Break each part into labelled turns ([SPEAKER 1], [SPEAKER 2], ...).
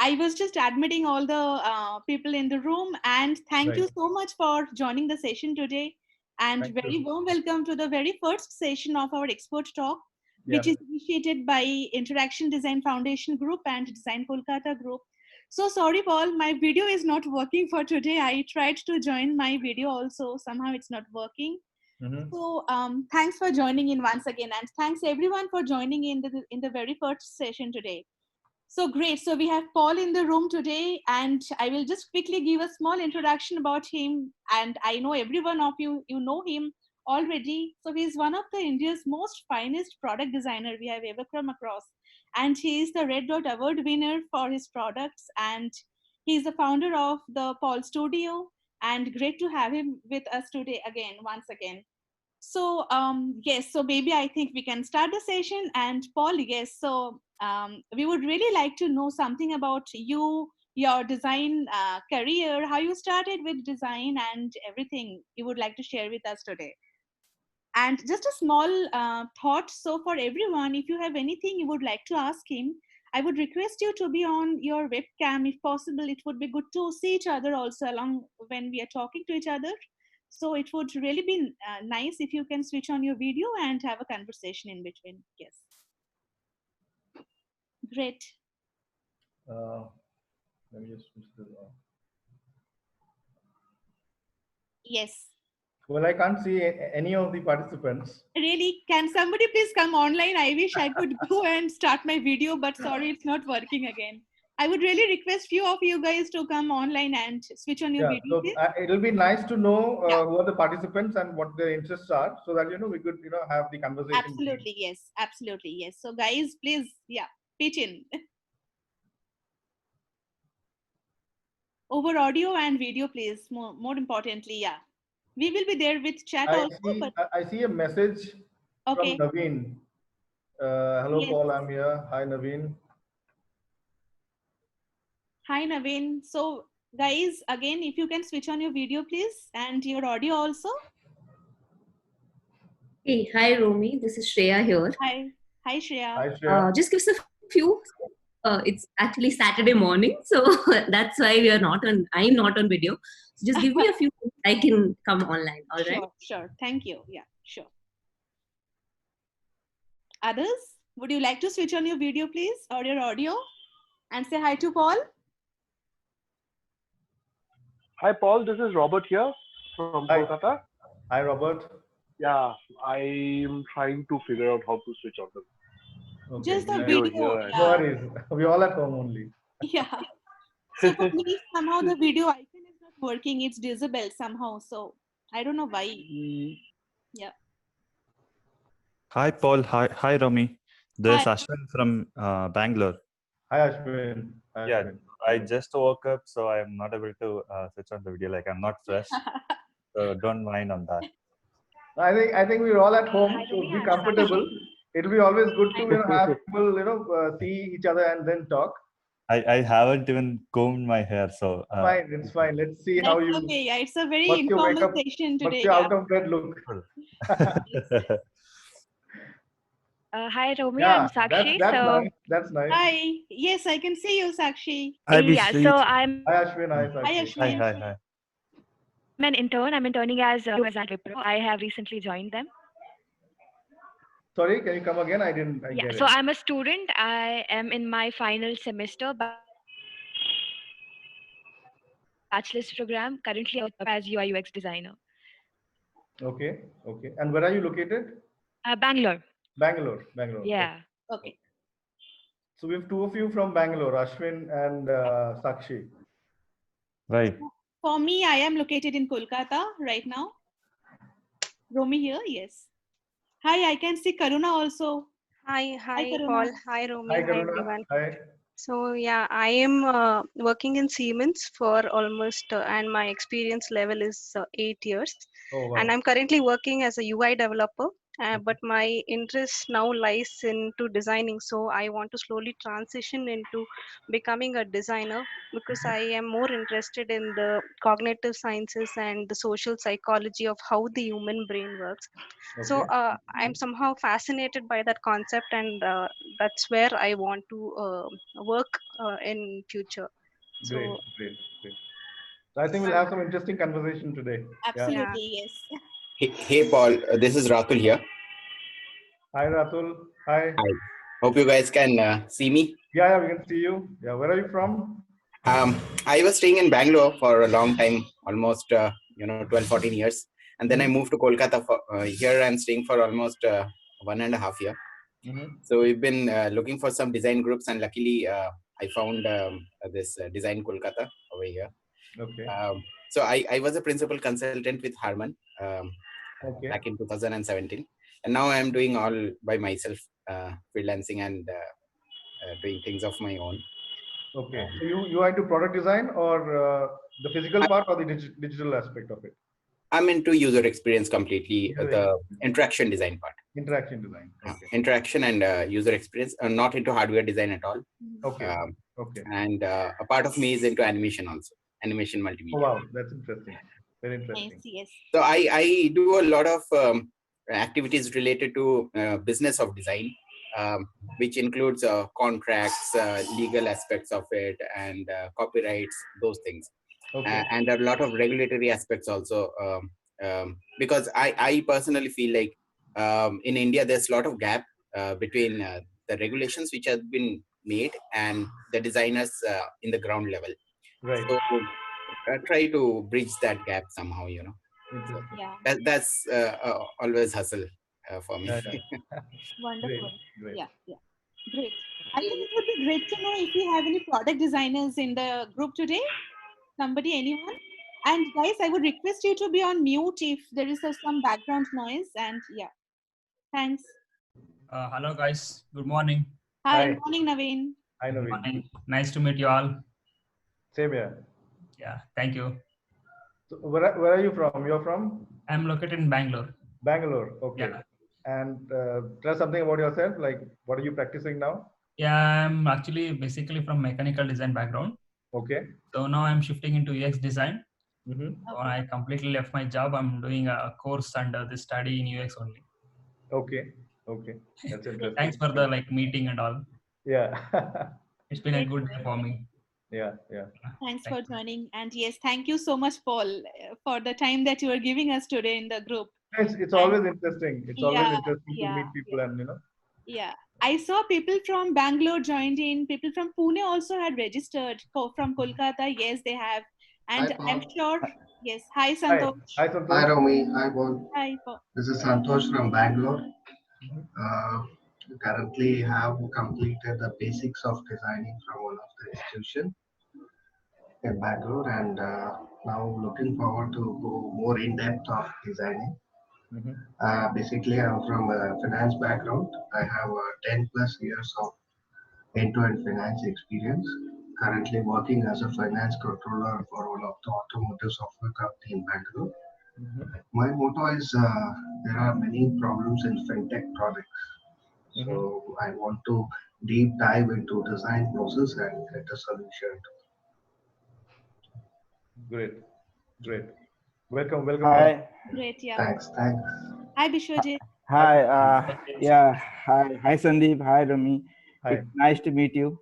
[SPEAKER 1] I was just admitting all the people in the room, and thank
[SPEAKER 2] Right.
[SPEAKER 1] you so much for joining the session today. And
[SPEAKER 2] Thank
[SPEAKER 1] very
[SPEAKER 2] you.
[SPEAKER 1] warm welcome to the very first session of our expert talk, which
[SPEAKER 2] Yeah.
[SPEAKER 1] is initiated by Interaction Design Foundation Group and Design Kolkata Group. So sorry, Paul, my video is not working for today. I tried to join my video also, somehow it's not working.
[SPEAKER 2] Mm-hmm.
[SPEAKER 1] So thanks for joining in once again, and thanks everyone for joining in the very first session today. So great. So we have Paul in the room today, and I will just quickly give a small introduction about him. And I know every one of you know him already. So he's one of the India's most finest product designer we have ever come across. And he is the Red Dot Award winner for his products. And he's the founder of the Paul Studio. And great to have him with us today again, once again. So yes, so maybe I think we can start the session. And Paul, yes, so we would really like to know something about you, your design career, how you started with design, and everything you would like to share with us today. And just a small thought. So for everyone, if you have anything you would like to ask him, I would request you to be on your webcam if possible. It would be good to see each other also along when we are talking to each other. So it would really be nice if you can switch on your video and have a conversation in between. Yes. Great.
[SPEAKER 2] Uh, Let me just switch this on.
[SPEAKER 1] Yes.
[SPEAKER 2] Well, I can't see any of the participants.
[SPEAKER 1] Really, can somebody please come online? I wish I could go and start my video, but sorry, it's not working again. I would really request few of you guys to come online and switch on your
[SPEAKER 2] Yeah,
[SPEAKER 1] video,
[SPEAKER 2] so
[SPEAKER 1] please.
[SPEAKER 2] it'll be nice to know
[SPEAKER 1] Yeah,
[SPEAKER 2] who are the participants and what their interests are, so that we could have the conversation going.
[SPEAKER 1] absolutely. Yes, absolutely. Yes. So guys, please, yeah, pitch in. Over audio and video, please. More importantly, yeah. We will be there with chat
[SPEAKER 2] I
[SPEAKER 1] also,
[SPEAKER 2] see.
[SPEAKER 1] but
[SPEAKER 2] I see a message from
[SPEAKER 1] okay.
[SPEAKER 2] Naveen. Hello,
[SPEAKER 1] Yes.
[SPEAKER 2] Paul. I'm here. Hi, Naveen.
[SPEAKER 1] Hi, Naveen. So guys, again, if you can switch on your video, please, and your audio also.
[SPEAKER 3] Hey, hi Romy, this is Shreya here.
[SPEAKER 1] Hi. Hi, Shreya.
[SPEAKER 2] Hi, Shreya.
[SPEAKER 3] Just give us a few. It's actually Saturday morning, so that's why we are not on. I'm not on video. So just give me a few. I can come online. All right.
[SPEAKER 1] Sure, sure. Thank you. Yeah, sure. Others, would you like to switch on your video, please, or your audio, and say hi to Paul?
[SPEAKER 4] Hi, Paul. This is Robert here from
[SPEAKER 2] Hi.
[SPEAKER 4] Kolkata.
[SPEAKER 2] Hi, Robert.
[SPEAKER 4] Yeah, I'm trying to figure out how to switch on the
[SPEAKER 2] Okay.
[SPEAKER 1] Just the
[SPEAKER 4] video
[SPEAKER 1] video.
[SPEAKER 4] here.
[SPEAKER 2] No
[SPEAKER 1] Yeah.
[SPEAKER 2] worries. We all at home only.
[SPEAKER 1] Yeah. So for me, somehow the video icon is not working. It's disabled somehow. So I don't know why. Yeah.
[SPEAKER 5] Hi, Paul. Hi, Romy. This
[SPEAKER 1] Hi.
[SPEAKER 5] is Ashwin from Bangalore.
[SPEAKER 2] Hi, Ashwin. Hi,
[SPEAKER 5] Yeah,
[SPEAKER 2] Ashwin.
[SPEAKER 5] I just woke up, so I'm not able to switch on the video. Like, I'm not fresh, so don't mind on that.
[SPEAKER 2] I think we're all at home,
[SPEAKER 6] Hi,
[SPEAKER 2] so
[SPEAKER 6] Romy.
[SPEAKER 2] be
[SPEAKER 6] I'm
[SPEAKER 2] comfortable.
[SPEAKER 6] Sakshi.
[SPEAKER 2] It'll be always good to
[SPEAKER 1] I,
[SPEAKER 2] have people see each other and then talk.
[SPEAKER 5] I haven't even combed my hair, so
[SPEAKER 2] Fine, it's fine. Let's see how
[SPEAKER 1] that's
[SPEAKER 2] you.
[SPEAKER 1] okay. Yeah, it's a very
[SPEAKER 2] What's your wake
[SPEAKER 1] informal
[SPEAKER 2] up?
[SPEAKER 1] session
[SPEAKER 2] What's
[SPEAKER 1] today.
[SPEAKER 2] your
[SPEAKER 1] Yeah.
[SPEAKER 2] out of bed look?
[SPEAKER 6] Hi, Romy. I'm
[SPEAKER 2] Yeah, that's
[SPEAKER 6] Sakshi.
[SPEAKER 2] that's
[SPEAKER 6] So,
[SPEAKER 2] nice. That's nice.
[SPEAKER 1] Hi. Yes, I can see you, Sakshi.
[SPEAKER 5] Hi,
[SPEAKER 6] yeah, so
[SPEAKER 5] Bishree.
[SPEAKER 6] I'm
[SPEAKER 2] Hi, Ashwin. Hi,
[SPEAKER 1] Hi,
[SPEAKER 2] Sakshi.
[SPEAKER 5] Hi,
[SPEAKER 1] Ashwin.
[SPEAKER 5] hi, hi.
[SPEAKER 6] an intern. I'm interning as at Wipro. I have recently joined them.
[SPEAKER 2] Sorry, can you come again? I
[SPEAKER 6] Yeah,
[SPEAKER 2] get
[SPEAKER 6] so
[SPEAKER 2] it.
[SPEAKER 6] I'm a student. I am in my final semester, bachelor's program, currently as UI UX designer.
[SPEAKER 2] Okay, okay. And where are you located?
[SPEAKER 6] Bangalore.
[SPEAKER 2] Bangalore, Bangalore. Okay.
[SPEAKER 6] Yeah.
[SPEAKER 1] Okay.
[SPEAKER 2] So we have two of you from Bangalore, Ashwin and Sakshi.
[SPEAKER 5] Right.
[SPEAKER 1] For me, I am located in Kolkata right now. Romy here. Yes. Hi, I can see Karuna also.
[SPEAKER 7] Hi,
[SPEAKER 1] Hi,
[SPEAKER 7] hi,
[SPEAKER 1] Karuna.
[SPEAKER 7] Paul. Hi, Romy.
[SPEAKER 2] Hi,
[SPEAKER 7] Hi,
[SPEAKER 2] Karuna.
[SPEAKER 7] everyone.
[SPEAKER 2] Hi.
[SPEAKER 7] So, yeah, I am working in Siemens for almost, and my experience level is 8 years.
[SPEAKER 2] Oh,
[SPEAKER 7] And
[SPEAKER 2] wow.
[SPEAKER 7] I'm currently working as a UI developer but my interest now lies into designing. So I want to slowly transition into becoming a designer because I am more interested in the cognitive sciences and the social psychology of how the human brain works. So
[SPEAKER 2] Okay.
[SPEAKER 7] I'm somehow fascinated by that concept, and that's where I want to work in future. So
[SPEAKER 2] Great, great, great. So I think we'll have some interesting conversation today. Yeah.
[SPEAKER 7] yeah.
[SPEAKER 1] Absolutely, yes.
[SPEAKER 8] Hey Paul, this is Ratul here.
[SPEAKER 2] Hi, Ratul. Hi.
[SPEAKER 8] Hi. Hope you guys can see me.
[SPEAKER 2] Yeah, we can see you. Yeah, where are you from?
[SPEAKER 8] I was staying in Bangalore for a long time, almost 12, 14 years. And then I moved to Kolkata. Here I'm staying for almost 1.5 years.
[SPEAKER 2] Mm-hmm.
[SPEAKER 8] So we've been looking for some design groups, and luckily I found this Design Kolkata over here.
[SPEAKER 2] Okay.
[SPEAKER 8] So I was a principal consultant with Harman
[SPEAKER 2] Okay.
[SPEAKER 8] back in 2017. And now I'm doing all by myself, freelancing and doing things of my own.
[SPEAKER 2] Okay. So you are into product design or the physical part or the digital aspect of it?
[SPEAKER 8] I'm into user experience completely,
[SPEAKER 2] User
[SPEAKER 8] the
[SPEAKER 2] experience.
[SPEAKER 8] interaction design part.
[SPEAKER 2] Interaction design. Okay.
[SPEAKER 8] Interaction and user experience. Not into hardware design at all.
[SPEAKER 2] Okay. Okay.
[SPEAKER 8] And a part of me is into animation also, animation multimedia.
[SPEAKER 2] Oh, wow, that's interesting. Very
[SPEAKER 1] Nice,
[SPEAKER 2] interesting.
[SPEAKER 1] yes.
[SPEAKER 8] So I do a lot of activities related to business of design, which includes contracts, legal aspects of it, and copyrights, those things.
[SPEAKER 2] Okay.
[SPEAKER 8] And there are a lot of regulatory aspects also, because I personally feel like in India there's a lot of gap between the regulations which have been made and the designers in the ground level.
[SPEAKER 2] Right.
[SPEAKER 8] So try to bridge that gap somehow,
[SPEAKER 2] Interesting.
[SPEAKER 1] Yeah,
[SPEAKER 8] that's always hustle for me.
[SPEAKER 2] Yeah, yeah.
[SPEAKER 1] wonderful.
[SPEAKER 2] Great.
[SPEAKER 1] Yeah, great. I think it would be great to know if we have any product designers in the group today. Somebody, anyone? And guys, I would request you to be on mute if there is some background noise. And yeah, thanks.
[SPEAKER 9] Hello guys, good morning.
[SPEAKER 1] Hi,
[SPEAKER 2] Hi.
[SPEAKER 1] morning, Naveen.
[SPEAKER 2] I know.
[SPEAKER 9] Good morning. Nice to meet you all.
[SPEAKER 2] Same here.
[SPEAKER 9] Yeah, thank you.
[SPEAKER 2] So where are you from? You're from
[SPEAKER 9] I'm located in Bangalore.
[SPEAKER 2] Bangalore. Okay.
[SPEAKER 9] Yeah.
[SPEAKER 2] And tell us something about yourself. Like, what are you practicing now?
[SPEAKER 9] Yeah, I'm actually basically from mechanical design background.
[SPEAKER 2] Okay.
[SPEAKER 9] So now I'm shifting into UX design.
[SPEAKER 2] Mm-hmm.
[SPEAKER 9] So I completely left my job. I'm doing a course under the study in UX only.
[SPEAKER 2] Okay. Okay. That's interesting.
[SPEAKER 9] Thanks for the meeting and all.
[SPEAKER 2] Yeah.
[SPEAKER 9] It's been a good day for me.
[SPEAKER 2] Yeah. Yeah.
[SPEAKER 1] Thanks
[SPEAKER 9] Thank
[SPEAKER 1] for joining. And yes, thank you so much, Paul, for the time that you are giving us today in the group.
[SPEAKER 2] It's always interesting. It's always
[SPEAKER 1] Yeah,
[SPEAKER 2] interesting to
[SPEAKER 1] yeah,
[SPEAKER 2] meet people and
[SPEAKER 1] yeah. I saw people from Bangalore joined in. People from Pune also had registered. From Kolkata, yes, they have. And
[SPEAKER 10] Hi,
[SPEAKER 1] I'm
[SPEAKER 10] Paul.
[SPEAKER 1] sure, yes. Hi,
[SPEAKER 2] Hi.
[SPEAKER 1] Santosh.
[SPEAKER 2] Hi,
[SPEAKER 10] Hi,
[SPEAKER 2] Santosh.
[SPEAKER 10] Romy. Hi, Paul.
[SPEAKER 1] Hi, Paul.
[SPEAKER 10] This is Santosh from Bangalore.
[SPEAKER 2] Mhm.
[SPEAKER 10] Currently have completed the basics of designing from one of the institution in Bangalore, and now looking forward to go more in depth of designing.
[SPEAKER 2] Mhm.
[SPEAKER 10] Basically, I'm from a finance background. I have 10 plus years of end-to-end finance experience. Currently working as a finance controller for one of the automotive software company in Bangalore.
[SPEAKER 2] Mhm.
[SPEAKER 10] My motto is there are many problems in fintech products.
[SPEAKER 2] Mhm.
[SPEAKER 10] So I want to deep dive into design process and get a solution.
[SPEAKER 2] Great. Great. Welcome. Welcome.
[SPEAKER 11] Hi,
[SPEAKER 1] Great, yeah.
[SPEAKER 10] Thanks.
[SPEAKER 1] Hi, Bishwajit.
[SPEAKER 11] hi, yeah, hi Sandeep, hi Rami.
[SPEAKER 2] Hi.
[SPEAKER 11] It's nice to meet you.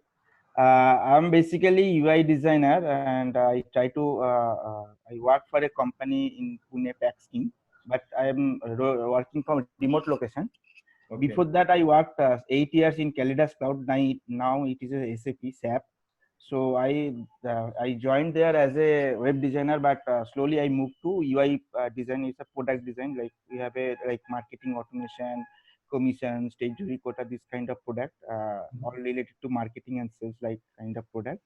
[SPEAKER 11] I'm basically UI designer, and I try to I work for a company in Pune Paxking, but I'm working from remote location.
[SPEAKER 2] Okay.
[SPEAKER 11] Before that, I worked 8 years in Kalidas Cloud. Now it is a SAP SAP. So I joined there as a web designer, but slowly I moved to UI design. It's a product design. Like we have a marketing automation, commission, stage quota, this kind of product, all related to marketing and sales, like kind of product.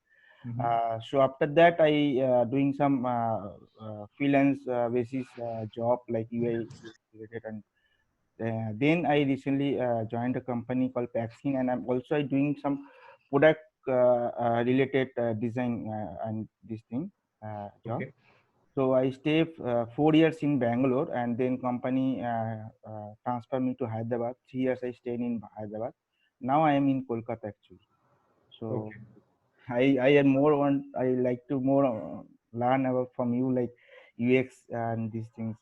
[SPEAKER 2] Mhm.
[SPEAKER 11] So after that, I doing some freelance basis job like UI related, and then I recently joined a company called Paxkin, and I'm also doing some product related design and this thing job.
[SPEAKER 2] Okay.
[SPEAKER 11] So I stay 4 years in Bangalore, and then company transfer me to Hyderabad. 3 years I stayed in Hyderabad. Now I am in Kolkata actually. So
[SPEAKER 2] Okay.
[SPEAKER 11] I am more on. I like to more learn about from you like UX and these things.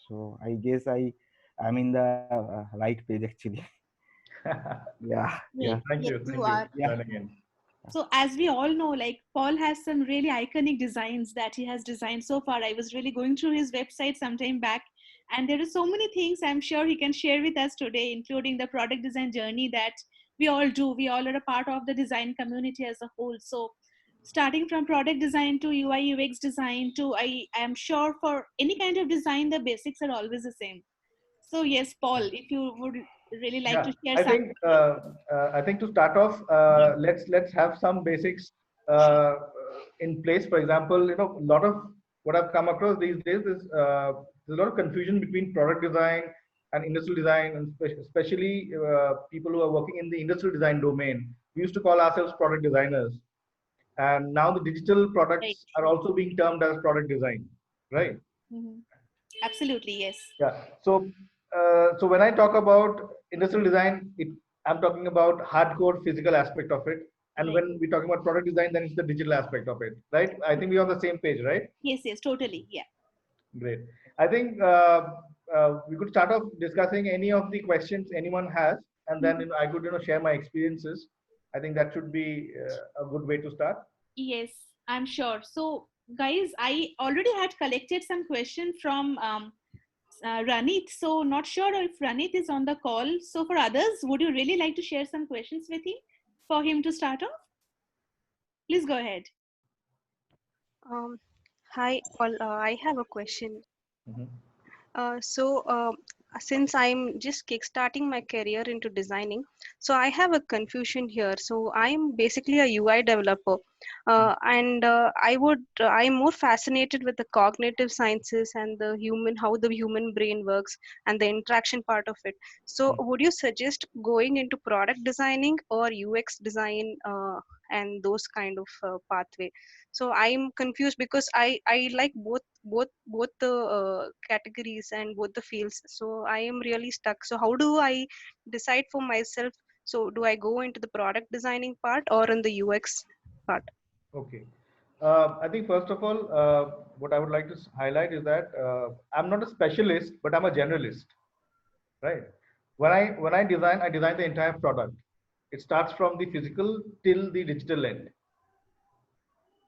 [SPEAKER 11] So I guess I'm in the right page actually. Yeah.
[SPEAKER 1] Great.
[SPEAKER 2] Thank
[SPEAKER 1] Yes,
[SPEAKER 2] you.
[SPEAKER 1] you
[SPEAKER 2] Thank you
[SPEAKER 1] are.
[SPEAKER 2] for joining in.
[SPEAKER 1] So as we all know, like Paul has some really iconic designs that he has designed so far. I was really going through his website sometime back, and there are so many things I'm sure he can share with us today, including the product design journey that we all do. We all are a part of the design community as a whole. So starting from product design to UI UX design to I am sure for any kind of design, the basics are always the same. So yes, Paul, if you would really like
[SPEAKER 2] Yeah,
[SPEAKER 1] to share
[SPEAKER 2] I
[SPEAKER 1] something.
[SPEAKER 2] think to start off, let's have some basics in place. For example, a lot of what I've come across these days is there's a lot of confusion between product design and industrial design, and especially people who are working in the industrial design domain. We used to call ourselves product designers, and now the digital
[SPEAKER 1] Right.
[SPEAKER 2] products are also being termed as product design, right?
[SPEAKER 1] Mhm. Absolutely, yes.
[SPEAKER 2] Yeah. So when I talk about industrial design, I'm talking about hardcore physical aspect of it. And
[SPEAKER 1] Right.
[SPEAKER 2] when we talk about product design, then it's the digital aspect of it, right? I think we're on the same page, right?
[SPEAKER 1] Yes, yes, totally. Yeah.
[SPEAKER 2] Great. I think we could start off discussing any of the questions anyone has, and then I could share my experiences. I think that should be a good way to start.
[SPEAKER 1] Yes, I'm sure. So, guys, I already had collected some questions from Ranit. So, not sure if Ranit is on the call. So, for others, would you really like to share some questions with him for him to start off? Please go ahead.
[SPEAKER 7] Hi, Paul. I have a question.
[SPEAKER 2] Mhm.
[SPEAKER 7] Since I'm just kickstarting my career into designing, so I have a confusion here. So I'm basically a UI developer, and I'm more fascinated with the cognitive sciences and how the human brain works and the interaction part of it. So would you suggest going into product designing or UX design and those kind of pathway? So I'm confused because I like both the categories and both the fields, so I am really stuck. So how do I decide for myself? So do I go into the product designing part or in the UX part?
[SPEAKER 2] Okay. I think first of all, what I would like to highlight is that I'm not a specialist, but I'm a generalist, right? When I design, I design the entire product. It starts from the physical till the digital end,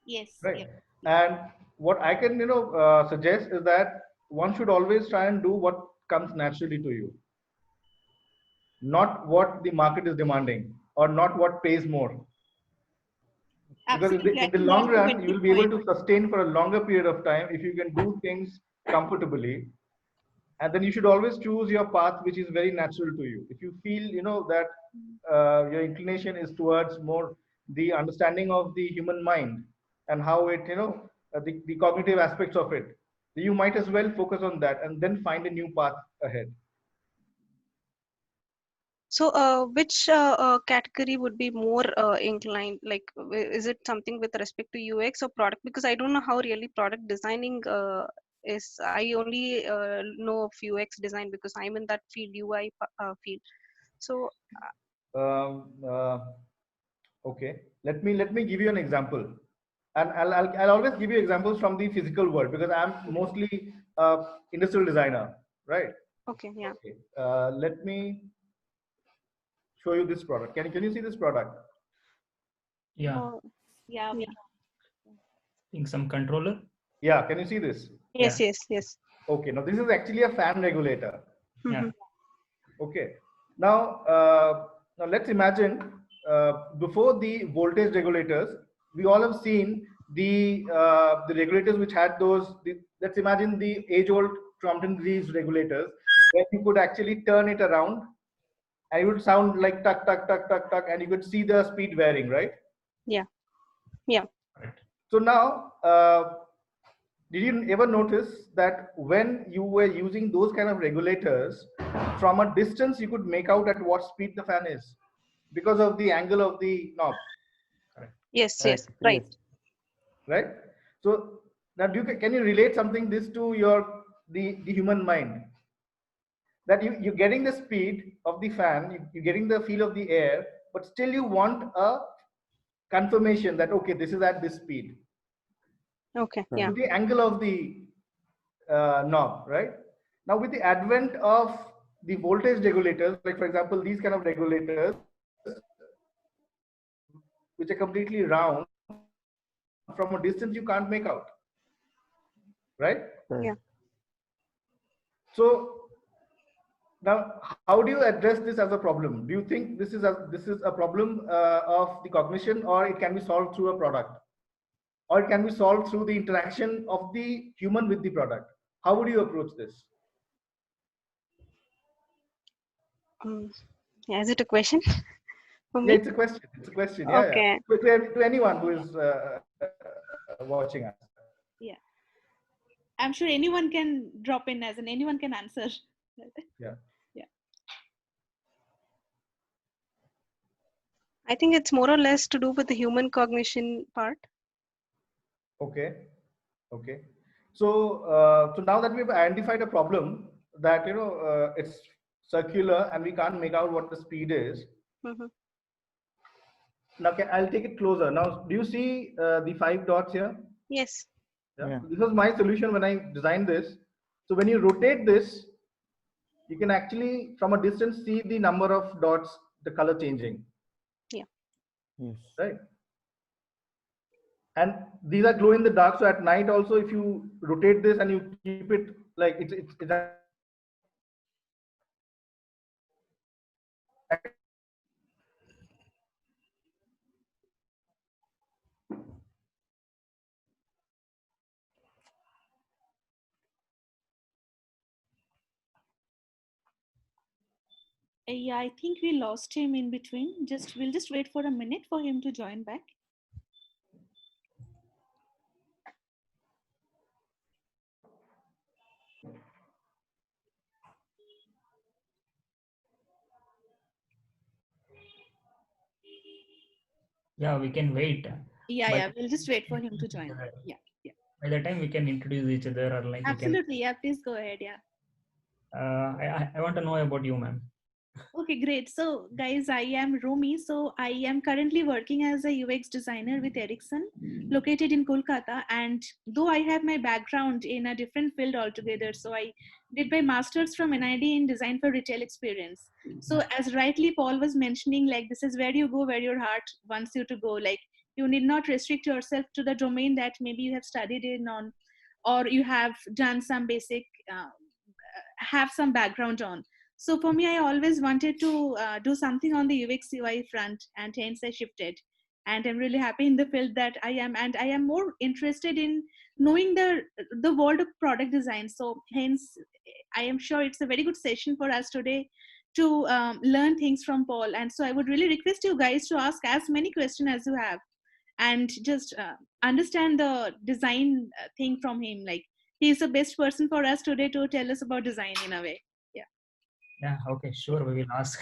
[SPEAKER 1] Yes.
[SPEAKER 2] right?
[SPEAKER 1] Yep.
[SPEAKER 2] And what I can suggest is that one should always try and do what comes naturally to you, not what the market is demanding or not what pays more. Because
[SPEAKER 1] Absolutely. I
[SPEAKER 2] in the
[SPEAKER 1] think
[SPEAKER 2] long
[SPEAKER 1] that's a
[SPEAKER 2] run,
[SPEAKER 1] very
[SPEAKER 2] you
[SPEAKER 1] good
[SPEAKER 2] will be able
[SPEAKER 1] point.
[SPEAKER 2] to sustain for a longer period of time if you can do things comfortably. And then you should always choose your path which is very natural to you. If you feel that your inclination is towards more the understanding of the human mind and how it the cognitive aspects of it, you might as well focus on that and then find a new path ahead.
[SPEAKER 7] So which category would be more inclined, like is it something with respect to UX or product? Because I don't know how really product designing is. I only know of UX design because I'm in that field, UI field. So
[SPEAKER 2] um, uh, okay, let me give you an example, and I'll always give you examples from the physical world because I'm mostly industrial designer, right?
[SPEAKER 7] okay, yeah.
[SPEAKER 2] Okay, let me show you this product. Can you see this product?
[SPEAKER 9] Yeah,
[SPEAKER 1] Yeah.
[SPEAKER 7] Yeah.
[SPEAKER 9] think some controller.
[SPEAKER 2] Yeah, can you see this?
[SPEAKER 7] Yes,
[SPEAKER 9] Yeah.
[SPEAKER 7] yes.
[SPEAKER 2] Okay, now this is actually a fan regulator.
[SPEAKER 9] Yeah.
[SPEAKER 2] Okay, now let's imagine before the voltage regulators, we all have seen the regulators which had let's imagine the age-old Crompton Greaves regulators, where you could actually turn it around and it would sound like tuck tuck tuck tuck tuck, and you could see the speed varying, right?
[SPEAKER 7] Yeah.
[SPEAKER 2] So now, did you ever notice that when you were using those kind of regulators, from a distance you could make out at what speed the fan is because of the angle of the knob?
[SPEAKER 7] Yes,
[SPEAKER 11] Right.
[SPEAKER 7] right.
[SPEAKER 2] Right? So Now, can you relate something this to the human mind? That you're getting the speed of the fan, you're getting the feel of the air, but still you want a confirmation that, okay, this is at this speed.
[SPEAKER 7] Okay, yeah.
[SPEAKER 2] To the angle of the knob, right? Now, with the advent of the voltage regulators, like for example, these kind of regulators, which are completely round, from a distance you can't make out, right?
[SPEAKER 7] Yeah.
[SPEAKER 2] So now, how do you address this as a problem? Do you think this is a problem of the cognition, or it can be solved through a product, or it can be solved through the interaction of the human with the product? How would you approach this?
[SPEAKER 7] Yeah, is it a question for me?
[SPEAKER 2] Yeah, it's a question. It's a question. Yeah,
[SPEAKER 7] Okay.
[SPEAKER 2] yeah. To anyone who is watching us.
[SPEAKER 1] Yeah. I'm sure anyone can drop in as anyone can answer.
[SPEAKER 2] Yeah.
[SPEAKER 1] Yeah.
[SPEAKER 7] I think it's more or less to do with the human part.
[SPEAKER 2] Okay. Okay. So, so now that we've identified a problem that it's circular and we can't make out what the speed is.
[SPEAKER 7] Mm-hmm.
[SPEAKER 2] Now, I'll take it closer. Now, do you see the 5 dots here?
[SPEAKER 7] Yes.
[SPEAKER 2] Yeah.
[SPEAKER 11] Yeah.
[SPEAKER 2] So this was my solution when I designed this. So when you rotate this, you can actually from a distance see the number of dots, the color changing.
[SPEAKER 7] Yeah.
[SPEAKER 11] Yes.
[SPEAKER 2] Right. And these are glow in the dark. So at night also, if you rotate this and you keep it like it's
[SPEAKER 1] Yeah, I think we lost him in between. We'll just wait for a minute for him to join back.
[SPEAKER 9] Yeah, we can wait.
[SPEAKER 1] Yeah,
[SPEAKER 9] By-
[SPEAKER 1] yeah, we'll just wait for him to join. Yeah, yeah.
[SPEAKER 9] By the time we can introduce each other, or like
[SPEAKER 1] Absolutely, yeah. Please go ahead. Yeah.
[SPEAKER 9] I want to know about you, ma'am.
[SPEAKER 1] Okay, great. So, guys, I am Romi. So, I am currently working as a UX designer with Ericsson, located in Kolkata. And though I have my background in a different field altogether, so I did my master's from NID in design for retail experience. So, as rightly Paul was mentioning, like this is where you go, where your heart wants you to go. Like you need not restrict yourself to the domain that maybe you have studied in on, or you have done some basic, have some background on. So for me, I always wanted to do something on the UX UI front, and hence I shifted. And I'm really happy in the field that I am, and I am more interested in knowing the world of product design. So hence, I am sure it's a very good session for us today to learn things from Paul. And so I would really request you guys to ask as many questions as you have, and just understand the design thing from him. Like he's the best person for us today to tell us about design in a way.
[SPEAKER 9] Yeah, okay, sure. We will ask.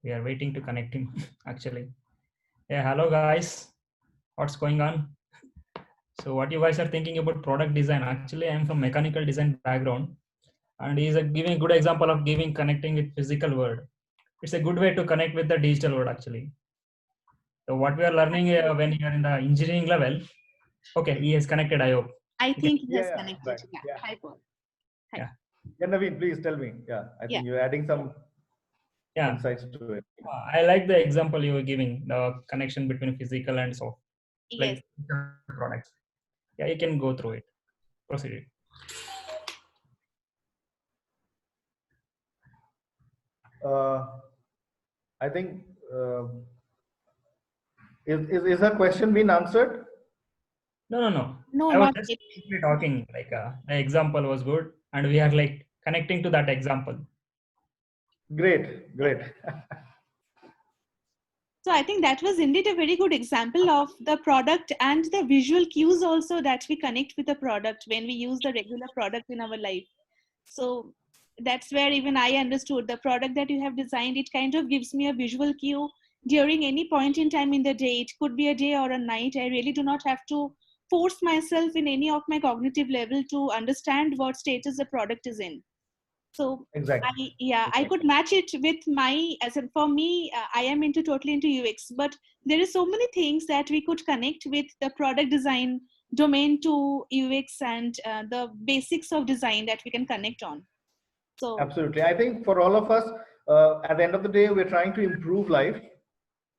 [SPEAKER 9] We are waiting to connect him, actually. Yeah, hello guys. What's going on? So what you guys are thinking about product design? Actually, I'm from mechanical design background, and he's giving a good example of connecting with physical world. It's a good way to connect with the digital world, actually. So what we are learning when you are in the engineering level, okay, he is connected, I hope.
[SPEAKER 1] I think he has
[SPEAKER 2] Yeah,
[SPEAKER 1] connected.
[SPEAKER 2] right.
[SPEAKER 1] Yeah.
[SPEAKER 2] Yeah.
[SPEAKER 1] Hi, Paul.
[SPEAKER 9] Yeah.
[SPEAKER 2] Yeah, Naveen, please tell me. Yeah, I think you're adding some insights to it.
[SPEAKER 9] I like the example you were giving, the connection between physical and soft,
[SPEAKER 1] Yes.
[SPEAKER 9] like products. Yeah, you can go through it. Proceed.
[SPEAKER 2] I think is her question been answered?
[SPEAKER 9] No.
[SPEAKER 1] No,
[SPEAKER 9] I was
[SPEAKER 1] not
[SPEAKER 9] just
[SPEAKER 1] yet.
[SPEAKER 9] simply talking like the example was good, and we are like connecting to that example.
[SPEAKER 2] Great.
[SPEAKER 1] So I think that was indeed a very good example of the product and the visual cues also that we connect with the product when we use the regular product in our life. So that's where even I understood the product that you have designed, it kind of gives me a visual cue during any point in time in the day. It could be a day or a night. I really do not have to force myself in any of my cognitive level to understand what status the product is in. So
[SPEAKER 2] Exactly.
[SPEAKER 1] I could match it with my, as in for me, I am totally into UX, but there is so many things that we could connect with the product design domain to UX and the basics of design that we can connect on. So
[SPEAKER 2] absolutely, I think for all of us, at the end of the day, we're trying to improve life,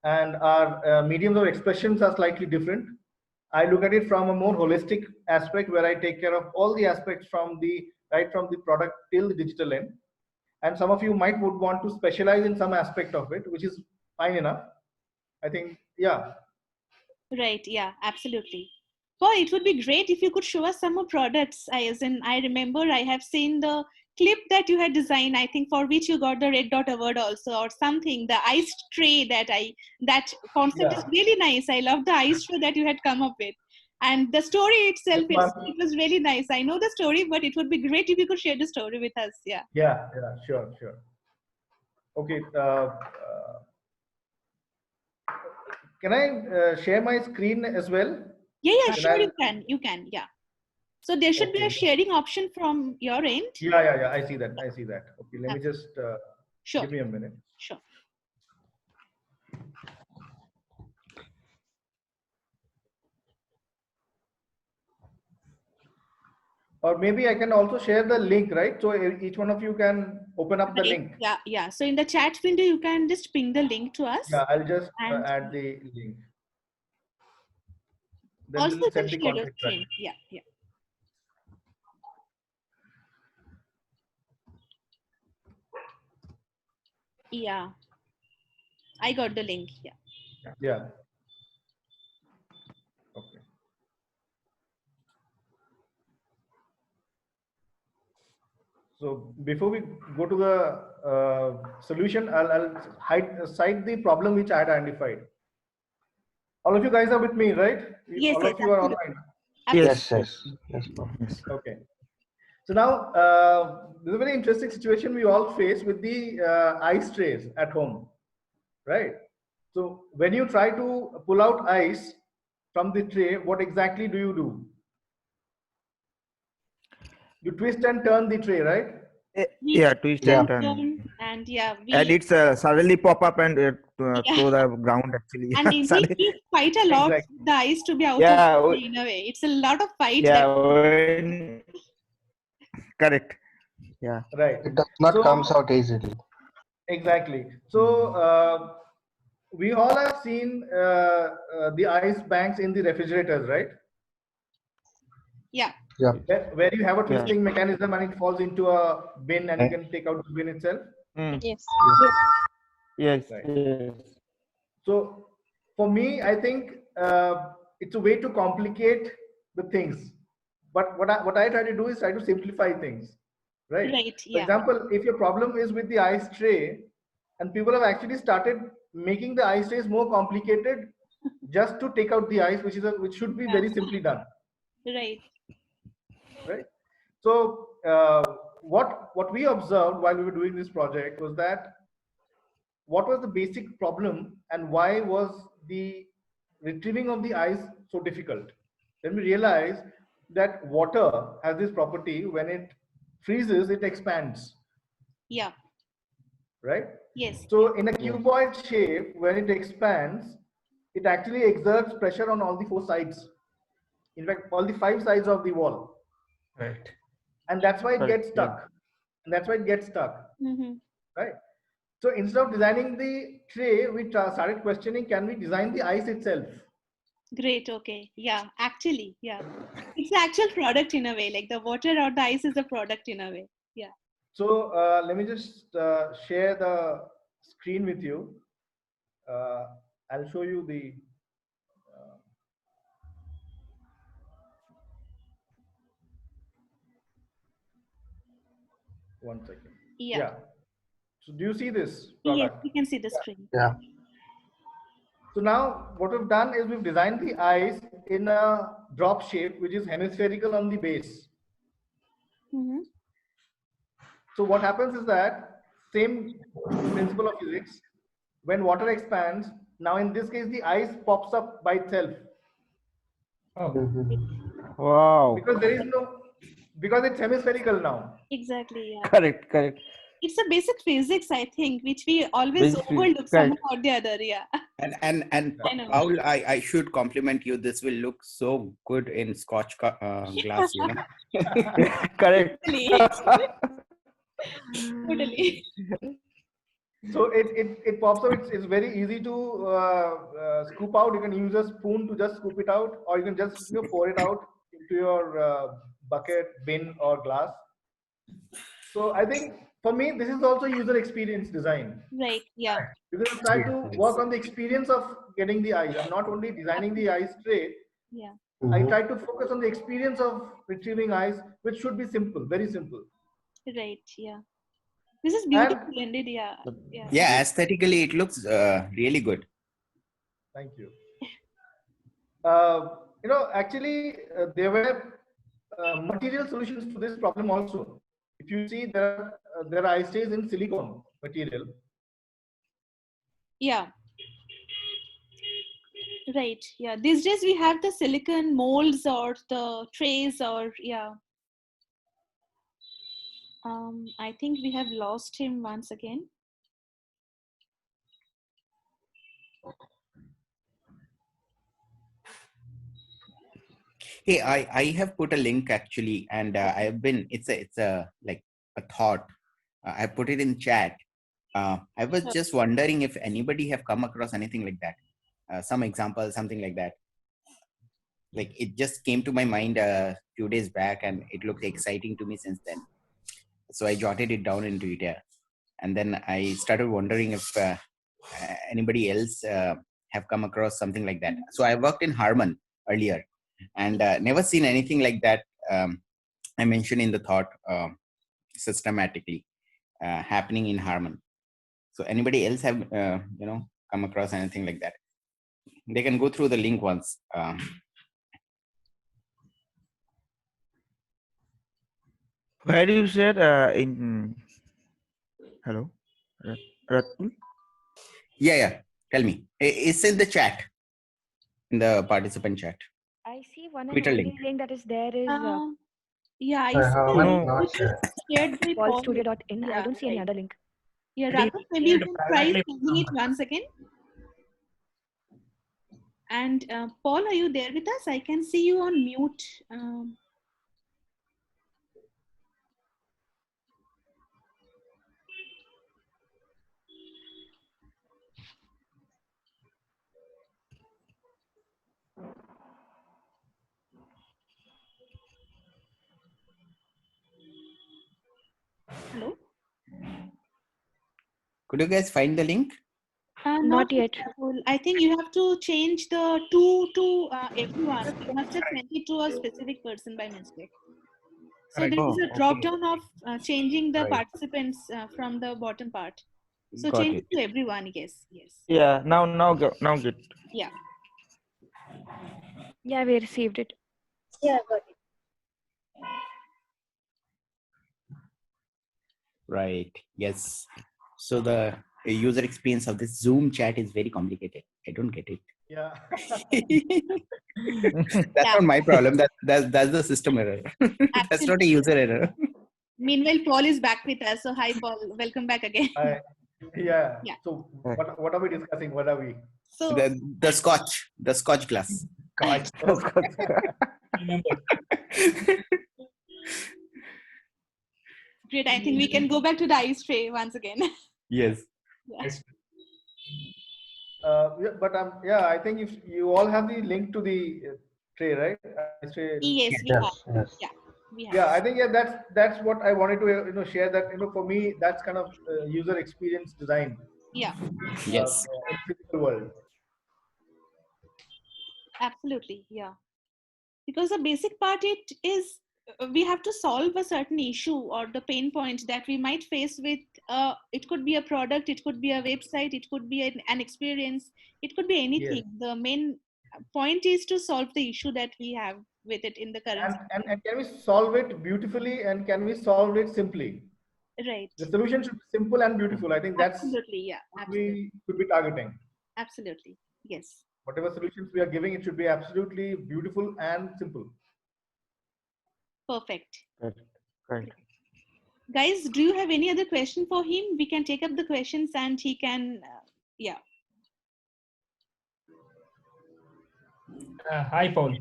[SPEAKER 2] and our mediums of expressions are slightly different. I look at it from a more holistic aspect, where I take care of all the aspects from the from the product till the digital end. And some of you would want to specialize in some aspect of it, which is fine enough. I think, yeah.
[SPEAKER 1] Right, yeah, absolutely. Well, it would be great if you could show us some more products. I remember I have seen the clip that you had designed, I think for which you got the Red Dot Award also, or something, the ice tray that concept is really nice. I love the ice tray that you had come up with. And the story itself, it was really nice. I know the story, but it would be great if you could share the story with us. Yeah.
[SPEAKER 2] Yeah, sure. Okay. Can I share my screen as well?
[SPEAKER 1] Yeah, sure, you can, yeah. So there should be a sharing option from your end.
[SPEAKER 2] Yeah, I see that. Okay, let me just give me a minute.
[SPEAKER 1] Sure.
[SPEAKER 2] Or maybe I can also share the link, right? So each one of you can open up the link.
[SPEAKER 1] Yeah. So in the chat window, you can just ping the link to us.
[SPEAKER 2] Yeah, I'll just add the link. Then
[SPEAKER 1] Also,
[SPEAKER 2] we'll
[SPEAKER 1] share
[SPEAKER 2] send the
[SPEAKER 1] your
[SPEAKER 2] contact.
[SPEAKER 1] screen. Yeah. Yeah. I got the link.
[SPEAKER 2] Yeah. Okay. So before we go to the solution, I'll cite the problem which I had identified. All of you guys are with me, right?
[SPEAKER 1] Yes.
[SPEAKER 2] All of you are online.
[SPEAKER 10] Yes.
[SPEAKER 2] Okay. So now, this is a very interesting situation we all face with the ice trays at home, right? So when you try to pull out ice from the tray, what exactly do you do? You twist and turn the tray, right?
[SPEAKER 11] Yeah, twist and turn.
[SPEAKER 1] And
[SPEAKER 11] and it's suddenly pop up and to the ground actually.
[SPEAKER 1] And it takes quite a lot the ice to be out of the in a way. It's a lot of fight.
[SPEAKER 11] Correct. Yeah.
[SPEAKER 2] Right.
[SPEAKER 10] It does not comes out easily.
[SPEAKER 2] Exactly. So we all have seen the ice banks in the refrigerators, right?
[SPEAKER 1] Yeah.
[SPEAKER 2] Where you have a twisting mechanism and it falls into a bin and you can take out the bin itself.
[SPEAKER 11] Yes.
[SPEAKER 2] Right. So for me, I think it's a way to complicate the things. But what I try to do is try to simplify things. Right. For example, if your problem is with the ice tray, and people have actually started making the ice trays more complicated just to take out the ice, which should be very simply done. Right. So what we observed while we were doing this project was that what was the basic problem and why was the retrieving of the ice so difficult? Then we realized that water has this property: when it freezes, it expands.
[SPEAKER 1] Yeah.
[SPEAKER 2] Right?
[SPEAKER 1] Yes.
[SPEAKER 2] So in a cuboid shape, when it expands, it actually exerts pressure on all the 4 sides. In fact, all the 5 sides of the wall.
[SPEAKER 9] Right.
[SPEAKER 2] And that's why it gets stuck. Right? So instead of designing the tray, we started questioning, can we design the ice itself?
[SPEAKER 1] Great. Okay. Yeah. Actually, yeah. It's the actual product in a way. Like the water or the ice is a product in a way. Yeah.
[SPEAKER 2] So let me just share the screen with you. I'll show you the one second. Yeah. So do you see this product?
[SPEAKER 1] Yes, we can see the screen.
[SPEAKER 10] Yeah.
[SPEAKER 2] So now what we've done is we've designed the ice in a drop shape, which is hemispherical on the base. So what happens is that same principle of physics, when water expands, now in this case, the ice pops up by itself.
[SPEAKER 9] Oh,
[SPEAKER 11] Wow.
[SPEAKER 2] Because there is no, because it's hemispherical now.
[SPEAKER 1] Exactly, yeah.
[SPEAKER 11] Correct, correct.
[SPEAKER 1] It's a basic physics, I think, which we always
[SPEAKER 11] Basic physics,
[SPEAKER 1] overlook
[SPEAKER 11] correct.
[SPEAKER 1] somehow or the other. Yeah.
[SPEAKER 8] And
[SPEAKER 1] I know.
[SPEAKER 8] Paul, I should compliment you. This will look so good in Scotch glass, you know.
[SPEAKER 11] Correct.
[SPEAKER 1] Totally. Totally.
[SPEAKER 2] So it pops up. It's very easy to scoop out. You can use a spoon to just scoop it out, or you can just pour it out into your bucket, bin, or glass. So I think for me, this is also user experience design.
[SPEAKER 1] Right. Yeah.
[SPEAKER 2] Because I try to work on the experience of getting the eyes. I'm not only designing the eyes straight.
[SPEAKER 1] Yeah.
[SPEAKER 2] I try to focus on the experience of retrieving eyes, which should be simple, very simple.
[SPEAKER 1] Right. Yeah. This is
[SPEAKER 2] And
[SPEAKER 1] beautiful indeed. Yeah. Yeah.
[SPEAKER 8] Yeah, aesthetically, it looks really good.
[SPEAKER 2] thank you. Actually, there were material solutions to this problem also. If you see, there are eye stays in silicone material.
[SPEAKER 1] Yeah. Right. Yeah. These days we have the silicon molds or the trays or yeah. I think we have lost him once again.
[SPEAKER 8] Hey, I have put a link actually, and I have been. It's a like a thought. I put it in chat. I was just wondering if anybody have come across anything like that. Some example, something like that. Like it just came to my mind a few days back, and it looked exciting to me since then. So I jotted it down into it, and then I started wondering if anybody else have come across something like that. So I worked in Harman earlier, and never seen anything like that. I mentioned in the thought systematically happening in Harman. So anybody else have come across anything like that? They can go through the link once.
[SPEAKER 11] Where you said in hello, Ratul?
[SPEAKER 8] Yeah. Tell me. It's in the chat, in the participant chat.
[SPEAKER 6] I see one and
[SPEAKER 8] Twitter
[SPEAKER 6] only
[SPEAKER 8] link.
[SPEAKER 6] link that is there is
[SPEAKER 1] Yeah, I
[SPEAKER 10] I
[SPEAKER 1] see
[SPEAKER 10] have
[SPEAKER 1] the link
[SPEAKER 10] not
[SPEAKER 1] which is shared by Paul.
[SPEAKER 6] paulstudio.in. I
[SPEAKER 1] Yeah,
[SPEAKER 6] don't see any
[SPEAKER 1] right.
[SPEAKER 6] other link.
[SPEAKER 1] Yeah,
[SPEAKER 9] I think
[SPEAKER 1] Raghub, maybe you can try sending it once again. And Paul, are you there with us? I can see you on mute. Hello?
[SPEAKER 8] Could you guys find the link?
[SPEAKER 6] Not yet.
[SPEAKER 1] Rahul. I think you have to change the to everyone. You must have sent it to a specific person by mistake. So there is a drop down of changing the participants from the bottom part. So
[SPEAKER 11] Got
[SPEAKER 1] change
[SPEAKER 11] it.
[SPEAKER 1] it to everyone. Yes.
[SPEAKER 11] Yeah, now good.
[SPEAKER 1] Yeah.
[SPEAKER 6] Yeah, we received it.
[SPEAKER 1] Yeah, got it.
[SPEAKER 8] Right. Yes. So the user experience of this Zoom chat is very complicated. I don't get it.
[SPEAKER 2] Yeah.
[SPEAKER 8] That's not my problem. That's the system error. That's not a user error.
[SPEAKER 1] Meanwhile, Paul is back with us. So hi, Paul. Welcome back again.
[SPEAKER 2] Yeah.
[SPEAKER 1] Yeah.
[SPEAKER 2] So what are we discussing? What are we?
[SPEAKER 1] So
[SPEAKER 8] The Scotch glass.
[SPEAKER 1] Great. I think we can go back to the ice tray once again.
[SPEAKER 8] Yes.
[SPEAKER 1] Yeah.
[SPEAKER 2] I think if you all have the link to the tray, right? Tray.
[SPEAKER 1] Yes, we have. Yeah, we have.
[SPEAKER 2] Yeah, I think that's what I wanted to share. That for me that's kind of user experience design.
[SPEAKER 1] Yeah.
[SPEAKER 8] Yes.
[SPEAKER 2] In physical world.
[SPEAKER 1] Absolutely. Yeah. Because the basic part it is we have to solve a certain issue or the pain point that we might face with it could be a product, it could be a website, it could be an experience, it could be anything.
[SPEAKER 2] Yes.
[SPEAKER 1] The main point is to solve the issue that we have with it in the current
[SPEAKER 2] and can we solve it beautifully and can we solve it simply?
[SPEAKER 1] Right.
[SPEAKER 2] The solution should be simple and beautiful. I think that's
[SPEAKER 1] absolutely, yeah,
[SPEAKER 2] what we could be targeting.
[SPEAKER 1] Absolutely. Yes.
[SPEAKER 2] Whatever solutions we are giving, it should be absolutely beautiful and simple.
[SPEAKER 1] Perfect.
[SPEAKER 11] Correct.
[SPEAKER 1] Guys, do you have any other question for him? We can take up the questions and he can, yeah.
[SPEAKER 9] Hi, Paul.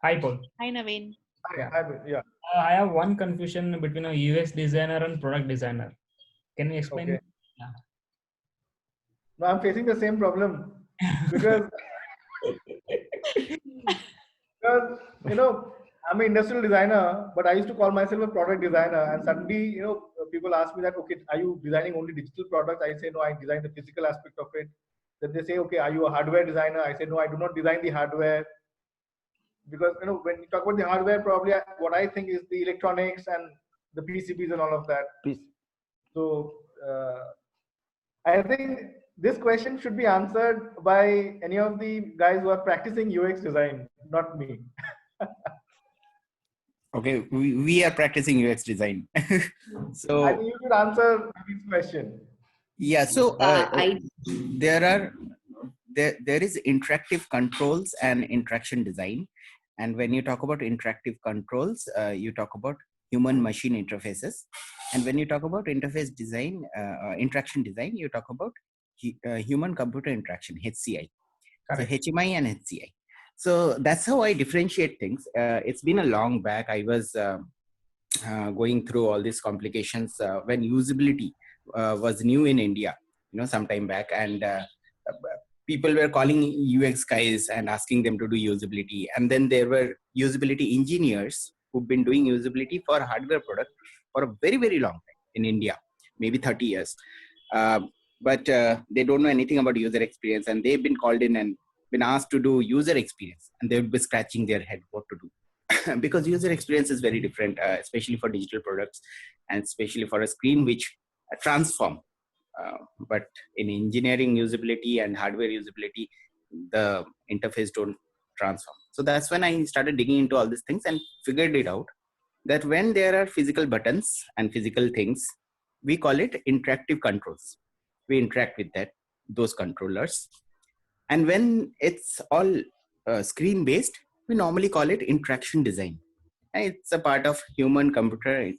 [SPEAKER 9] Hi, Paul.
[SPEAKER 1] Hi, Naveen.
[SPEAKER 2] Yeah.
[SPEAKER 9] I have one confusion between a UX designer and product designer. Can you explain?
[SPEAKER 2] Okay.
[SPEAKER 9] Yeah.
[SPEAKER 2] No, I'm facing the same problem because you know, I'm an industrial designer, but I used to call myself a product designer. And suddenly, you know, people ask me that, okay, are you designing only digital products? I say, no, I design the physical aspect of it. Then they say, okay, are you a hardware designer? I say, no, I do not design the hardware. Because, you know, when you talk about the hardware, probably what I think is the electronics and the PCBs and all of that. So I think this question should be answered by any of the guys who are practicing UX design, not me.
[SPEAKER 8] Okay, we are practicing UX design. So
[SPEAKER 2] I think you should answer this question.
[SPEAKER 8] yeah, so there is interactive controls and interaction design. And when you talk about interactive controls, you talk about human machine interfaces. And when you talk about interface design, interaction design, you talk about human computer interaction, HCI. Correct. So HMI and HCI. So that's how I differentiate things. It's been a long back. I was going through all these complications when usability was new in India, you know, some time back, and people were calling UX guys and asking them to do usability. And then there were usability engineers who've been doing usability for hardware product for a very, very long time in India, maybe 30 years. But they don't know anything about user experience, and they've been called in and been asked to do user experience, and they would be scratching their head what to do. Because user experience is very different, especially for digital products and especially for a screen which transform. But in engineering usability and hardware usability, the interface don't transform. So that's when I started digging into all these things and figured it out that when there are physical buttons and physical things, we call it interactive controls. We interact with those controllers. And when it's all screen based, we normally call it interaction design. And it's a part of human computer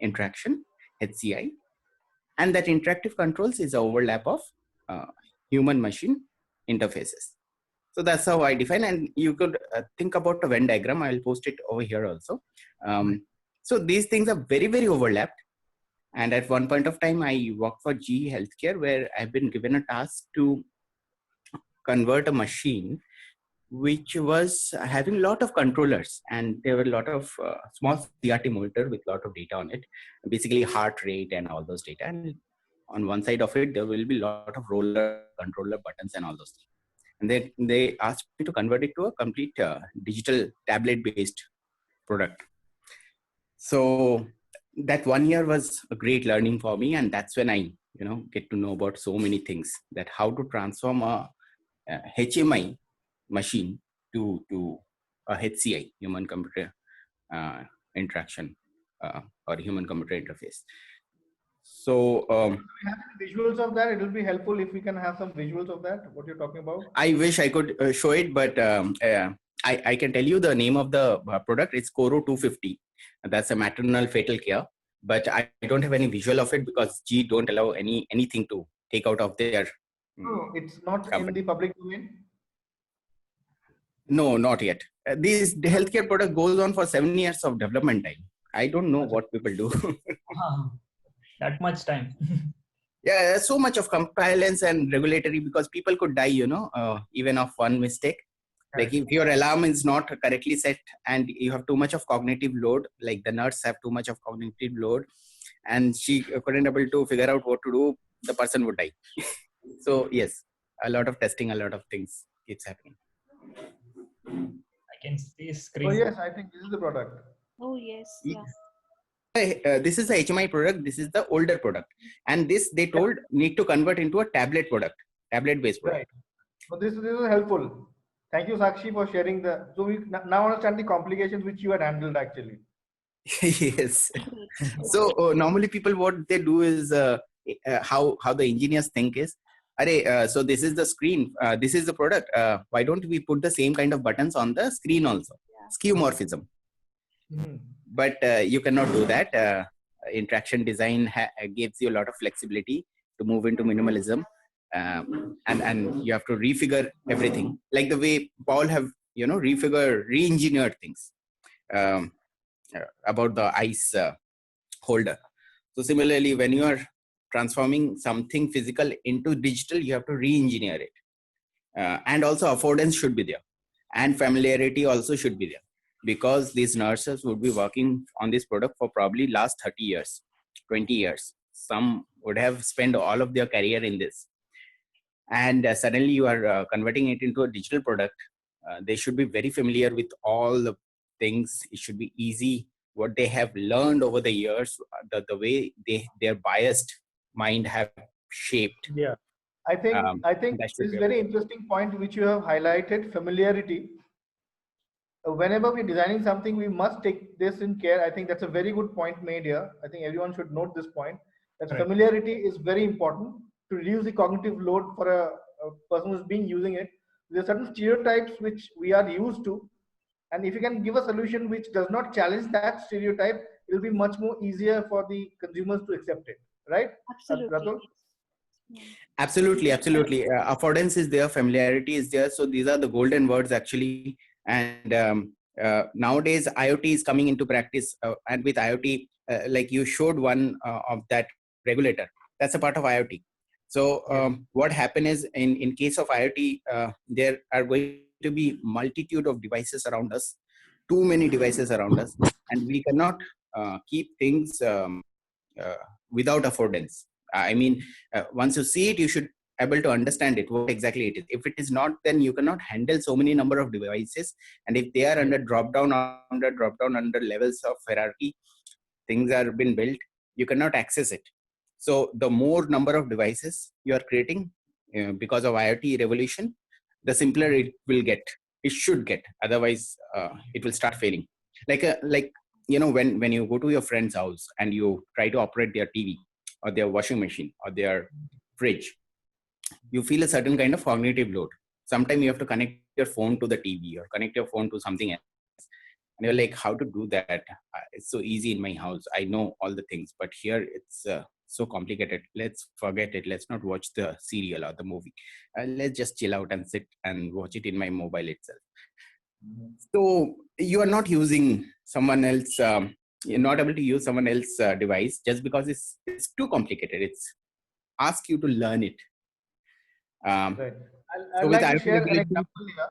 [SPEAKER 8] interaction, HCI. And that interactive controls is an overlap of human machine interfaces. So that's how I define. And you could think about a Venn diagram. I'll post it over here also. So these things are very, very overlapped. And at one point of time, I worked for GE Healthcare, where I've been given a task to convert a machine which was having a lot of controllers, and there were a lot of small CRT monitor with a lot of data on it, basically heart rate and all those data. And on one side of it, there will be a lot of roller controller buttons and all those things. And they asked me to convert it to a complete digital tablet based product. So that 1 year was a great learning for me. And that's when I, get to know about so many things, that how to transform a HMI machine to a HCI, human computer interaction or human computer interface. So
[SPEAKER 2] do we have any visuals of that? It will be helpful if we can have some visuals of that, what you're talking about.
[SPEAKER 8] I wish I could show it, but I can tell you the name of the product. It's Coro 250. That's a maternal fetal care, but I don't have any visual of it because GE don't allow anything to take out of their
[SPEAKER 2] No, it's not in the public domain.
[SPEAKER 8] No, not yet. The healthcare product goes on for 7 years of development time. I don't know what people do.
[SPEAKER 9] That much time.
[SPEAKER 8] Yeah, there's so much of compliance and regulatory, because people could die, even of one mistake. Like if your alarm is not correctly set and you have too much of cognitive load, like the nurse have too much of cognitive load, and she couldn't able to figure out what to do, the person would die. So yes, a lot of testing, a lot of things keeps happening.
[SPEAKER 9] I can see screen.
[SPEAKER 2] Oh yes, I think this is the product.
[SPEAKER 1] Oh yes, yeah.
[SPEAKER 8] This is the HMI product. This is the older product, and this they told need to convert into a tablet product, tablet based product.
[SPEAKER 2] Right. So this is helpful. Thank you, Sakshi, for sharing the. So we now understand the complications which you had handled actually.
[SPEAKER 8] Yes. So normally people, what they do is how the engineers think is so this is the screen. This is the product. Why don't we put the same kind of buttons on the screen also? Skeuomorphism. But you cannot do that. Interaction design gives you a lot of flexibility to move into minimalism, and you have to refigure everything, like the way Paul have re-engineered things about the ice holder. So similarly, when you are transforming something physical into digital, you have to re-engineer it, and also affordance should be there, and familiarity also should be there, because these nurses would be working on this product for probably last 30 years, 20 years. Some would have spent all of their career in this. And suddenly you are converting it into a digital product. They should be very familiar with all the things. It should be easy. What they have learned over the years, the way their biased mind have shaped.
[SPEAKER 2] Yeah, I think this is very interesting point which you have highlighted, familiarity. Whenever we're designing something, we must take this in care. I think that's a very good point made here. I think everyone should note this point, that familiarity is very important to reduce the cognitive load for a person who's been using it. There are certain stereotypes which we are used to, and if you can give a solution which does not challenge that stereotype, it will be much more easier for the consumers to accept it, right?
[SPEAKER 1] Absolutely.
[SPEAKER 8] Absolutely. Affordance is there, familiarity is there. So these are the golden words actually. And nowadays IoT is coming into practice, and with IoT, like you showed one of that regulator, that's a part of IoT. So what happened is, in case of IoT, there are going to be multitude of devices around us, too many devices around us, and we cannot keep things without affordance. I mean, once you see it, you should able to understand it, what exactly it is. If it is not, then you cannot handle so many number of devices. And if they are under drop down under levels of hierarchy, things are been built, you cannot access it. So the more number of devices you are creating because of IoT revolution, the simpler it will get. It should get. Otherwise, it will start failing. Like when you go to your friend's house and you try to operate their TV or their washing machine or their fridge, you feel a certain kind of cognitive load. Sometimes you have to connect your phone to the TV or connect your phone to something else. And you're like, how to do that? It's so easy in my house. I know all the things, but here it's so complicated. Let's forget it. Let's not watch the serial or the movie. Let's just chill out and sit and watch it in my mobile itself. So you are not using someone else. You're not able to use someone else's device just because it's too complicated. It's ask you to learn it.
[SPEAKER 2] Right. I'd like to share an example here.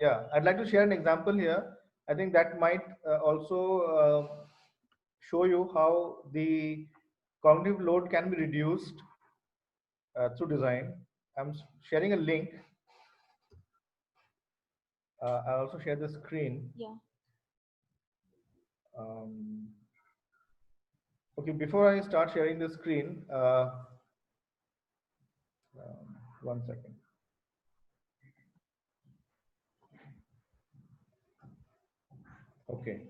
[SPEAKER 2] Yeah, I'd like to share an example here. I think that might also show you how the cognitive load can be reduced through design. I'm sharing a link. I'll also share the screen.
[SPEAKER 1] Yeah.
[SPEAKER 2] Okay, before I start sharing the screen, one second. Okay.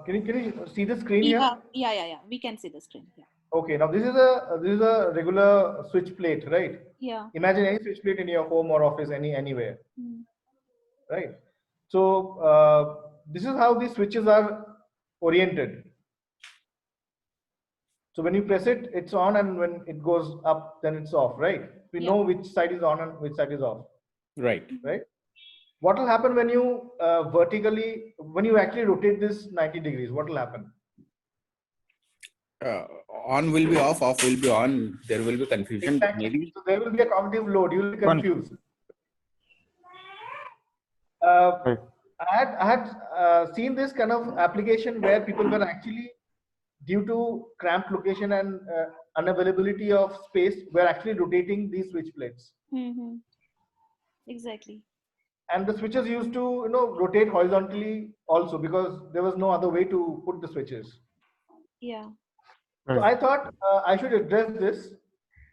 [SPEAKER 2] Can you see the screen here?
[SPEAKER 1] Yeah. We can see the screen. Yeah.
[SPEAKER 2] Okay. Now this is a regular switch plate, right?
[SPEAKER 1] Yeah.
[SPEAKER 2] Imagine any switch plate in your home or office, anywhere, right? So this is how these switches are oriented. So when you press it, it's on, and when it goes up, then it's off, right? We know which side is on and which side is off.
[SPEAKER 8] Right.
[SPEAKER 2] Right. What will happen when you when you actually rotate this 90 degrees? What will happen?
[SPEAKER 8] On will be off will be on. There will be confusion.
[SPEAKER 2] Exactly.
[SPEAKER 8] Maybe.
[SPEAKER 2] So there will be a cognitive load. You will be confused. I had seen this kind of application where people were actually, due to cramped location and unavailability of space, were actually rotating these switch plates.
[SPEAKER 1] Exactly.
[SPEAKER 2] And the switches used to rotate horizontally also, because there was no other way to put the switches.
[SPEAKER 1] Yeah.
[SPEAKER 2] So I thought I should address this,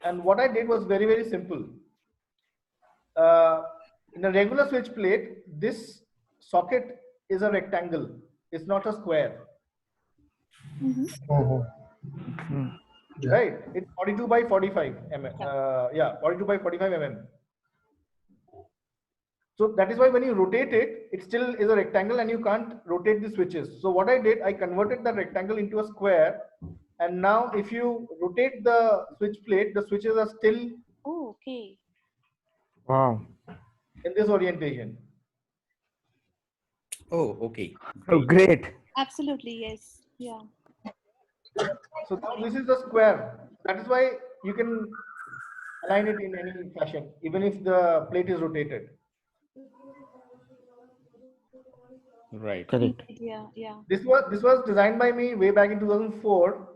[SPEAKER 2] and what I did was very, very simple. In a regular switch plate, this socket is a rectangle. It's not a square. right? It's 42 by 45 mm. Yeah, 42 by 45 mm. So that is why when you rotate it, it still is a rectangle and you can't rotate the switches. So what I did, I converted that rectangle into a square. And now if you rotate the switch plate, the switches are still
[SPEAKER 1] Oh, okay.
[SPEAKER 11] Wow.
[SPEAKER 2] in this orientation.
[SPEAKER 8] Oh, okay.
[SPEAKER 11] Oh, great.
[SPEAKER 1] Absolutely, yes. Yeah.
[SPEAKER 2] So now this is the square. That is why you can align it in any fashion, even if the plate is rotated.
[SPEAKER 8] Right.
[SPEAKER 11] Correct.
[SPEAKER 1] Yeah, yeah.
[SPEAKER 2] This was designed by me way back in 2004.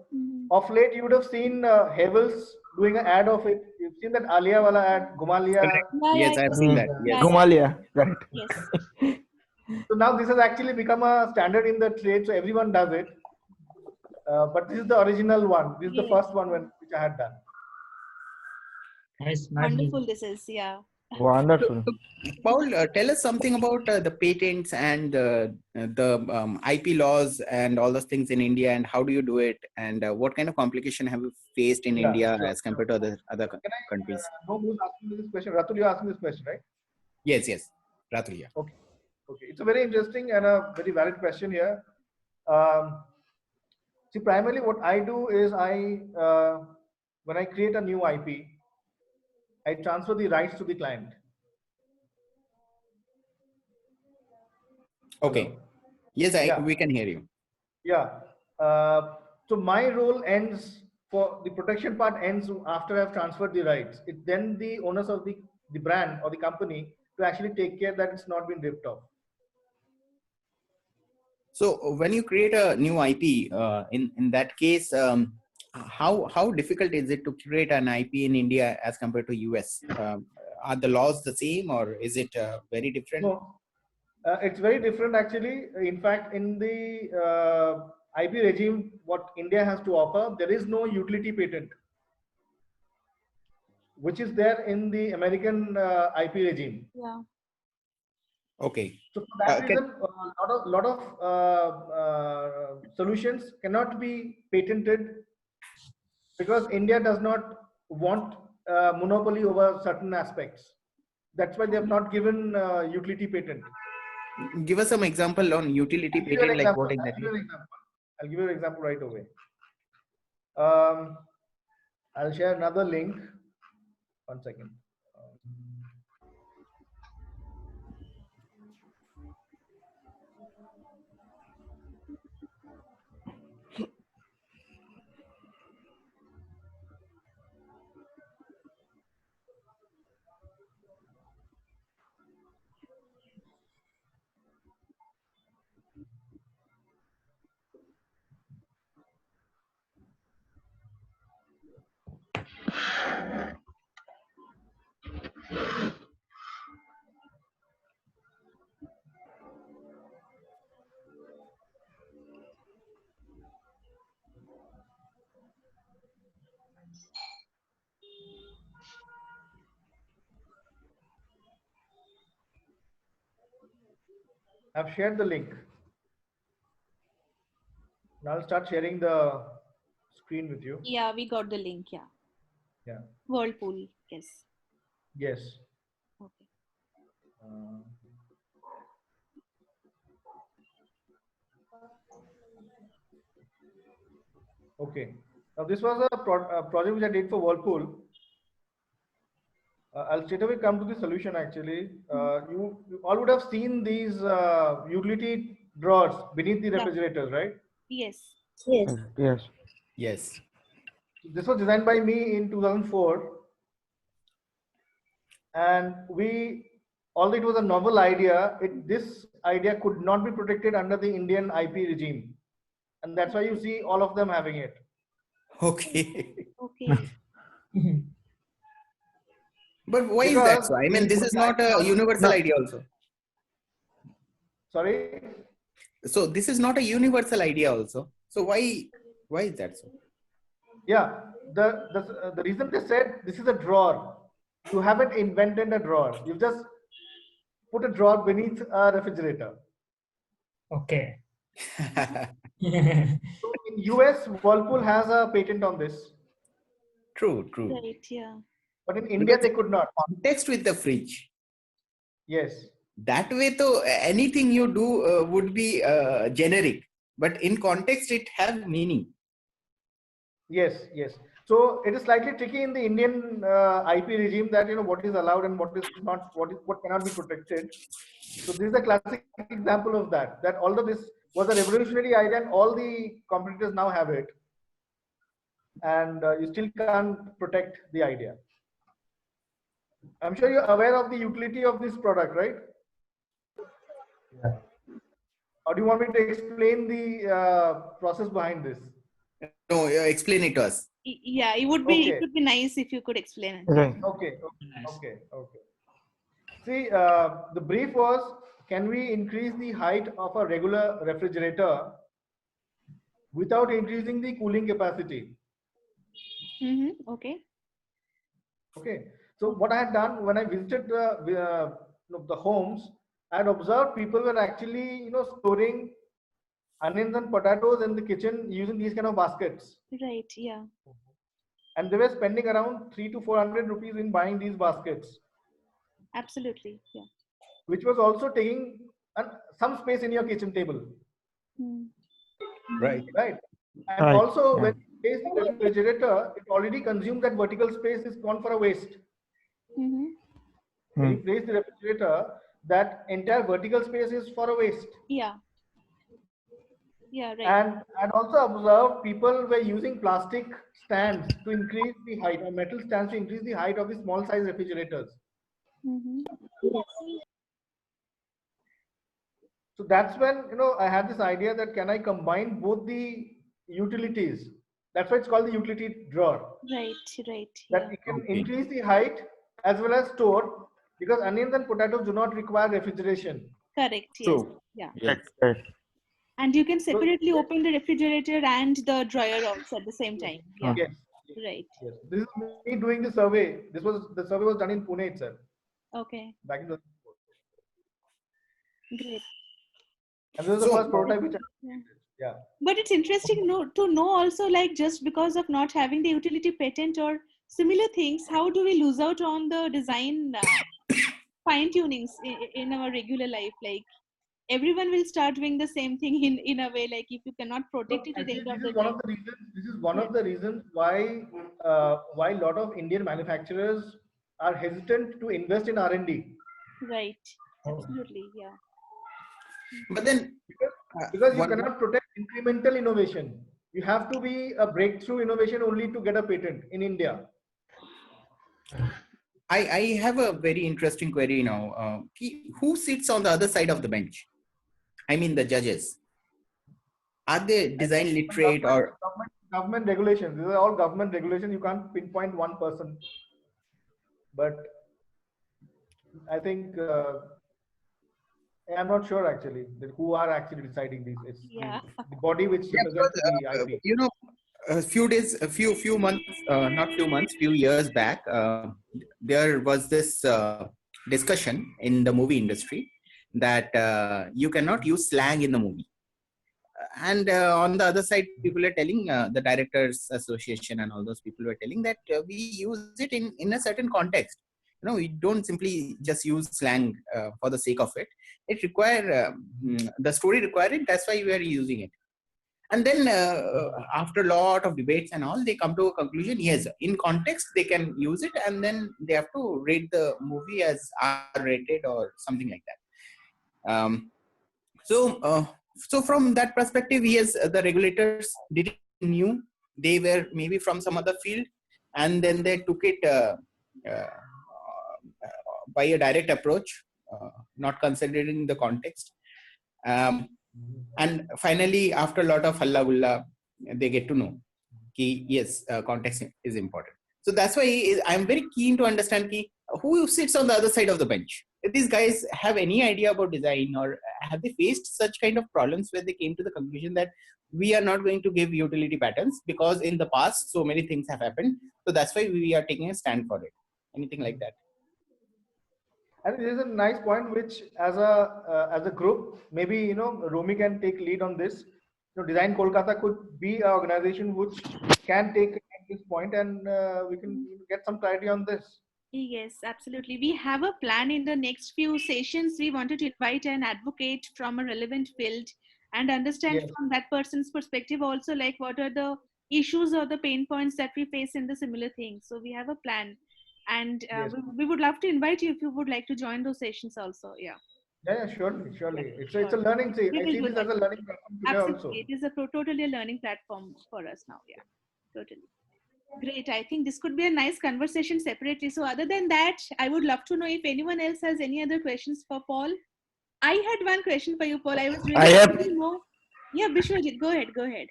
[SPEAKER 2] Of late, you would have seen Havels doing an ad of it. You've seen that Alia wala ad, Gumalia.
[SPEAKER 1] Yeah,
[SPEAKER 8] Yes,
[SPEAKER 1] yeah,
[SPEAKER 8] I've
[SPEAKER 1] yes.
[SPEAKER 8] seen that.
[SPEAKER 1] Yeah,
[SPEAKER 8] Yes.
[SPEAKER 11] Gumalia. Right.
[SPEAKER 1] Yes.
[SPEAKER 2] So now this has actually become a standard in the trade, so everyone does it. But this is the original one. This is the
[SPEAKER 1] Yes.
[SPEAKER 2] first one which I had done.
[SPEAKER 9] Nice.
[SPEAKER 1] Wonderful this is, yeah.
[SPEAKER 11] Wonderful.
[SPEAKER 8] Paul, tell us something about the patents and the IP laws and all those things in India, and how do you do it, and what kind of complication have you faced in
[SPEAKER 2] Yeah,
[SPEAKER 8] India
[SPEAKER 2] sure,
[SPEAKER 8] as compared to other
[SPEAKER 2] Can I
[SPEAKER 8] countries?
[SPEAKER 2] know who's asking me this question? Ratul, you're asking this question, right?
[SPEAKER 8] Yes, yes, Ratul, yeah.
[SPEAKER 2] Okay. Okay. It's a very interesting and a very valid question here. See, primarily what I do is when I create a new IP, I transfer the rights to the client.
[SPEAKER 8] Okay.
[SPEAKER 2] Hello?
[SPEAKER 8] Yes,
[SPEAKER 2] Yeah.
[SPEAKER 8] we can hear you.
[SPEAKER 2] Yeah. So my role ends for the protection part ends after I've transferred the rights. It's then the owners of the brand or the company to actually take care that it's not been ripped off.
[SPEAKER 8] So when you create a new IP, in that case, how difficult is it to create an IP in India as compared to US? Are the laws the same, or is it very different?
[SPEAKER 2] No, it's very different actually. In fact, in the IP regime, what India has to offer, there is no utility patent, which is there in the American IP regime.
[SPEAKER 1] Yeah.
[SPEAKER 8] Okay.
[SPEAKER 2] So for that reason, a lot of solutions cannot be patented because India does not want monopoly over certain aspects. That's why they have not given utility patent.
[SPEAKER 8] Give us some example on utility
[SPEAKER 2] I'll give you an
[SPEAKER 8] patent, like what
[SPEAKER 2] example.
[SPEAKER 8] exactly?
[SPEAKER 2] I'll give you an example right away. I'll share another link. 1 second. I've shared the link. Now I'll start sharing the screen with you.
[SPEAKER 1] Yeah, we got the link, yeah.
[SPEAKER 2] Yeah.
[SPEAKER 1] Whirlpool, yes.
[SPEAKER 2] Yes.
[SPEAKER 1] Okay.
[SPEAKER 2] Okay. Now this was a project which I did for Whirlpool. I'll straight away come to the solution actually. You all would have seen these utility drawers beneath the refrigerators, right?
[SPEAKER 1] Yes.
[SPEAKER 11] Yes. Yes.
[SPEAKER 8] Yes.
[SPEAKER 2] This was designed by me in 2004. And although it was a novel idea, this idea could not be protected under the Indian IP regime. And that's why you see all of them having it.
[SPEAKER 8] Okay.
[SPEAKER 1] Okay.
[SPEAKER 8] But why is that so? I mean, this is not a universal idea also.
[SPEAKER 2] Sorry?
[SPEAKER 8] So this is not a universal idea also. So why is that so?
[SPEAKER 2] Yeah, the reason they said this is a drawer. You haven't invented a drawer. You've just put a drawer beneath a refrigerator.
[SPEAKER 9] Okay.
[SPEAKER 2] So in US, Whirlpool has a patent on this.
[SPEAKER 8] True, true.
[SPEAKER 1] Right, yeah.
[SPEAKER 2] But in India,
[SPEAKER 8] Because
[SPEAKER 2] they could not.
[SPEAKER 8] context with the fridge.
[SPEAKER 2] Yes.
[SPEAKER 8] That way, though, anything you do would be generic, but in context, it has meaning.
[SPEAKER 2] Yes, yes. So it is slightly tricky in the Indian IP regime that what is allowed and what is not, what cannot be protected. So this is a classic example of that. That although this was a revolutionary idea, and all the competitors now have it, and you still can't protect the idea. I'm sure you're aware of the utility of this product, right?
[SPEAKER 10] Yeah.
[SPEAKER 2] Or do you want me to explain the process behind this?
[SPEAKER 8] No, explain it to us.
[SPEAKER 1] Yeah, it would be
[SPEAKER 2] Okay.
[SPEAKER 1] nice if you could explain it.
[SPEAKER 2] Okay. See, the brief was, can we increase the height of a regular refrigerator without increasing the cooling capacity?
[SPEAKER 1] Okay.
[SPEAKER 2] Okay. So what I had done when I visited the homes, I had observed people were actually storing onions and potatoes in the kitchen using these kind of baskets,
[SPEAKER 1] Right, yeah.
[SPEAKER 2] and they were spending around 300 to 400 rupees in buying these baskets,
[SPEAKER 1] Absolutely, yeah.
[SPEAKER 2] which was also taking some space in your kitchen table.
[SPEAKER 8] Right.
[SPEAKER 2] Right. And
[SPEAKER 11] Right,
[SPEAKER 2] also
[SPEAKER 11] yeah.
[SPEAKER 2] when you place the refrigerator, it already consumes that vertical space, is gone for a waste. When you place the refrigerator, that entire vertical space is for a waste.
[SPEAKER 1] Yeah. Yeah, right.
[SPEAKER 2] And also observe people were using plastic stands to increase the height, or metal stands to increase the height of the small size refrigerators. So that's when I had this idea that can I combine both the utilities? That's why it's called the utility drawer.
[SPEAKER 1] Right.
[SPEAKER 2] That it can increase the height as well as store, because onions and potatoes do not require refrigeration.
[SPEAKER 1] Correct. Yes.
[SPEAKER 8] True.
[SPEAKER 1] Yeah.
[SPEAKER 8] Yes.
[SPEAKER 1] And you can separately open the refrigerator and the dryer also at the same time. Yeah.
[SPEAKER 2] Yes.
[SPEAKER 1] Right.
[SPEAKER 2] Yes. This is me doing the survey. The survey was done in Pune itself.
[SPEAKER 1] Okay.
[SPEAKER 2] Back in the
[SPEAKER 1] Great.
[SPEAKER 2] And this was the first prototype which I created. Yeah.
[SPEAKER 1] But it's interesting to know also, like, just because of not having the utility patent or similar things, how do we lose out on the design fine tunings in our regular life? Like, everyone will start doing the same thing in a way, like if you cannot protect it at the end of the day.
[SPEAKER 2] This is one of the reasons why a lot of Indian manufacturers are hesitant to invest in R&D.
[SPEAKER 1] Right. Absolutely. Yeah.
[SPEAKER 8] But then,
[SPEAKER 2] because you cannot protect incremental innovation. You have to be a breakthrough innovation only to get a patent in India.
[SPEAKER 8] I have a very interesting query now. Who sits on the other side of the bench? I mean, the judges. Are they design literate or
[SPEAKER 2] government regulations? These are all government regulations. You can't pinpoint one person. But I think I'm not sure actually that who are actually deciding these. It's the body which represents the IP.
[SPEAKER 8] few years back, there was this discussion in the movie industry that you cannot use slang in the movie. And on the other side, people are telling, the Directors Association and all those people were telling that we use it in a certain context. We don't simply just use slang for the sake of it. It require the story require it. That's why we are using it. And then after a lot of debates and all, they come to a conclusion, yes, in context, they can use it. And then they have to rate the movie as R-rated or something like that. So from that perspective, yes, the regulators didn't knew. They were maybe from some other field. And then they took it by a direct approach, not considering the context. And finally, after a lot of halla gulla, they get to know that yes, context is important. So that's why I'm very keen to understand who sits on the other side of the bench. If these guys have any idea about design, or have they faced such kind of problems where they came to the conclusion that we are not going to give utility patents because in the past so many things have happened. So that's why we are taking a stand for it. Anything like that?
[SPEAKER 2] And this is a nice point, which as a group, maybe Romi can take lead on this. Design Kolkata could be an organization which can take this point, and we can get some clarity on this.
[SPEAKER 1] Yes, absolutely. We have a plan in the next few sessions. We wanted to invite an advocate from a relevant field and understand
[SPEAKER 2] Yes.
[SPEAKER 1] from that person's perspective also, like what are the issues or the pain points that we face in the similar things. So we have a plan, and
[SPEAKER 2] Yes.
[SPEAKER 1] we would love to invite you if you would like to join those sessions also. Yeah.
[SPEAKER 2] Yeah, surely, surely. It's a
[SPEAKER 1] Sure.
[SPEAKER 2] learning thing.
[SPEAKER 1] We
[SPEAKER 2] I
[SPEAKER 1] will
[SPEAKER 2] see
[SPEAKER 1] do
[SPEAKER 2] this
[SPEAKER 1] that.
[SPEAKER 2] as a learning platform today also.
[SPEAKER 1] Absolutely. It is a totally a learning platform for us now. Yeah, totally. Great. I think this could be a nice conversation separately. So other than that, I would love to know if anyone else has any other questions for Paul. I had one question for you, Paul. I was really
[SPEAKER 11] I have
[SPEAKER 1] curious to know. Yeah, Bishwajit, go ahead. Go ahead.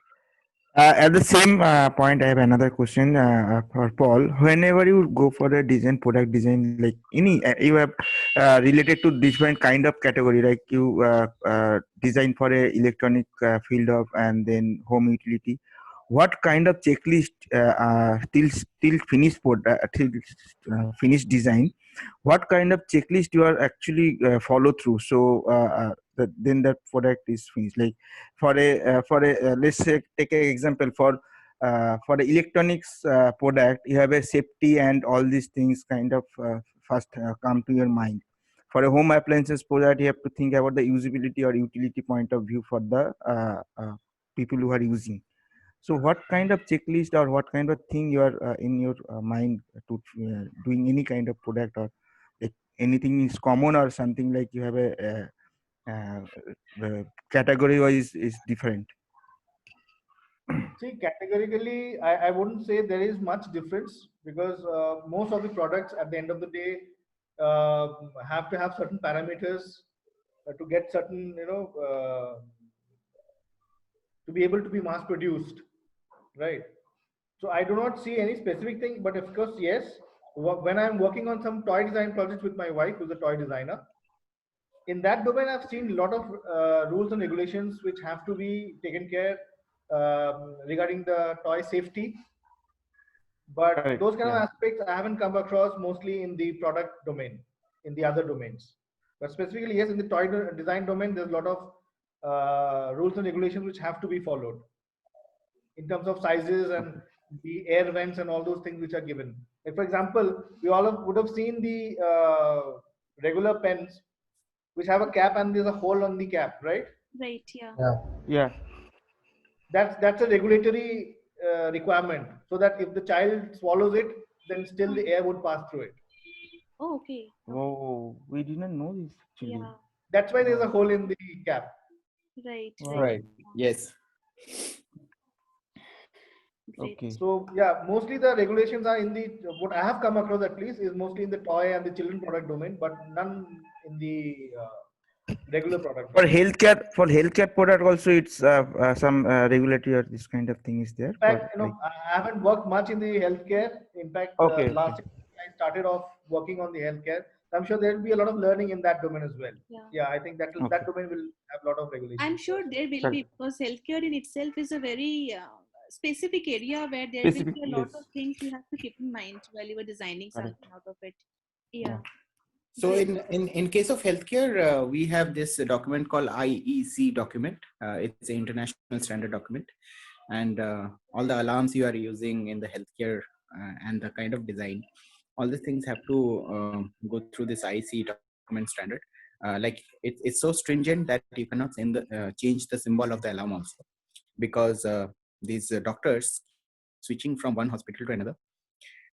[SPEAKER 11] at the same point. I have another question for Paul. Whenever you go for a design, product design, like any, you have related to different kind of category, like you design for a electronic field of and then home utility. What kind of checklist till finish till finish design? What kind of checklist you are actually follow through? So then that product is finished. Like for a let's say take an example for the electronics product, you have a safety and all these things kind of first come to your mind. For a home appliances product, you have to think about the usability or utility point of view for the people who are using. So what kind of checklist or what kind of thing you are in your mind to doing any kind of product, or like anything is common or something like you have a category wise is different?
[SPEAKER 2] See, categorically, I wouldn't say there is much difference, because most of the products at the end of the day have to have certain parameters to get certain, to be able to be mass produced, right? So I do not see any specific thing, but of course, yes, when I'm working on some toy design projects with my wife, who's a toy designer, in that domain, I've seen a lot of rules and regulations which have to be taken care regarding the toy safety. But
[SPEAKER 11] Correct,
[SPEAKER 2] those kind of
[SPEAKER 11] yeah.
[SPEAKER 2] aspects I haven't come across mostly in the product domain, in the other domains. But specifically, yes, in the toy design domain, there's a lot of rules and regulations which have to be followed in terms of sizes and the air vents and all those things which are given. Like for example, we all would have seen the regular pens which have a cap and there's a hole on the cap, right?
[SPEAKER 1] Right. Yeah.
[SPEAKER 11] Yeah.
[SPEAKER 2] That's a regulatory requirement, so that if the child swallows it, then still the air would pass through it.
[SPEAKER 1] Oh, okay.
[SPEAKER 11] Oh, we didn't know this actually.
[SPEAKER 1] Yeah.
[SPEAKER 2] That's why there's a hole in the cap.
[SPEAKER 1] Right.
[SPEAKER 11] Wow.
[SPEAKER 8] Right. Yes.
[SPEAKER 1] Great.
[SPEAKER 11] Okay.
[SPEAKER 2] So yeah, mostly the regulations are in the, what I have come across at least is mostly in the toy and the children product domain, but none in the regular product
[SPEAKER 11] For
[SPEAKER 2] domain.
[SPEAKER 11] healthcare product also, it's some regulatory or this kind of thing is there.
[SPEAKER 2] In fact, I haven't worked much in the healthcare. In fact,
[SPEAKER 11] Okay.
[SPEAKER 2] last year I started off working on the healthcare. I'm sure there will be a lot of learning in that domain as well. Yeah, I think that that domain will have a lot of regulations.
[SPEAKER 1] I'm sure there will be, because healthcare in itself is a very specific area where there will be a lot of things you have to keep in mind while you are designing something out of it. Yeah.
[SPEAKER 8] So in case of healthcare, we have this document called IEC document. It's an international standard document, and all the alarms you are using in the healthcare and the kind of design, all the things have to go through this IEC document standard. Like it's so stringent that you cannot change the symbol of the alarm also, because these doctors switching from one hospital to another,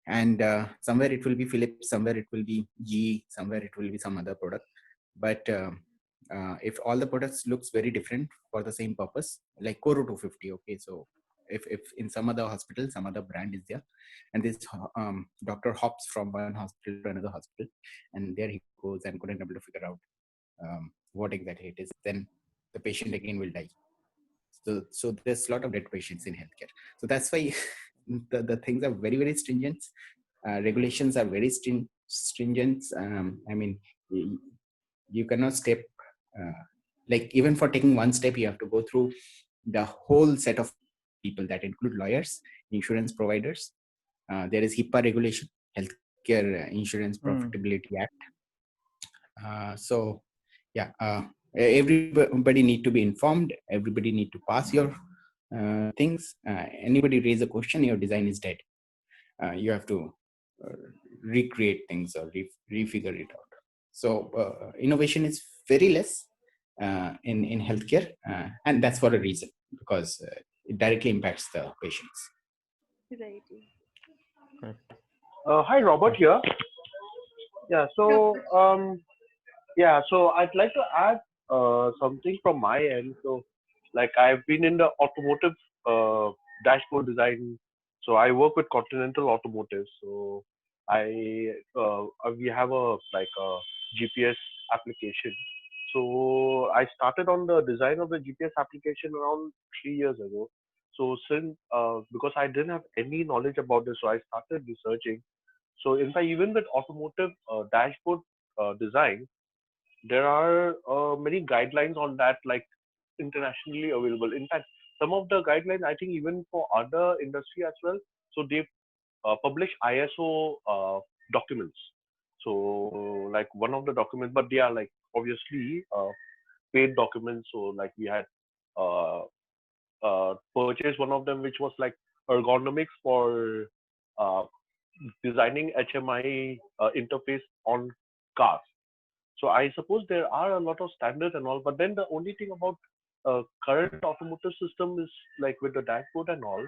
[SPEAKER 8] and somewhere it will be Philips, somewhere it will be GE, somewhere it will be some other product. But if all the products looks very different for the same purpose, like Coro 250, okay, so if in some other hospital some other brand is there, and this doctor hops from one hospital to another hospital, and there he goes and couldn't able to figure out what exactly it is, then the patient again will die. So there's a lot of dead patients in healthcare. So that's why the things are very, very stringent. Regulations are very stringent. I mean, you cannot step, like even for taking one step, you have to go through the whole set of people that include lawyers, insurance providers. There is HIPAA regulation, Healthcare Insurance Profitability Act. So yeah, everybody need to be informed. Everybody need to pass your things, anybody raise a question, your design is dead. You have to recreate things or refigure it out. So innovation is very less in healthcare, and that's for a reason, because it directly impacts the patients.
[SPEAKER 1] Right.
[SPEAKER 4] Hi, Robert here. Yeah, so so I'd like to add something from my end. So, like, I've been in the automotive dashboard design. So I work with Continental Automotive. So we have a GPS application. So I started on the design of the GPS application around 3 years ago. So since because I didn't have any knowledge about this, so I started researching. So in fact, even with automotive dashboard design, there are many guidelines on that, like internationally available. In fact, some of the guidelines, I think, even for other industry as well. So they publish ISO documents. So like one of the documents, but they are like obviously paid documents. So like we had purchased one of them, which was like ergonomics for uh, designing HMI interface on cars. So I suppose there are a lot of standards and all, but then the only thing about current automotive system is like with the dashboard and all,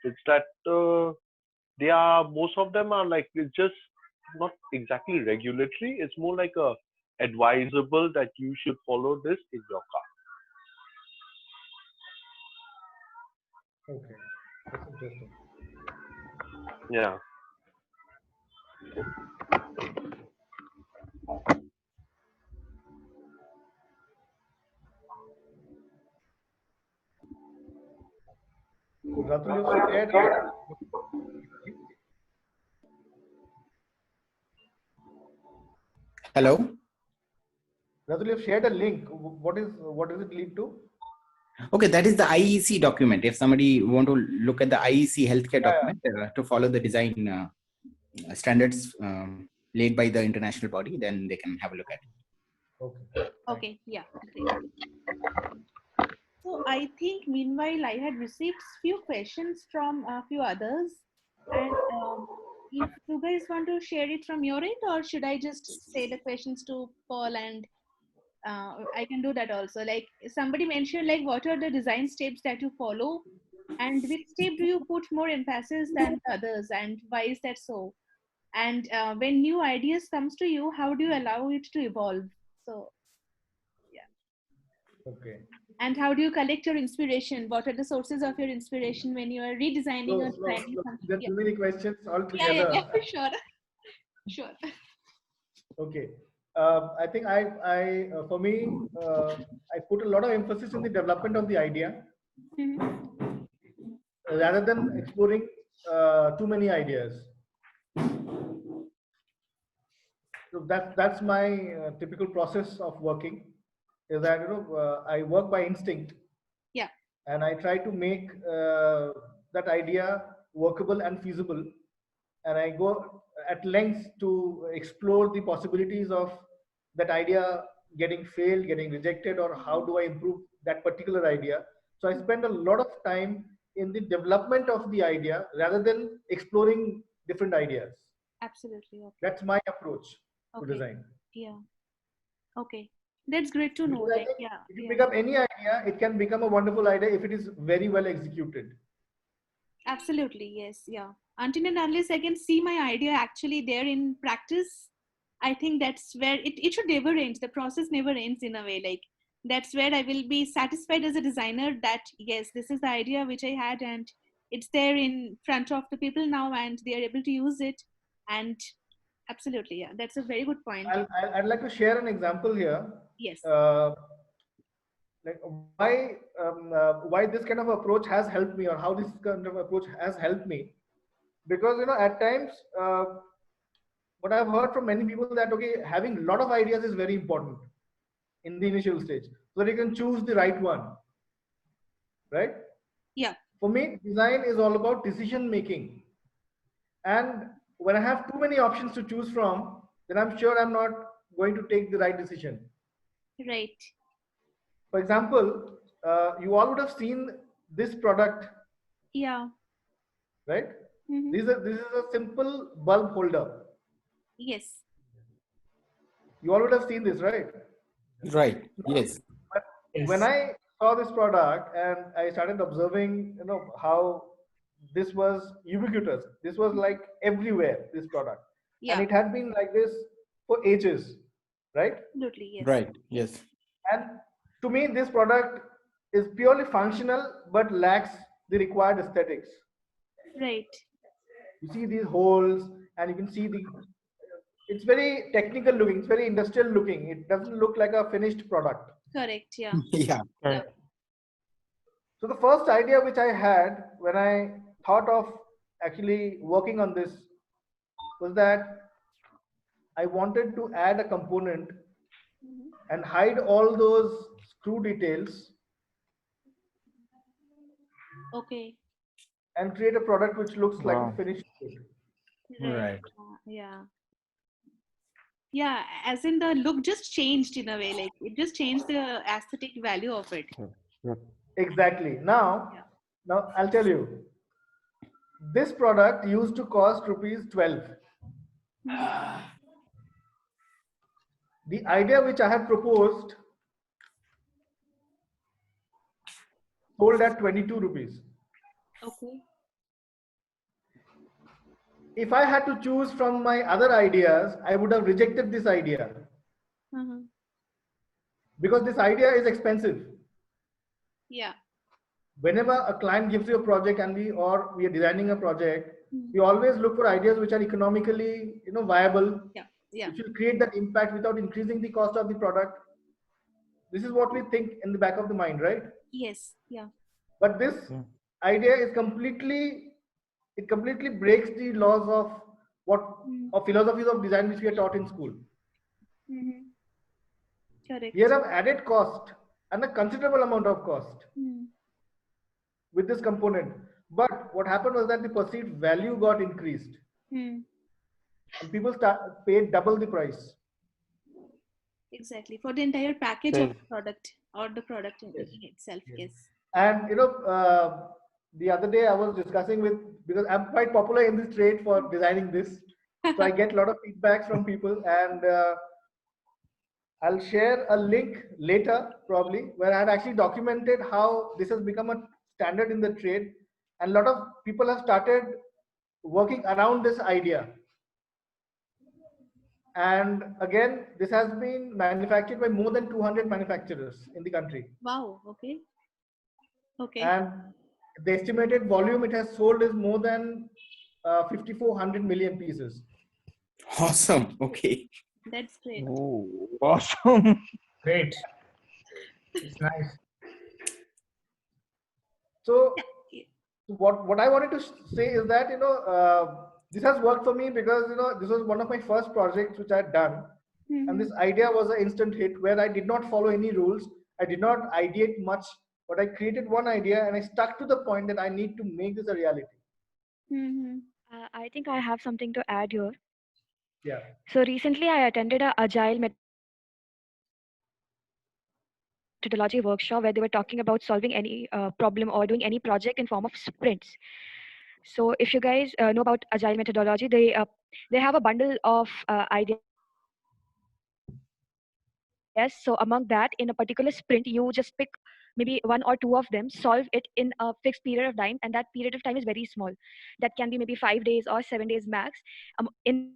[SPEAKER 4] it's that they are, most of them are like, it's just not exactly regulatory. It's more like a advisable that you should follow this in your car.
[SPEAKER 2] Okay, that's interesting.
[SPEAKER 4] Yeah.
[SPEAKER 2] Ratul, you shared.
[SPEAKER 8] Hello.
[SPEAKER 2] Ratul, you shared a link. What does it lead to?
[SPEAKER 8] Okay, that is the IEC document. If somebody want to look at the IEC healthcare document to follow the design standards laid by the international body, then they can have a look at it.
[SPEAKER 2] Okay.
[SPEAKER 1] Okay. Yeah. Great. So I think meanwhile I had received few questions from a few others, and if you guys want to share it from your end, or should I just say the questions to Paul, and I can do that also. Like somebody mentioned, like what are the design steps that you follow, and which step do you put more emphasis than the others, and why is that so? And when new ideas comes to you, how do you allow it to evolve? So yeah.
[SPEAKER 2] Okay.
[SPEAKER 1] And how do you collect your inspiration? What are the sources of your inspiration when you are redesigning or designing something?
[SPEAKER 2] There are too many questions all
[SPEAKER 1] Yeah,
[SPEAKER 2] together.
[SPEAKER 1] sure. Sure.
[SPEAKER 2] Okay. I think for me, I put a lot of emphasis in the development of the idea rather than exploring too many ideas. So that's my typical process of working. Is that I work by instinct.
[SPEAKER 1] Yeah.
[SPEAKER 2] And I try to make that idea workable and feasible, and I go at length to explore the possibilities of that idea getting failed, getting rejected, or how do I improve that particular idea. So I spend a lot of time in the development of the idea rather than exploring different ideas.
[SPEAKER 1] Absolutely. Okay.
[SPEAKER 2] That's my approach to design.
[SPEAKER 1] Yeah. Okay. That's great to know. Like, yeah.
[SPEAKER 2] If you pick up any idea, it can become a wonderful idea if it is very well executed.
[SPEAKER 1] Absolutely. Yes. Yeah. Until and unless I can see my idea actually there in practice, I think that's where it should never end. The process never ends in a way. Like that's where I will be satisfied as a designer that yes, this is the idea which I had and it's there in front of the people now and they are able to use it. And absolutely. Yeah. That's a very good point.
[SPEAKER 2] I'd like to share an example here.
[SPEAKER 1] Yes.
[SPEAKER 2] Like why this kind of approach has helped me, or how this kind of approach has helped me, because at times what I've heard from many people that having a lot of ideas is very important in the initial stage so that you can choose the right one, right?
[SPEAKER 1] Yeah.
[SPEAKER 2] For me, design is all about decision making, and when I have too many options to choose from, then I'm sure I'm not going to take the right decision.
[SPEAKER 1] Right.
[SPEAKER 2] For example, you all would have seen this product,
[SPEAKER 1] Yeah.
[SPEAKER 2] right?
[SPEAKER 1] Mhm.
[SPEAKER 2] This is a simple bulb holder.
[SPEAKER 1] Yes.
[SPEAKER 2] You all would have seen this, right?
[SPEAKER 8] Right. Yes.
[SPEAKER 2] But when
[SPEAKER 9] Yes.
[SPEAKER 2] I saw this product and I started observing, how this was ubiquitous. This was like everywhere, this product. And
[SPEAKER 1] Yeah.
[SPEAKER 2] it had been like this for ages, right?
[SPEAKER 1] Absolutely. Yes.
[SPEAKER 8] Right. Yes.
[SPEAKER 2] And to me, this product is purely functional but lacks the required aesthetics.
[SPEAKER 1] Right.
[SPEAKER 2] You see these holes, and you can see it's very technical looking, it's very industrial looking. It doesn't look like a finished product.
[SPEAKER 1] Correct. Yeah.
[SPEAKER 8] Yeah.
[SPEAKER 1] Yeah.
[SPEAKER 2] So the first idea which I had when I thought of actually working on this was that I wanted to add a component and hide all those screw details
[SPEAKER 1] Okay.
[SPEAKER 2] and create a product which looks like a
[SPEAKER 11] Wow.
[SPEAKER 2] finished good.
[SPEAKER 1] Right. Yeah. Yeah. As in the look just changed in a way, like it just changed the aesthetic value of it.
[SPEAKER 2] Exactly. Now I'll tell you. This product used to cost rupees 12. The idea which I had proposed sold at 22 rupees.
[SPEAKER 1] Okay.
[SPEAKER 2] If I had to choose from my other ideas, I would have rejected this idea because this idea is expensive.
[SPEAKER 1] Yeah.
[SPEAKER 2] Whenever a client gives you a project and we are designing a project, we always look for ideas which are economically, viable.
[SPEAKER 1] Yeah. Yeah.
[SPEAKER 2] Which will create that impact without increasing the cost of the product. This is what we think in the back of the mind, right?
[SPEAKER 1] Yes. Yeah.
[SPEAKER 2] But this idea is completely breaks the laws of of philosophies of design which we are taught in school.
[SPEAKER 1] Correct.
[SPEAKER 2] Here I've added cost and a considerable amount of cost with this component. But what happened was that the perceived value got increased. And people paid double the price.
[SPEAKER 1] Exactly. For the entire package of the product or the product in itself. Yes.
[SPEAKER 2] And the other day I was discussing because I'm quite popular in this trade for designing this. So I get a lot of feedbacks from people, and I'll share a link later probably where I had actually documented how this has become a standard in the trade, and a lot of people have started working around this idea. And again, this has been manufactured by more than 200 manufacturers in the country.
[SPEAKER 1] Wow. Okay. Okay.
[SPEAKER 2] And the estimated volume it has sold is more than 5,400 million pieces.
[SPEAKER 8] Awesome. Okay.
[SPEAKER 1] That's great.
[SPEAKER 11] Oh, awesome.
[SPEAKER 9] Great. It's nice.
[SPEAKER 2] So what I wanted to say is that, this has worked for me because, this was one of my first projects which I had done. And this idea was an instant hit where I did not follow any rules. I did not ideate much, but I created one idea and I stuck to the point that I need to make this a reality.
[SPEAKER 6] I think I have something to add here.
[SPEAKER 2] Yeah.
[SPEAKER 6] So recently I attended a agile methodology workshop where they were talking about solving any problem or doing any project in form of sprints. So if you guys know about agile methodology, they have a bundle of ideas. So among that, in a particular sprint, you just pick maybe one or two of them, solve it in a fixed period of time, and that period of time is very small. That can be maybe 5 days or 7 days max. In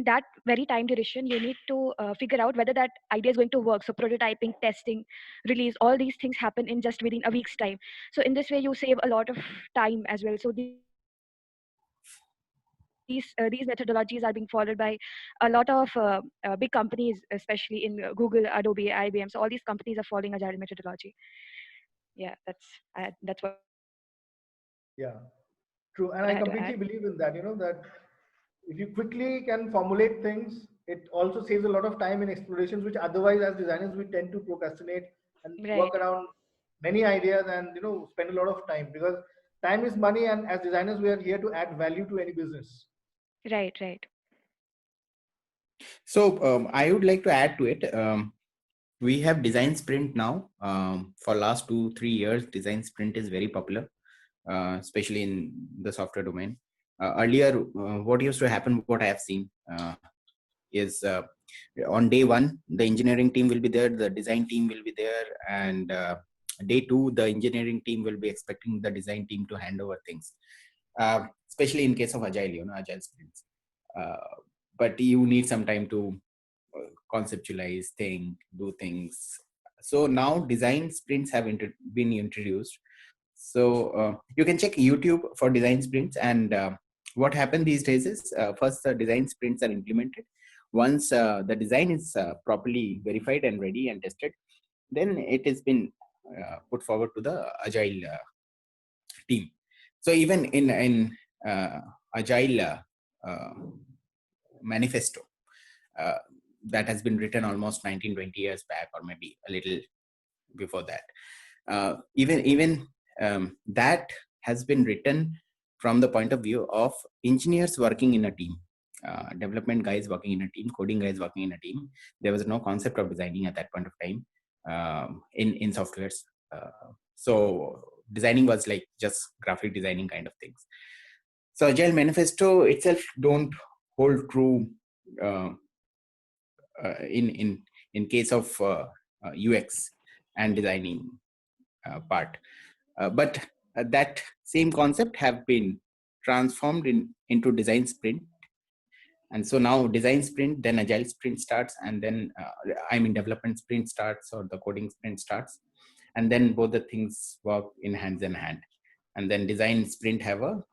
[SPEAKER 6] that very time duration, you need to figure out whether that idea is going to work. So prototyping, testing, release, all these things happen in just within a week's time. So in this way, you save a lot of time as well. So these methodologies are being followed by a lot of big companies, especially in Google, Adobe, IBM. So all these companies are following agile methodology. Yeah, that's what.
[SPEAKER 2] Yeah, true. And I completely believe in that, that if you quickly can formulate things, it also saves a lot of time in explorations, which otherwise as designers, we tend to procrastinate and work around many ideas and, spend a lot of time, because time is money. And as designers, we are here to add value to any business.
[SPEAKER 6] Right.
[SPEAKER 8] So I would like to add to it. We have design sprint now. For last 2-3 years, design sprint is very popular, especially in the software domain. Earlier, what used to happen, what I have seen, is on day one, the engineering team will be there, the design team will be there, and day two, the engineering team will be expecting the design team to hand over things, especially in case of agile, agile sprints. But you need some time to conceptualize, think, do things. So now design sprints have been introduced. So you can check YouTube for design sprints. And what happened these days is first the design sprints are implemented. Once the design is properly verified and ready and tested, then it has been put forward to the agile team. So even in agile manifesto that has been written almost 19-20 years back, or maybe a little before that, even that has been written from the point of view of engineers working in a team, development guys working in a team, coding guys working in a team. There was no concept of designing at that point of time in softwares. So designing was like just graphic designing kind of things. So agile manifesto itself don't hold true in case of UX and designing part, but that same concept have been transformed into design sprint. And so now design sprint, then agile sprint starts, and then development sprint starts, or the coding sprint starts, and then both the things work in hand in hand. And then design sprint have a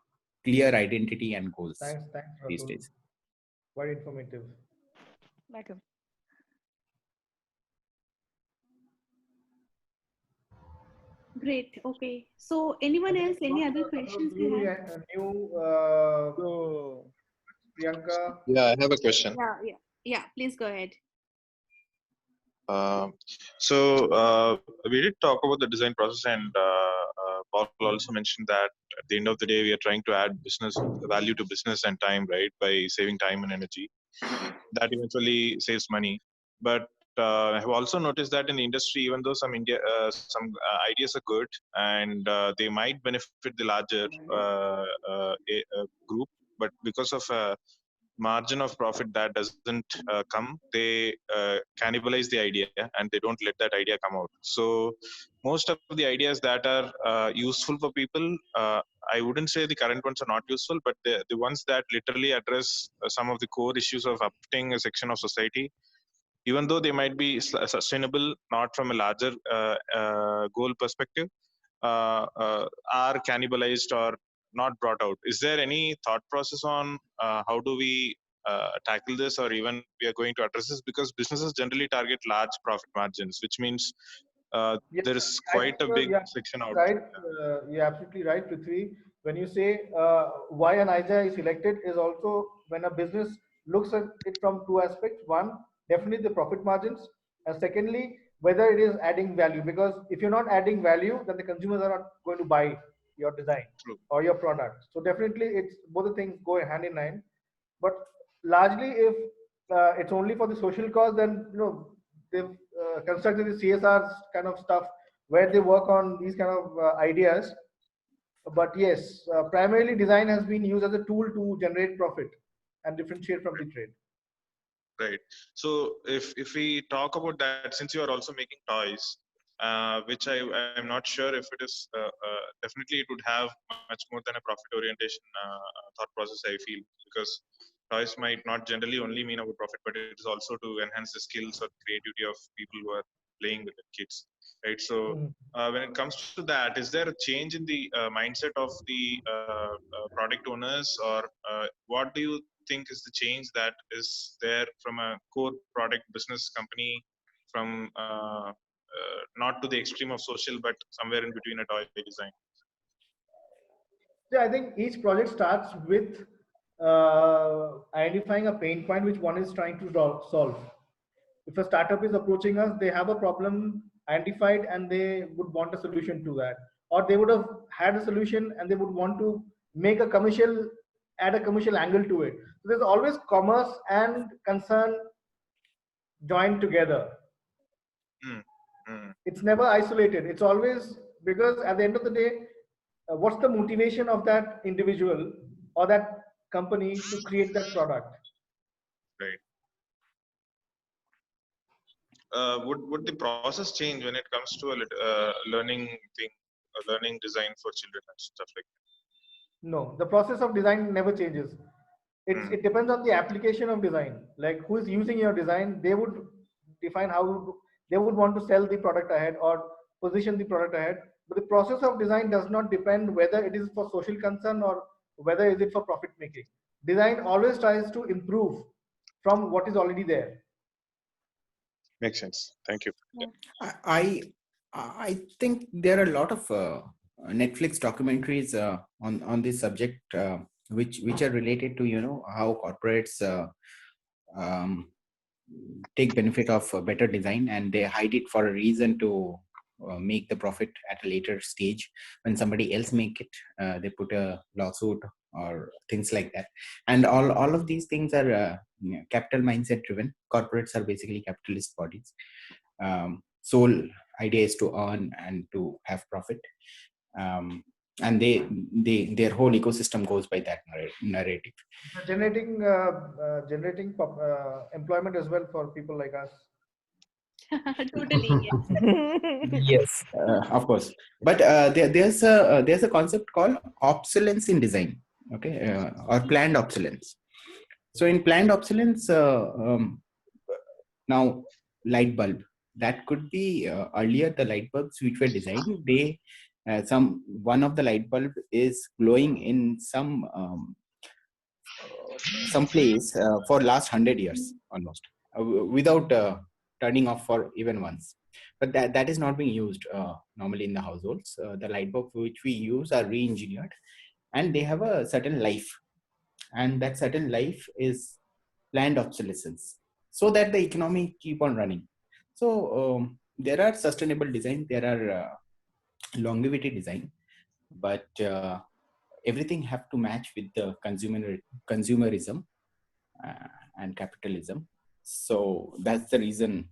[SPEAKER 8] clear identity and goals.
[SPEAKER 2] Thanks,
[SPEAKER 8] these
[SPEAKER 2] Ratul.
[SPEAKER 8] days.
[SPEAKER 2] Quite informative.
[SPEAKER 6] Welcome.
[SPEAKER 1] Great. Okay. So anyone else, any other questions you have?
[SPEAKER 2] New Priyanka.
[SPEAKER 12] Yeah, I have a question.
[SPEAKER 1] Yeah. Please go ahead.
[SPEAKER 12] We did talk about the design process, and Paul also mentioned that at the end of the day, we are trying to add business value to business and time, right, by saving time and energy. That eventually saves money. But I have also noticed that in the industry, even though some ideas are good and they might benefit the larger group, but because of margin of profit that doesn't come, they cannibalize the idea and they don't let that idea come out. So most of the ideas that are useful for people, I wouldn't say the current ones are not useful, but the ones that literally address some of the core issues of uplifting a section of society, even though they might be sustainable, not from a larger goal perspective, are cannibalized or not brought out. Is there any thought process on how do we tackle this, or even we are going to address this? Because businesses generally target large profit margins, which means there is quite a big section out.
[SPEAKER 2] Right, you're absolutely right, Prithvi. When you say why an idea is selected, is also when a business looks at it from two aspects. One, definitely the profit margins, and secondly, whether it is adding value. Because if you're not adding value, then the consumers are not going to buy your design or your product. So definitely, it's both the things go hand in hand. But largely, if it's only for the social cause, then they've constructed the CSR kind of stuff where they work on these kind of ideas. But yes, primarily design has been used as a tool to generate profit and differentiate from the trade.
[SPEAKER 12] Right. So if we talk about that, since you are also making toys, which I'm not sure if it is definitely it would have much more than a profit orientation thought process, I feel, because toys might not generally only mean about profit, but it is also to enhance the skills or creativity of people who are playing with the kids, right? So when it comes to that, is there a change in the mindset of the product owners, or what do you think is the change that is there from a core product business company, from not to the extreme of social, but somewhere in between a toy design?
[SPEAKER 2] Yeah, I think each project starts with identifying a pain point which one is trying to solve. If a startup is approaching us, they have a problem identified and they would want a solution to that, or they would have had a solution and they would want to make a add a commercial angle to it. So there's always commerce and concern joined together.
[SPEAKER 12] Mm, mm.
[SPEAKER 2] It's never isolated. It's always, because at the end of the day, what's the motivation of that individual or that company to create that product?
[SPEAKER 12] Right. Would the process change when it comes to a learning thing, learning design for children and stuff like
[SPEAKER 2] No, the process of design never changes.
[SPEAKER 12] that?
[SPEAKER 2] It depends on the application of design. Like who is using your design, they would define how they would want to sell the product ahead or position the product ahead. But the process of design does not depend whether it is for social concern or whether is it for profit making. Design always tries to improve from what is already there.
[SPEAKER 12] Makes sense. Thank you.
[SPEAKER 8] I I think there are a lot of Netflix documentaries on this subject, which are related to how corporates um, take benefit of better design, and they hide it for a reason to make the profit at a later stage. When somebody else make it, they put a lawsuit or things like that. And all of these things are capital mindset driven. Corporates are basically capitalist bodies. Sole idea is to earn and to have profit. And their whole ecosystem goes by that narrative.
[SPEAKER 2] Generating employment as well for people like us.
[SPEAKER 1] Totally, yes.
[SPEAKER 8] Yes, of course. But there's a concept called obsolescence in design, okay, or planned obsolescence. So in planned obsolescence, now light bulb, that could be earlier the light bulbs which were designed. They one of the light bulb is glowing in some place for last 100 years almost, without turning off for even once. But that is not being used normally in the households. The light bulbs which we use are re-engineered, and they have a certain life, and that certain life is planned obsolescence, so that the economy keep on running. So there are sustainable design, there are longevity design, but everything have to match with the consumerism and capitalism. So that's the reason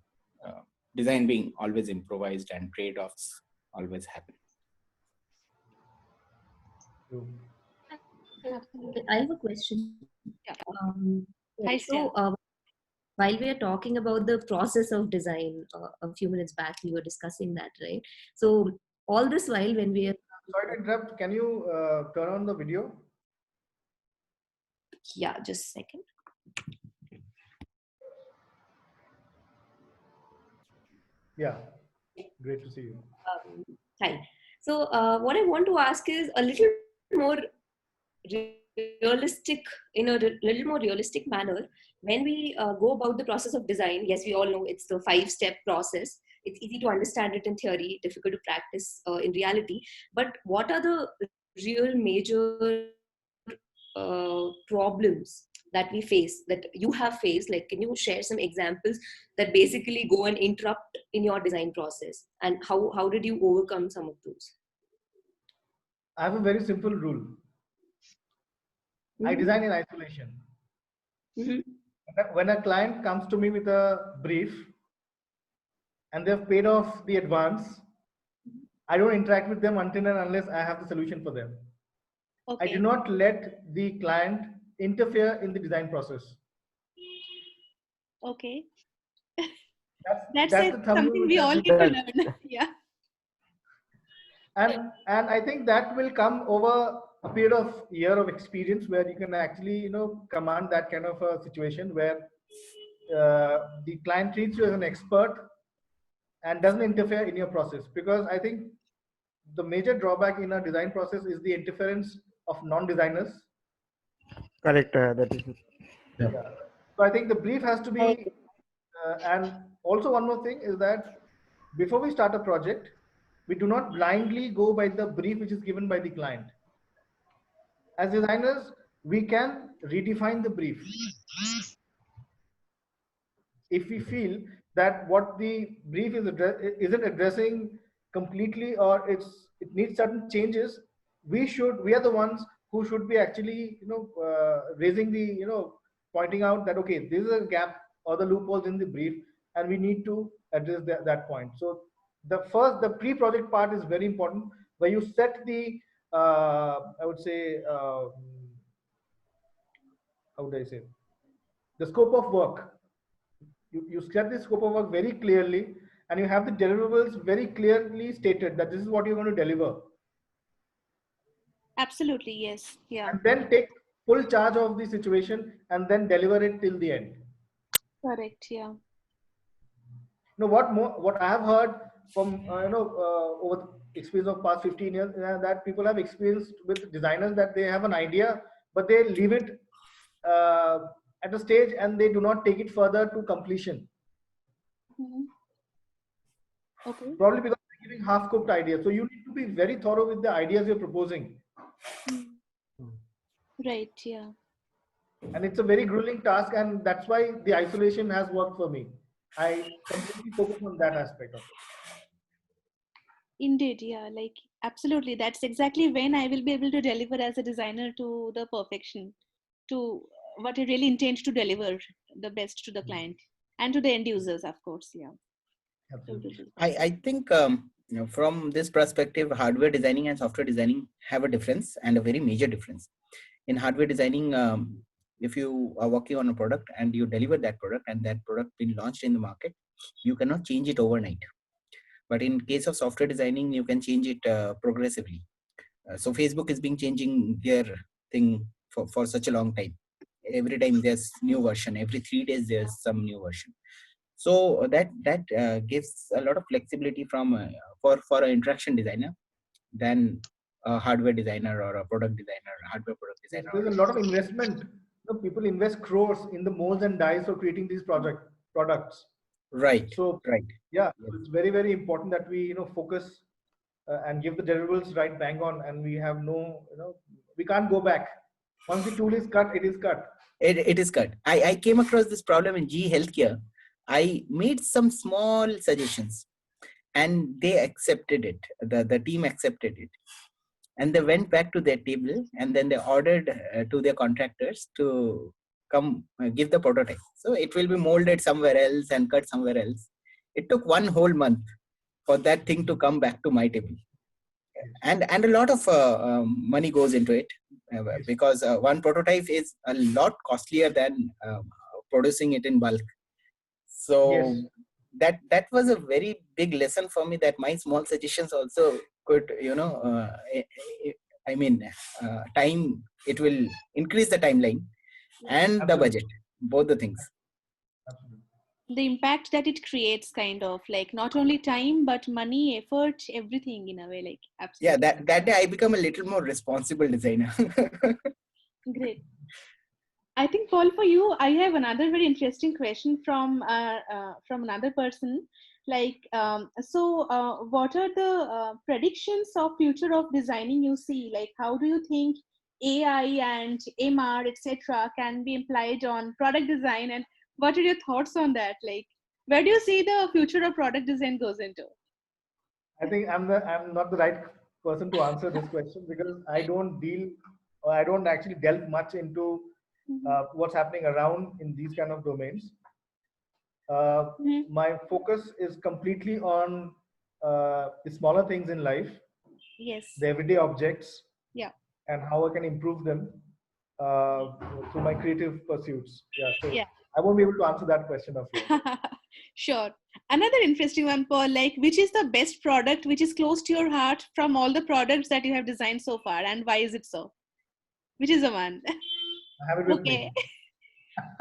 [SPEAKER 8] design being always improvised and trade-offs always happen.
[SPEAKER 3] I have a question.
[SPEAKER 1] Hi,
[SPEAKER 3] So, while we are talking about the process of design, a few minutes back we were discussing that, right? So, all this while when we are
[SPEAKER 2] Sorry to interrupt. Can you turn on the video?
[SPEAKER 3] yeah, just a second.
[SPEAKER 2] Yeah, great to see you.
[SPEAKER 3] Hi. So, what I want to ask is a little more realistic, in a little more realistic manner. When we go about the process of design, yes, we all know it's the 5-step process. It's easy to understand it in theory, difficult to practice in reality. But what are the real major problems that we face, that you have faced? Like, can you share some examples that basically go and interrupt in your design process, and how did you overcome some of those?
[SPEAKER 2] I have a very simple rule. I design in isolation. When a client comes to me with a brief and they've paid off the advance, I don't interact with them until and unless I have the solution for them.
[SPEAKER 1] Okay.
[SPEAKER 2] I do not let the client interfere in the design process.
[SPEAKER 1] Okay.
[SPEAKER 2] That's
[SPEAKER 1] That's
[SPEAKER 2] the thumb
[SPEAKER 1] something
[SPEAKER 2] rule
[SPEAKER 1] we
[SPEAKER 2] which
[SPEAKER 1] all
[SPEAKER 2] I
[SPEAKER 1] need to learn. Yeah.
[SPEAKER 2] and I think that will come over a period of year of experience, where you can actually command that kind of a situation where the client treats you as an expert and doesn't interfere in your process. Because I think the major drawback in a design process is the interference of non-designers.
[SPEAKER 11] Correct. That is.
[SPEAKER 2] Yeah. So I think the brief has to be, and also one more thing is that before we start a project, we do not blindly go by the brief which is given by the client. As designers, we can redefine the brief. If we feel that what the brief isn't addressing completely, or it needs certain changes, we are the ones who should be actually raising the pointing out that okay, this is a gap or the loopholes in the brief, and we need to address that point. So the pre-project part is very important, where you set the I would say how do I say, the scope of work. You set the scope of work very clearly, and you have the deliverables very clearly stated that this is what you're going to deliver.
[SPEAKER 1] Absolutely, yes. Yeah.
[SPEAKER 2] And then take full charge of the situation and then deliver it till the end.
[SPEAKER 1] Correct, yeah.
[SPEAKER 2] What I have heard from over the experience of past 15 years, that people have experienced with designers that they have an idea, but they leave it at a stage and they do not take it further to completion.
[SPEAKER 1] Okay.
[SPEAKER 2] Probably because they're giving half-cooked ideas. So you need to be very thorough with the ideas you're proposing.
[SPEAKER 1] Right, yeah.
[SPEAKER 2] And it's a very grueling task, and that's why the isolation has worked for me. I completely focus on that aspect of it.
[SPEAKER 1] Indeed, yeah, like absolutely. That's exactly when I will be able to deliver as a designer to the perfection, to what I really intend to deliver the best to the client and to the end users, of course. Yeah.
[SPEAKER 2] Absolutely.
[SPEAKER 8] I think from this perspective, hardware designing and software designing have a difference, and a very major difference. In hardware designing, if you are working on a product and you deliver that product and that product been launched in the market, you cannot change it overnight. But in case of software designing, you can change it progressively. So Facebook has been changing their thing for such a long time. Every time there's new version, every 3 days there's some new version. So that gives a lot of flexibility from for an interaction designer than a hardware designer or a product designer, hardware product designer.
[SPEAKER 2] There's a lot of investment. People invest crores in the molds and dies for creating these products.
[SPEAKER 8] Right.
[SPEAKER 2] So
[SPEAKER 8] right.
[SPEAKER 2] Yeah, it's very, very important that we focus and give the deliverables right bang on, and we have we can't go back. Once the tool is cut, it is cut.
[SPEAKER 8] It is cut. I came across this problem in GE Healthcare. I made some small suggestions and they accepted it. The team accepted it. And they went back to their table and then they ordered to their contractors to come give the prototype. So it will be molded somewhere else and cut somewhere else. It took 1 whole month for that thing to come back to my table. And a lot of money goes into it because one prototype is a lot costlier than producing it in bulk. So that was a very big lesson for me, that my small suggestions also could, time, it will increase the timeline and the budget, both the things.
[SPEAKER 1] The impact that it creates, kind of like not only time but money, effort, everything in a way, like absolutely.
[SPEAKER 8] Yeah, that day I become a little more responsible designer.
[SPEAKER 1] Great. I think, Paul, for you, I have another very interesting question from another person. Like, what are the predictions of future of designing you see? Like, how do you think AI and MR, etc., can be applied on product design, and what are your thoughts on that? Like, where do you see the future of product design goes into?
[SPEAKER 2] I think I'm not the right person to answer this question, because I don't actually delve much into what's happening around in these kind of domains. My focus is completely on the smaller things in life, the everyday objects, and how I can improve them through my creative pursuits. I won't be able to answer that question of yours.
[SPEAKER 1] Sure. Another interesting one, Paul, like, which is the best product which is close to your heart from all the products that you have designed so far, and why is it so? Which is the one?
[SPEAKER 2] I have it with me.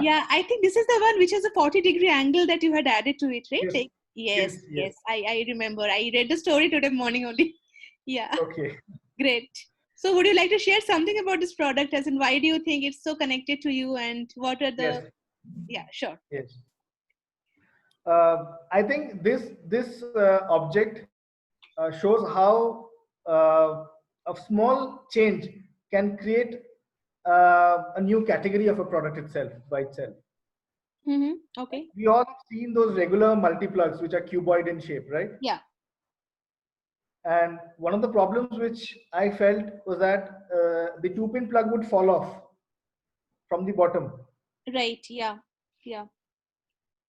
[SPEAKER 1] Yeah, I think this is the one which has a 40-degree angle that you had added to it, right?
[SPEAKER 2] Yes.
[SPEAKER 1] Like, yes. I remember. I read the story today morning only. Yeah.
[SPEAKER 2] Okay.
[SPEAKER 1] Great. So would you like to share something about this product, as in why do you think it's so connected to you, and what are the... Yeah, sure.
[SPEAKER 2] Yes. I think this object shows how a small change can create a new category of a product itself by itself.
[SPEAKER 1] Okay.
[SPEAKER 2] We all have seen those regular multi-plugs which are cuboid in shape, right?
[SPEAKER 1] Yeah.
[SPEAKER 2] And one of the problems which I felt was that the 2-pin plug would fall off from the bottom.
[SPEAKER 1] Right. Yeah.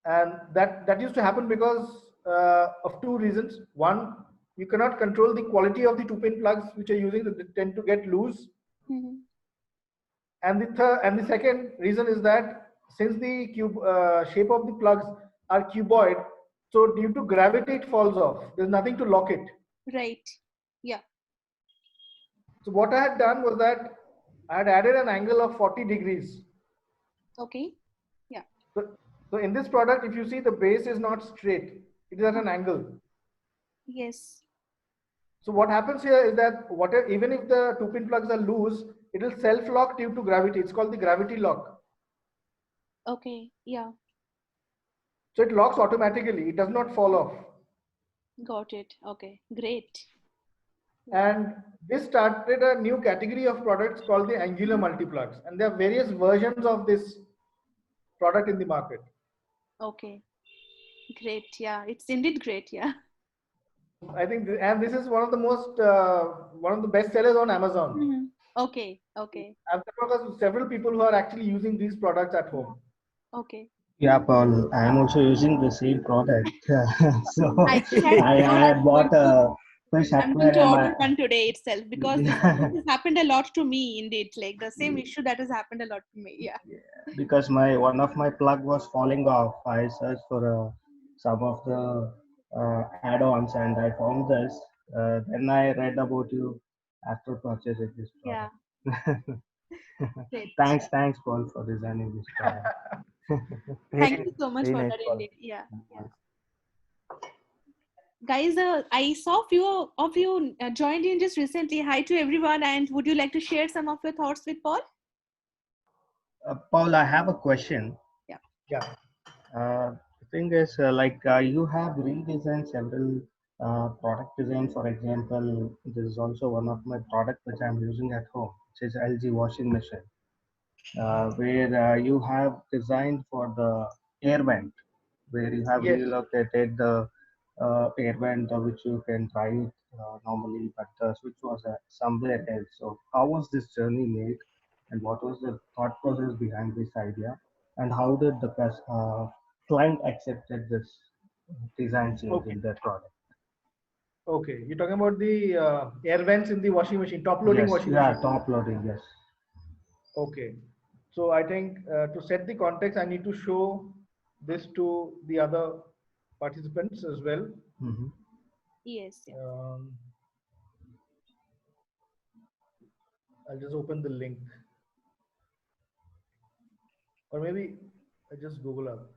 [SPEAKER 2] And that used to happen because of two reasons. One, you cannot control the quality of the two-pin plugs which are using, they tend to get loose.
[SPEAKER 1] Mhm.
[SPEAKER 2] And the second reason is that since the shape of the plugs are cuboid, so due to gravity it falls off. There's nothing to lock it.
[SPEAKER 1] Right. Yeah.
[SPEAKER 2] So what I had done was that I had added an angle of 40 degrees.
[SPEAKER 1] Okay. Yeah.
[SPEAKER 2] So in this product, if you see, the base is not straight, it is at an angle.
[SPEAKER 1] Yes.
[SPEAKER 2] So what happens here is that whatever, even if the two-pin plugs are loose, it will self-lock due to gravity. It's called the gravity lock.
[SPEAKER 1] Okay. Yeah.
[SPEAKER 2] So it locks automatically. It does not fall off.
[SPEAKER 1] Got it. Okay. Great.
[SPEAKER 2] And this started a new category of products called the angular multiplugs. And there are various versions of this product in the market.
[SPEAKER 1] Okay. Great. Yeah. It's indeed great. Yeah.
[SPEAKER 2] I think, and this is one of the most, one of the best sellers on Amazon.
[SPEAKER 1] Mhm. Okay. Okay.
[SPEAKER 2] I've come across several people who are actually using these products at home.
[SPEAKER 1] Okay.
[SPEAKER 10] Yeah, Paul, I am also using the same product. So
[SPEAKER 1] I think I know
[SPEAKER 10] I had bought a fish
[SPEAKER 1] I'm going to
[SPEAKER 10] aquarium.
[SPEAKER 1] order one today itself because this has happened a lot to me indeed. Like the same issue that has happened a lot to me. Yeah.
[SPEAKER 10] Because one of my plug was falling off. I searched for some of the add-ons and I found this. Then I read about you after purchasing this
[SPEAKER 1] Yeah.
[SPEAKER 10] product.
[SPEAKER 1] Great.
[SPEAKER 10] Thanks, Paul, for designing this product.
[SPEAKER 1] Thank you so much
[SPEAKER 10] Very
[SPEAKER 1] for
[SPEAKER 10] nice
[SPEAKER 1] that
[SPEAKER 10] product.
[SPEAKER 1] indeed. Yeah. Guys, I saw few of you joined in just recently. Hi to everyone, and would you like to share some of your thoughts with Paul?
[SPEAKER 10] Paul, I have a question.
[SPEAKER 1] Yeah.
[SPEAKER 2] Yeah.
[SPEAKER 10] The thing is, you have redesigned several product design. For example, this is also one of my product which I'm using at home, which is LG washing machine, where you have designed for the air vent, where you have
[SPEAKER 2] Yes.
[SPEAKER 10] relocated the air vent which you can try it normally, but the switch was somewhere else. So how was this journey made, and what was the thought process behind this idea, and how did the client accepted this design change
[SPEAKER 2] Okay.
[SPEAKER 10] in their product?
[SPEAKER 2] Okay. You're talking about the air vents in the washing machine, top loading
[SPEAKER 10] Yes,
[SPEAKER 2] washing
[SPEAKER 10] yeah,
[SPEAKER 2] machine.
[SPEAKER 10] top loading, yes.
[SPEAKER 2] Okay. So I think to set the context, I need to show this to the other participants as well.
[SPEAKER 10] Mm-hmm.
[SPEAKER 1] Yes. Yeah.
[SPEAKER 2] I'll just open the link. Or maybe I just Google up.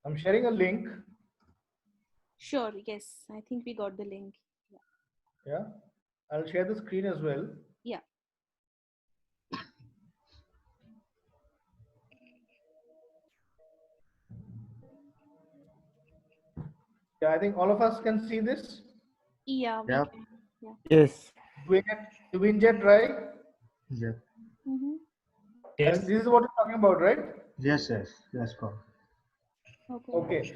[SPEAKER 2] I'm sharing a link.
[SPEAKER 1] Sure. Yes. I think we got the link. Yeah.
[SPEAKER 2] Yeah. I'll share the screen as well.
[SPEAKER 1] Yeah.
[SPEAKER 2] Yeah, I think all of us can see this.
[SPEAKER 1] Yeah. We
[SPEAKER 10] Yep.
[SPEAKER 1] can. Yeah.
[SPEAKER 10] Yes.
[SPEAKER 2] Doing jet right?
[SPEAKER 10] Yeah.
[SPEAKER 1] Mm-hmm.
[SPEAKER 9] Yes.
[SPEAKER 2] And this is what you're talking about, right?
[SPEAKER 10] Yes, Paul.
[SPEAKER 1] Okay.
[SPEAKER 2] Okay.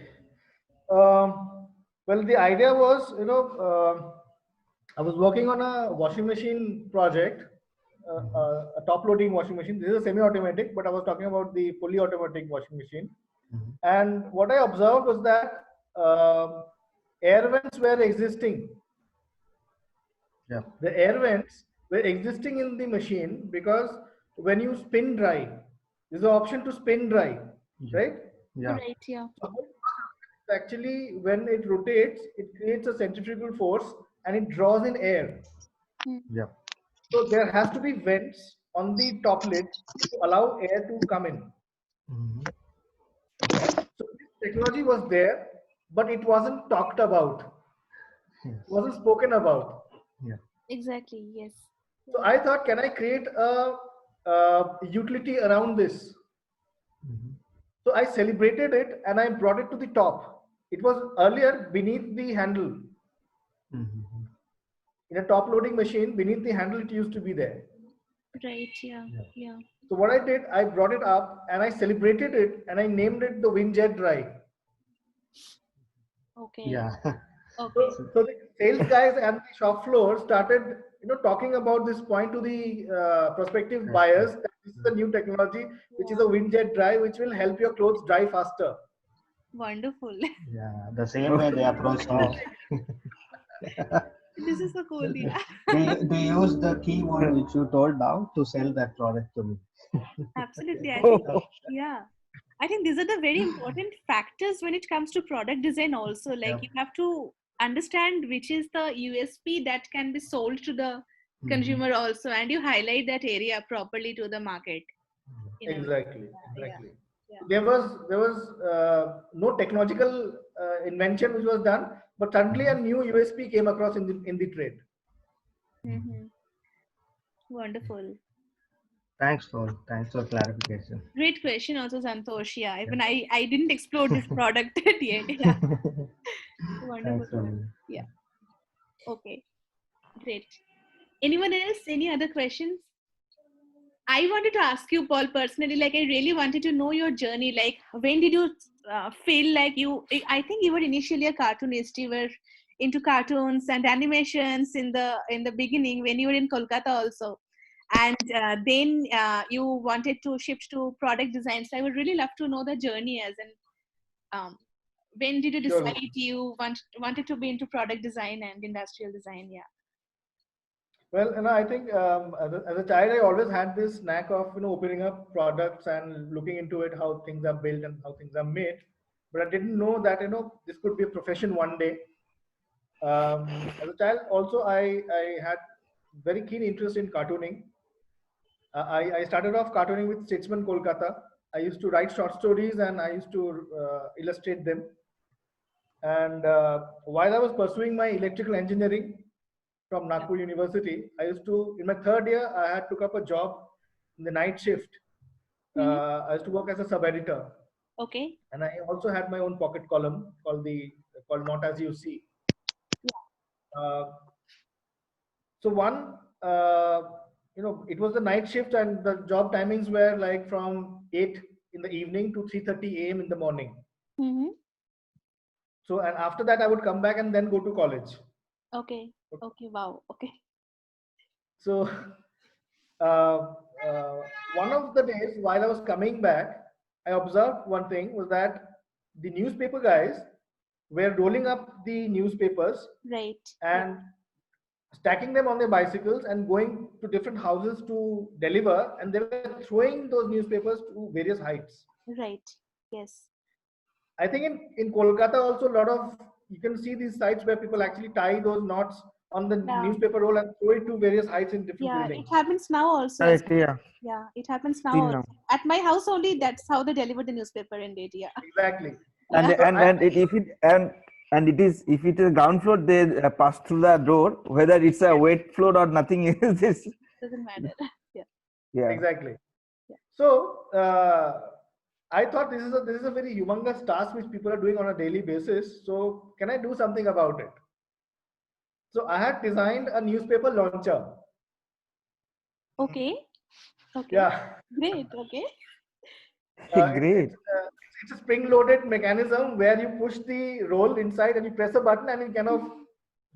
[SPEAKER 2] Well, the idea was, I was working on a washing machine project, a top-loading washing machine. This is a semi-automatic, but I was talking about the fully automatic washing machine.
[SPEAKER 10] Mm-hmm.
[SPEAKER 2] And what I observed was that air vents were existing.
[SPEAKER 10] Yeah.
[SPEAKER 2] The air vents were existing in the machine because when you spin dry, there's an option to spin dry, right?
[SPEAKER 10] Yeah.
[SPEAKER 1] Right. Yeah.
[SPEAKER 2] So actually, when it rotates, it creates a centrifugal force and it draws in air.
[SPEAKER 10] Yeah.
[SPEAKER 2] So there has to be vents on the top lid to allow air to come in.
[SPEAKER 10] Mm-hmm.
[SPEAKER 2] So this technology was there, but it wasn't talked about.
[SPEAKER 10] Yes.
[SPEAKER 2] It wasn't spoken about.
[SPEAKER 10] Yeah.
[SPEAKER 1] Exactly. Yes.
[SPEAKER 2] So I thought, can I create a utility around this? So I celebrated it and I brought it to the top. It was earlier beneath the handle. In a top loading machine, beneath the handle, it used to be there.
[SPEAKER 1] Right. Yeah. Yeah.
[SPEAKER 2] So what I did, I brought it up and I celebrated it and I named it the Windjet Dry.
[SPEAKER 1] Okay.
[SPEAKER 13] Yeah.
[SPEAKER 1] Okay.
[SPEAKER 2] So the sales guys and the shop floor started, talking about this point to the prospective buyers that this is a new technology, which is a Windjet Dry, which will help your clothes dry faster.
[SPEAKER 1] Wonderful.
[SPEAKER 13] Yeah, the same way they approach me.
[SPEAKER 1] This is so cool. Yeah.
[SPEAKER 13] They use the keyword which you told now to sell that product to me.
[SPEAKER 1] Absolutely. I think, yeah. I think these are the very important factors when it comes to product design also. Like you have to understand which is the USP that can be sold to the consumer also, and you highlight that area properly to the market.
[SPEAKER 2] Exactly. There was no technological invention which was done, but suddenly a new USP came across in the trade.
[SPEAKER 1] Wonderful.
[SPEAKER 13] Thanks for clarification.
[SPEAKER 1] Great question also, Santosh. Yeah, even I didn't explore this product yet. Yeah. Wonderful.
[SPEAKER 13] Thanks,
[SPEAKER 1] yeah. Okay. Great. Anyone else? Any other questions? I wanted to ask you, Paul, personally, like I really wanted to know your journey. Like when did you feel like I think you were initially a cartoonist. You were into cartoons and animations in the beginning when you were in Kolkata also. And then you wanted to shift to product design. So I would really love to know the journey as in when did you decide you wanted to be into product design and industrial design? Yeah.
[SPEAKER 2] Well, I think as a child, I always had this knack of opening up products and looking into it, how things are built and how things are made. But I didn't know that this could be a profession one day. As a child, also I had very keen interest in cartooning. I started off cartooning with Statesman Kolkata. I used to write short stories and I used to illustrate them. And while I was pursuing my electrical engineering from Nagpur University, I used to, in my third year, I had took up a job in the night shift. I used to work as a sub-editor.
[SPEAKER 1] Okay.
[SPEAKER 2] And I also had my own pocket column called Not As You See. So it was the night shift and the job timings were like from 8 in the evening to 3:30 a.m. in the morning. So, and after that I would come back and then go to college.
[SPEAKER 1] Okay. Okay. Wow. Okay.
[SPEAKER 2] So, one of the days while I was coming back, I observed one thing was that the newspaper guys were rolling up the newspapers.
[SPEAKER 1] Right.
[SPEAKER 2] And stacking them on their bicycles and going to different houses to deliver, and they were throwing those newspapers to various heights.
[SPEAKER 1] Right. Yes.
[SPEAKER 2] I think in Kolkata also a lot of, you can see these sites where people actually tie those knots on the newspaper roll and throw it to various heights in different buildings.
[SPEAKER 1] It happens now also.
[SPEAKER 11] Right, yeah.
[SPEAKER 1] Yeah, it happens now.
[SPEAKER 11] Still
[SPEAKER 1] Also.
[SPEAKER 11] now.
[SPEAKER 1] At my house only, that's how they deliver the newspaper in India.
[SPEAKER 2] Exactly.
[SPEAKER 11] And it is if it is ground floor, they pass through the door. Whether it's a wet floor or nothing is this.
[SPEAKER 1] Doesn't matter.
[SPEAKER 11] Yeah.
[SPEAKER 2] Exactly. So I thought this is a very humongous task which people are doing on a daily basis. So can I do something about it? So I had designed a newspaper launcher.
[SPEAKER 1] Okay. Okay.
[SPEAKER 2] Yeah.
[SPEAKER 1] Great. Okay.
[SPEAKER 11] Great.
[SPEAKER 2] It's a spring-loaded mechanism where you push the roll inside and you press a button and it kind of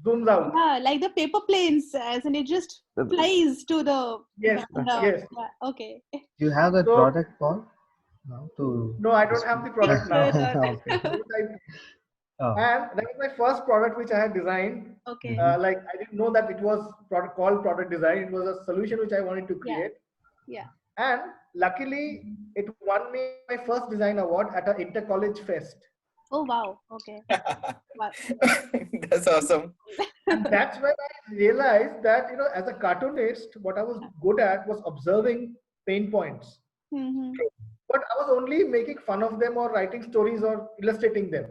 [SPEAKER 2] zooms out.
[SPEAKER 1] Yeah, like the paper planes, as in it just flies to the.
[SPEAKER 2] Yes. Yes.
[SPEAKER 1] Yeah, okay.
[SPEAKER 13] Do you have that product, Paul?
[SPEAKER 2] No, I don't have the product now.
[SPEAKER 13] Okay.
[SPEAKER 2] And that was my first product which I had designed.
[SPEAKER 1] Okay.
[SPEAKER 2] Like I didn't know that it was called product design. It was a solution which I wanted to create.
[SPEAKER 1] Yeah.
[SPEAKER 2] And luckily, it won me my first design award at an inter-college fest.
[SPEAKER 1] Oh wow! Okay. Wow.
[SPEAKER 8] That's awesome.
[SPEAKER 2] And that's when I realized that as a cartoonist, what I was good at was observing pain points. But I was only making fun of them or writing stories or illustrating them.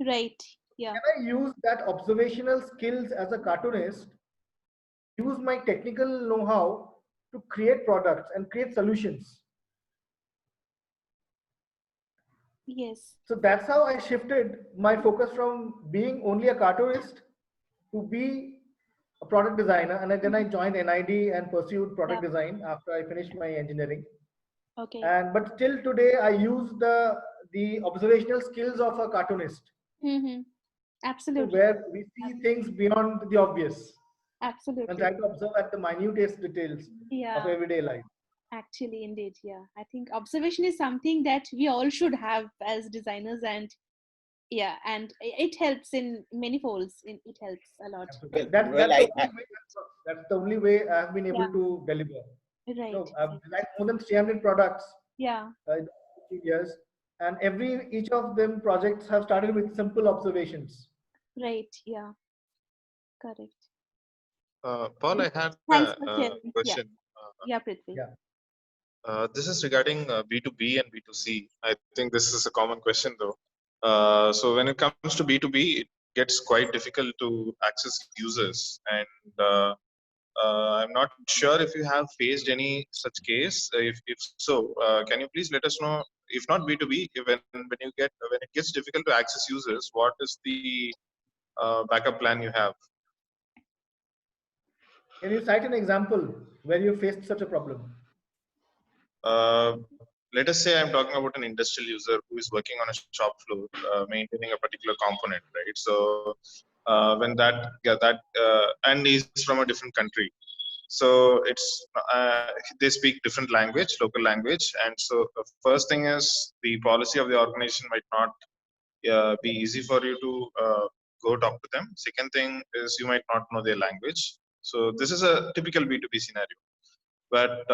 [SPEAKER 1] Right. Yeah.
[SPEAKER 2] Can I use that observational skills as a cartoonist use my technical know-how to create products and create solutions.
[SPEAKER 1] Yes.
[SPEAKER 2] So that's how I shifted my focus from being only a cartoonist to be a product designer. And then I joined NID and pursued product design after I finished my engineering.
[SPEAKER 1] Okay.
[SPEAKER 2] And but till today, I use the observational skills of a cartoonist.
[SPEAKER 1] Absolutely.
[SPEAKER 2] Where we see things beyond the obvious.
[SPEAKER 1] Absolutely.
[SPEAKER 2] And try to observe at the minutest details of everyday life.
[SPEAKER 1] Actually, indeed, yeah. I think observation is something that we all should have as designers, and and it helps in many folds. It helps a lot.
[SPEAKER 2] That's the only way I've been able to deliver.
[SPEAKER 1] Right.
[SPEAKER 2] So I've designed more than 300 products.
[SPEAKER 1] Yeah.
[SPEAKER 2] In 15 years, and each of them projects have started with simple observations.
[SPEAKER 1] Right. Yeah. Correct.
[SPEAKER 12] Paul, I had a question.
[SPEAKER 1] Prithvi.
[SPEAKER 12] This is regarding B2B and B2C. I think this is a common question though. So when it comes to B2B, it gets quite difficult to access users, and I'm not sure if you have faced any such case. If so, can you please let us know? If not B2B, when it gets difficult to access users, what is the backup plan you have?
[SPEAKER 2] Can you cite an example where you faced such a problem?
[SPEAKER 12] Let us say I'm talking about an industrial user who is working on a shop floor, maintaining a particular component, right? So when and he's from a different country, so it's they speak different language, local language, and so the first thing is the policy of the organization might not be easy for you to go talk to them. Second thing is you might not know their language. So this is a typical B2B scenario. But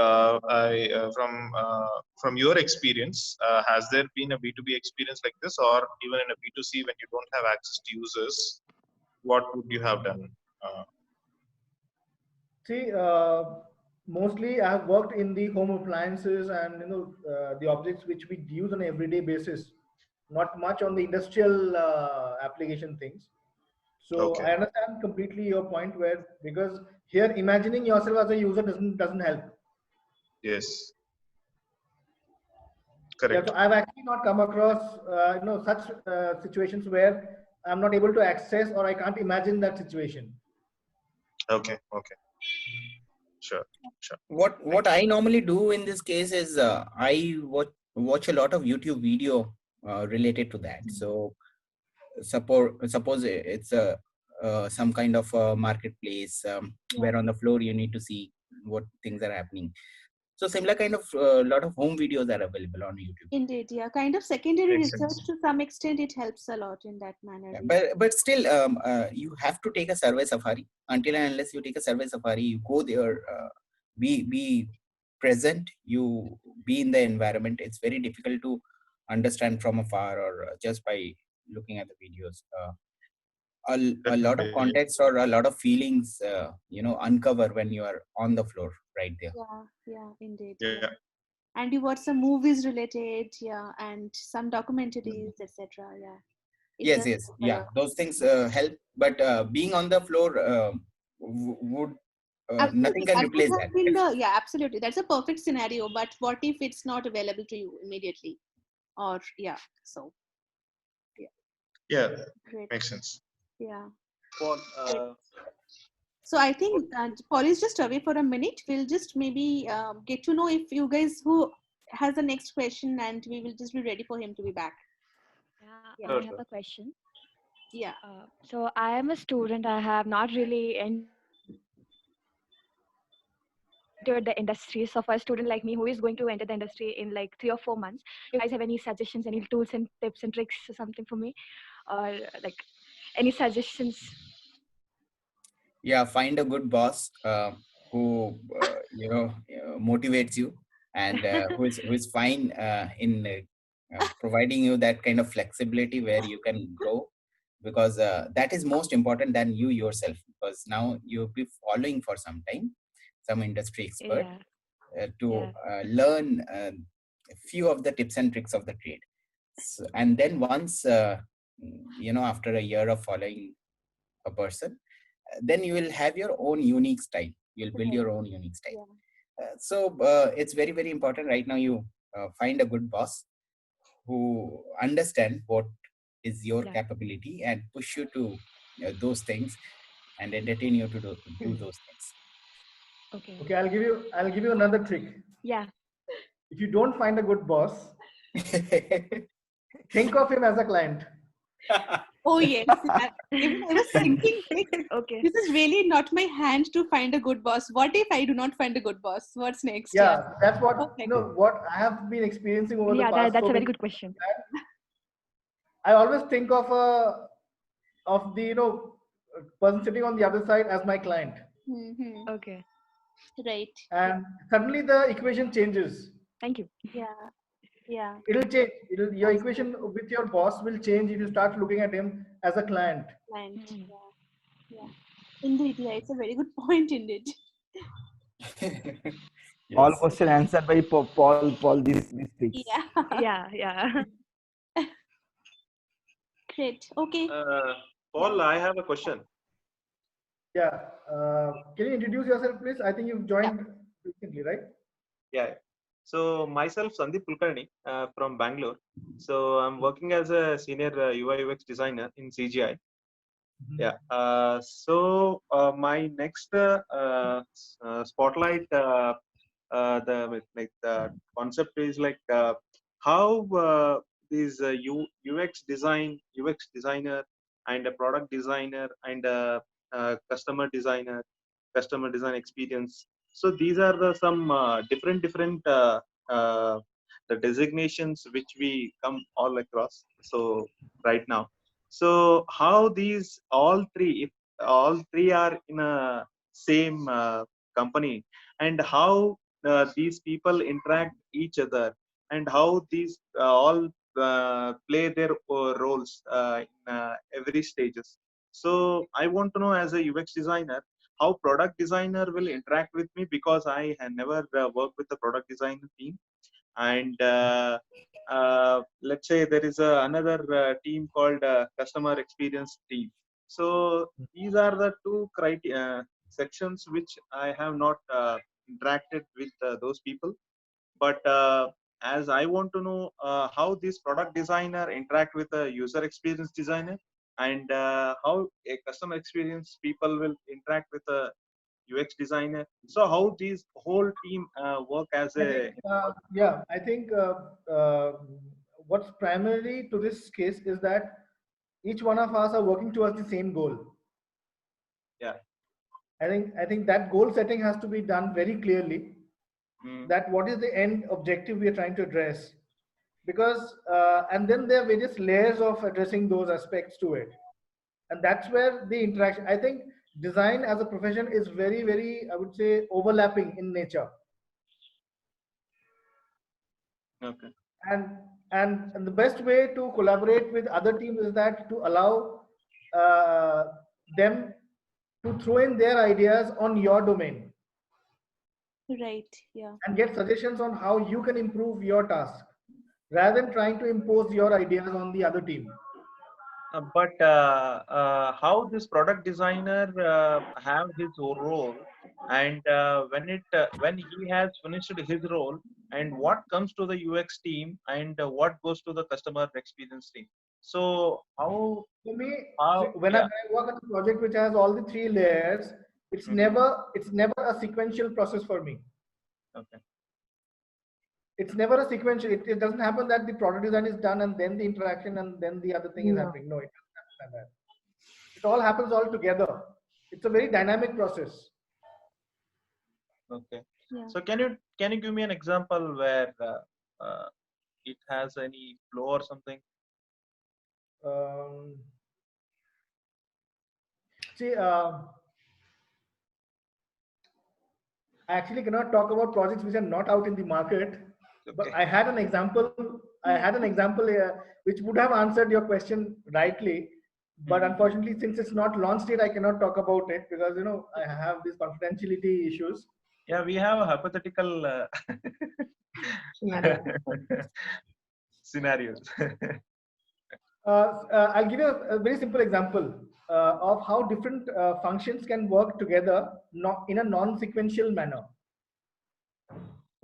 [SPEAKER 12] from your experience, has there been a B2B experience like this, or even in a B2C when you don't have access to users, what would you have done?
[SPEAKER 2] See, mostly I have worked in the home appliances and the objects which we use on an everyday basis, not much on the industrial application things. So I understand completely your point because here imagining yourself as a user doesn't help.
[SPEAKER 12] Yes. Correct.
[SPEAKER 2] Yeah, so I've actually not come across such situations where I'm not able to access or I can't imagine that situation.
[SPEAKER 12] Okay. Sure.
[SPEAKER 8] What I normally do in this case is I watch a lot of YouTube video related to that. So suppose it's some kind of a marketplace where on the floor you need to see what things are happening. So similar kind of lot of home videos are available on YouTube.
[SPEAKER 1] Indeed, yeah. Kind of secondary research to some extent, it helps a lot in that manner.
[SPEAKER 8] Yeah, but still, you have to take a survey safari. Until and unless you take a survey safari, you go there, be present, you be in the environment. It's very difficult to understand from afar or just by looking at the videos. A lot of context or a lot of feelings, uncover when you are on the floor right there.
[SPEAKER 1] Yeah, indeed. Yeah. And you watch some movies related, and some documentaries, etc. Yeah.
[SPEAKER 8] Yes. Those things help, but being on the floor would nothing can replace that.
[SPEAKER 1] Yeah, absolutely. That's a perfect scenario. But what if it's not available to you immediately? Or so.
[SPEAKER 12] Yeah, makes sense.
[SPEAKER 1] Yeah. So I think Paul is just away for a minute. We'll just maybe get to know if you guys who has the next question, and we will just be ready for him to be back.
[SPEAKER 6] Yeah, I have a question.
[SPEAKER 1] Yeah.
[SPEAKER 6] So I am a student. I have not really entered the industry. So for a student like me who is going to enter the industry in like 3 or 4 months, you guys have any suggestions, any tools and tips and tricks or something for me, or like any suggestions?
[SPEAKER 8] Yeah, find a good boss who motivates you and who is fine in providing you that kind of flexibility where you can grow, because that is most important than you yourself, because now you'll be following for some time some industry expert to learn a few of the tips and tricks of the trade. So, and then once after a year of following a person, then you will have your own unique style. You'll build your own unique style. So it's very, very important right now. You find a good boss who understand what is your capability and push you to those things and entertain you to do those things.
[SPEAKER 6] Okay.
[SPEAKER 2] Okay, I'll give you another trick.
[SPEAKER 6] Yeah.
[SPEAKER 2] If you don't find a good boss, think of him as a client.
[SPEAKER 1] Oh yes, even I was thinking, like,
[SPEAKER 6] okay,
[SPEAKER 1] this is really not my hand to find a good boss. What if I do not find a good boss? What's next?
[SPEAKER 2] Yeah, that's what
[SPEAKER 1] Perfect.
[SPEAKER 2] what I have been experiencing over the
[SPEAKER 6] yeah,
[SPEAKER 2] past.
[SPEAKER 6] that's
[SPEAKER 2] so
[SPEAKER 6] a very
[SPEAKER 2] many
[SPEAKER 6] good question.
[SPEAKER 2] I always think of the person sitting on the other side as my client,
[SPEAKER 1] Mm-hmm.
[SPEAKER 6] Okay.
[SPEAKER 1] Right.
[SPEAKER 2] and suddenly the equation changes.
[SPEAKER 6] Thank you.
[SPEAKER 1] Yeah.
[SPEAKER 2] It'll change. Your equation with your boss will change if you start looking at him as a client.
[SPEAKER 1] Client. Yeah. Indeed, yeah, it's a very good point indeed.
[SPEAKER 11] All question answered by Paul these tricks.
[SPEAKER 1] Yeah.
[SPEAKER 6] Yeah.
[SPEAKER 1] Great. Okay.
[SPEAKER 14] Paul, I have a question.
[SPEAKER 2] Yeah. Can you introduce yourself, please? I think you've joined recently, right?
[SPEAKER 14] Yeah. So myself, Sandeep Kulkarni from Bangalore. So I'm working as a senior UI UX designer in CGI. Yeah. So my next spotlight, the concept is like how these UX designer and a product designer and a customer design experience. So these are the some different the designations which we come all across. So right now, so how these all three, if all three are in a same company, and how these people interact each other, and how these all play their roles in every stages. So I want to know, as a UX designer, how product designer will interact with me, because I had never worked with the product design team. And let's say there is another team called customer experience team. So these are the two criteria sections which I have not interacted with those people. But as I want to know how this product designer interact with a user experience designer, and how a customer experience people will interact with a UX designer. So how these whole team work as a
[SPEAKER 2] I think what's primary to this case is that each one of us are working towards the same goal.
[SPEAKER 14] Yeah.
[SPEAKER 2] I think that goal setting has to be done very clearly. That what is the end objective we are trying to address, because and then there are various layers of addressing those aspects to it, and that's where the interaction, I think design as a profession is very, very, I would say, overlapping in nature.
[SPEAKER 14] Okay.
[SPEAKER 2] And the best way to collaborate with other teams is that to allow them to throw in their ideas on your domain
[SPEAKER 1] Right. Yeah.
[SPEAKER 2] and get suggestions on how you can improve your task, rather than trying to impose your ideas on the other team.
[SPEAKER 14] But how this product designer have his own role, and when he has finished his role, and what comes to the UX team, and what goes to the customer experience team. So how?
[SPEAKER 2] For me,
[SPEAKER 14] how?
[SPEAKER 2] whenever
[SPEAKER 14] Yeah.
[SPEAKER 2] I work on a project which has all the three layers, it's never a sequential process for me.
[SPEAKER 14] Okay.
[SPEAKER 2] It's never a sequential. It doesn't happen that the product design is done and then the interaction and then the other thing is happening. No, it doesn't happen like that. It all happens all together. It's a very dynamic process.
[SPEAKER 14] Okay.
[SPEAKER 1] Yeah.
[SPEAKER 14] So can you give me an example where it has any flow or something?
[SPEAKER 2] See, I actually cannot talk about projects which are not out in the market. But I had an example. Which would have answered your question rightly. But unfortunately, since it's not launched yet, I cannot talk about it because I have these confidentiality issues.
[SPEAKER 14] Yeah, we have a hypothetical scenarios.
[SPEAKER 2] I'll give you a very simple example. of how different functions can work together, not in a non-sequential manner.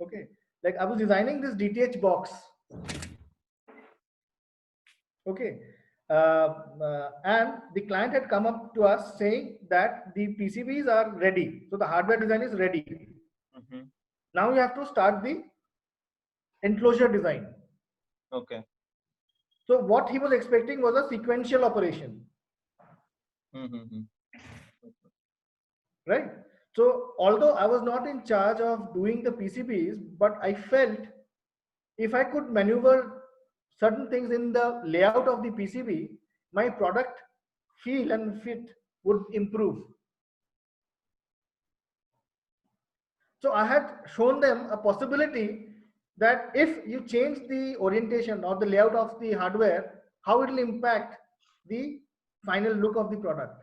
[SPEAKER 2] Okay, like I was designing this DTH box. Okay, and the client had come up to us saying that the PCBs are ready, so the hardware design is ready. Now you have to start the enclosure design.
[SPEAKER 14] Okay.
[SPEAKER 2] So what he was expecting was a sequential operation. Right? So although I was not in charge of doing the PCBs, but I felt if I could maneuver certain things in the layout of the PCB, my product feel and fit would improve. So I had shown them a possibility that if you change the orientation or the layout of the hardware, how it will impact the final look of the product.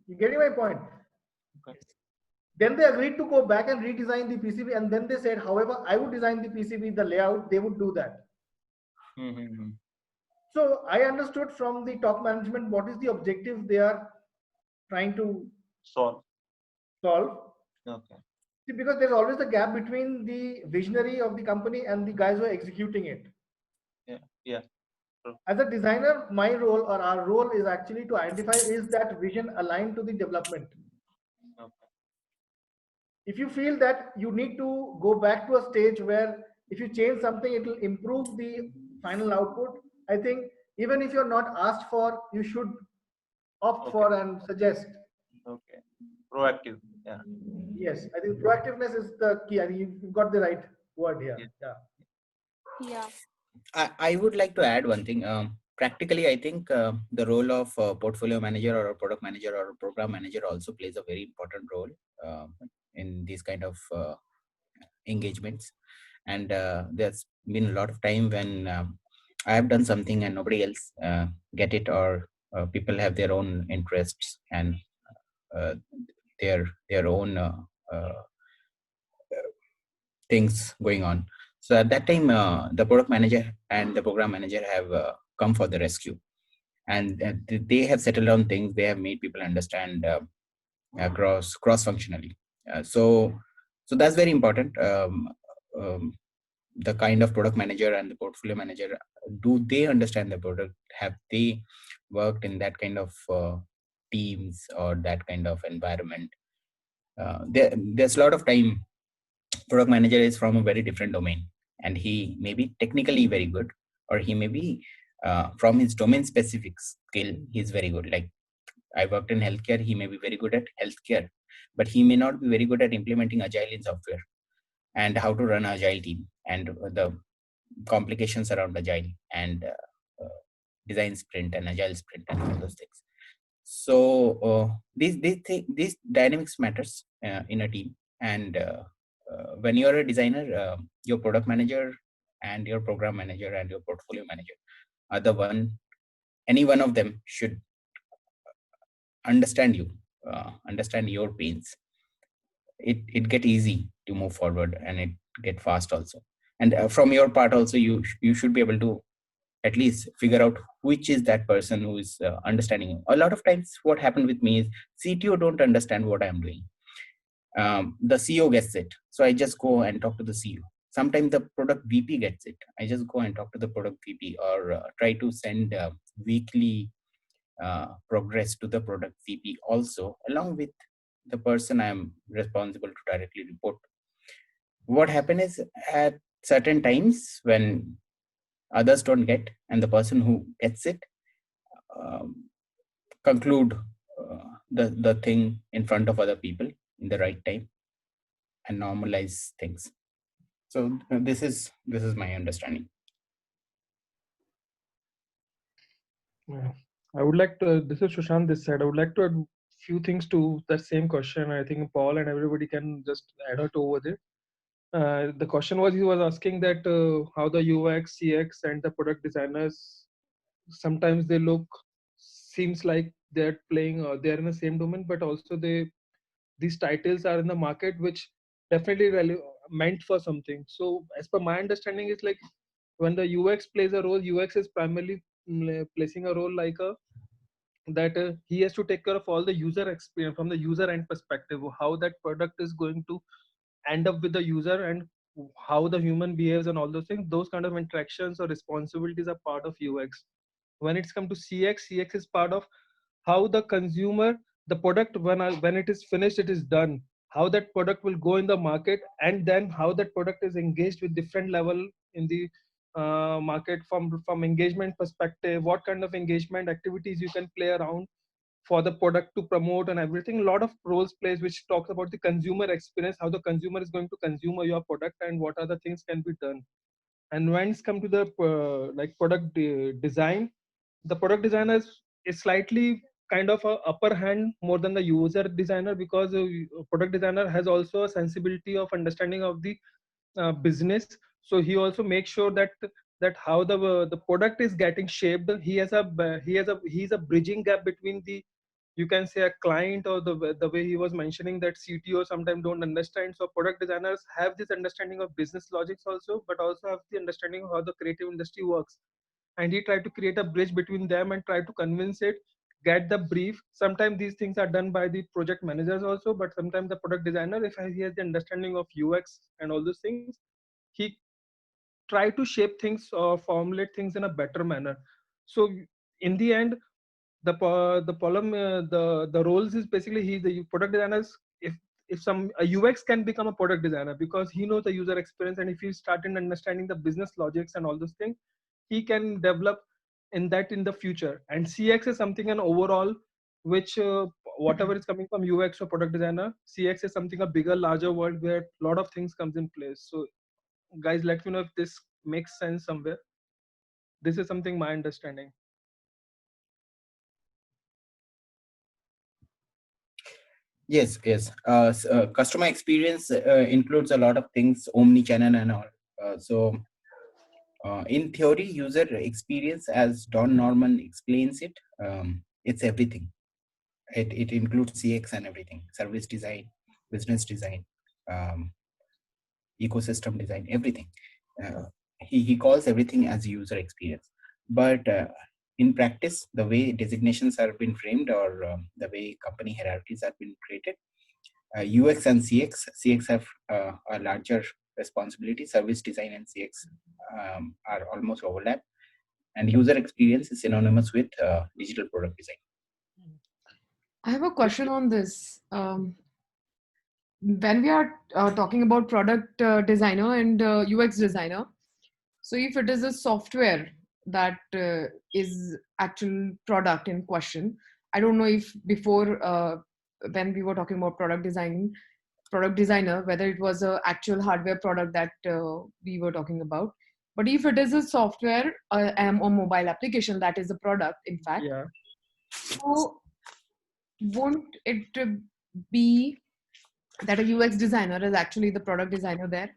[SPEAKER 2] You getting my point?
[SPEAKER 14] Okay.
[SPEAKER 2] Then they agreed to go back and redesign the PCB, and then they said, however, I would design the PCB, the layout, they would do that. So I understood from the top management what is the objective they are trying to
[SPEAKER 14] solve.
[SPEAKER 2] Okay. See, because there's always a gap between the visionary of the company and the guys who are executing it.
[SPEAKER 14] Yeah.
[SPEAKER 2] As a designer, my role or our role is actually to identify is that vision aligned to the development. If you feel that you need to go back to a stage where if you change something, it will improve the final output, I think even if you're not asked for, you should opt for and suggest.
[SPEAKER 14] Okay. Proactive. Yeah.
[SPEAKER 2] Yes, I think proactiveness is the key. I think you've got the right word here.
[SPEAKER 1] Yeah.
[SPEAKER 8] I would like to add one thing. Practically, I think the role of portfolio manager or a product manager or a program manager also plays a very important role in these kind of engagements. And there's been a lot of time when I have done something and nobody else get it, or people have their own interests and their own things going on. So at that time, the product manager and the program manager have come for the rescue, and they have settled down things. They have made people understand cross functionally. So that's very important. The kind of product manager and the portfolio manager, do they understand the product? Have they worked in that kind of teams or that kind of environment? There's a lot of time product manager is from a very different domain, and he may be technically very good, or he may be from his domain specific skill, he's very good. Like I worked in healthcare, he may be very good at healthcare, but he may not be very good at implementing agile in software and how to run agile team and the complications around agile and design sprint and agile sprint and all those things. So these dynamics matters in a team. And when you're a designer, your product manager and your program manager and your portfolio manager are the one, any one of them should understand you, understand your pains. It get easy to move forward, and it get fast also. And from your part also, you should be able to at least figure out which is that person who is understanding you. A lot of times what happened with me is CTO don't understand what I'm doing. The CEO gets it, so I just go and talk to the CEO. Sometimes the product VP gets it, I just go and talk to the product VP, or try to send weekly progress to the product VP also, along with the person I'm responsible to directly report. What happens is at certain times when others don't get, and the person who gets it conclude the thing in front of other people in the right time and normalize things. So this is my understanding.
[SPEAKER 15] Yeah. I would like to, this is Sushant this side. I would like to add few things to that same question. I think Paul and everybody can just add it over there. The question was, he was asking that how the UX, CX and the product designers, sometimes they look, seems like they're playing, they're in the same domain, but also these titles are in the market, which definitely meant for something. So as per my understanding, it's like when the UX plays a role, UX is primarily placing a role like a that he has to take care of all the user experience from the user end perspective, how that product is going to end up with the user and how the human behaves and all those things. Those kind of interactions or responsibilities are part of UX. When it's come to CX is part of how the consumer, the product, when it is finished, it is done, how that product will go in the market, and then how that product is engaged with different level in the market, from engagement perspective, what kind of engagement activities you can play around for the product to promote and everything. A lot of roles plays which talks about the consumer experience, how the consumer is going to consume your product and what other things can be done. And when it's come to the like product design, the product designer is slightly kind of a upper hand more than the user designer, because product designer has also a sensibility of understanding of the business. So he also makes sure that how the product is getting shaped. He's a bridging gap between the, you can say, a client, or the way he was mentioning that CTO sometimes don't understand. So product designers have this understanding of business logics also, but also have the understanding of how the creative industry works. And he tried to create a bridge between them and try to convince it, get the brief. Sometimes these things are done by the project managers also, but sometimes the product designer, if he has the understanding of UX and all those things, he try to shape things or formulate things in a better manner. So in the end, the problem, the roles is basically, he the product designers, if some a UX can become a product designer because he knows the user experience, and if he started understanding the business logics and all those things, he can develop in that in the future. And CX is something an overall, which whatever is coming from UX or product designer, CX is something a bigger, larger world where a lot of things comes in place. So guys, let me know if this makes sense somewhere. This is something my understanding.
[SPEAKER 8] Yes, yes. Customer experience includes a lot of things, omni-channel and all. In theory, user experience, as Don Norman explains it, it's everything. It includes CX and everything: service design, business design, ecosystem design, everything. He calls everything as user experience. But in practice, the way designations have been framed, or the way company hierarchies have been created, UX and CX have a larger responsibility. Service design and CX are almost overlap, and user experience is synonymous with digital product design.
[SPEAKER 16] I have a question on this. When we are talking about product designer and UX designer, so if it is a software that is actual product in question, I don't know if before when we were talking about product designer, whether it was a actual hardware product that we were talking about. But if it is a software or mobile application, that is a product, in fact.
[SPEAKER 15] Yeah.
[SPEAKER 16] So won't it be that a UX designer is actually the product designer there?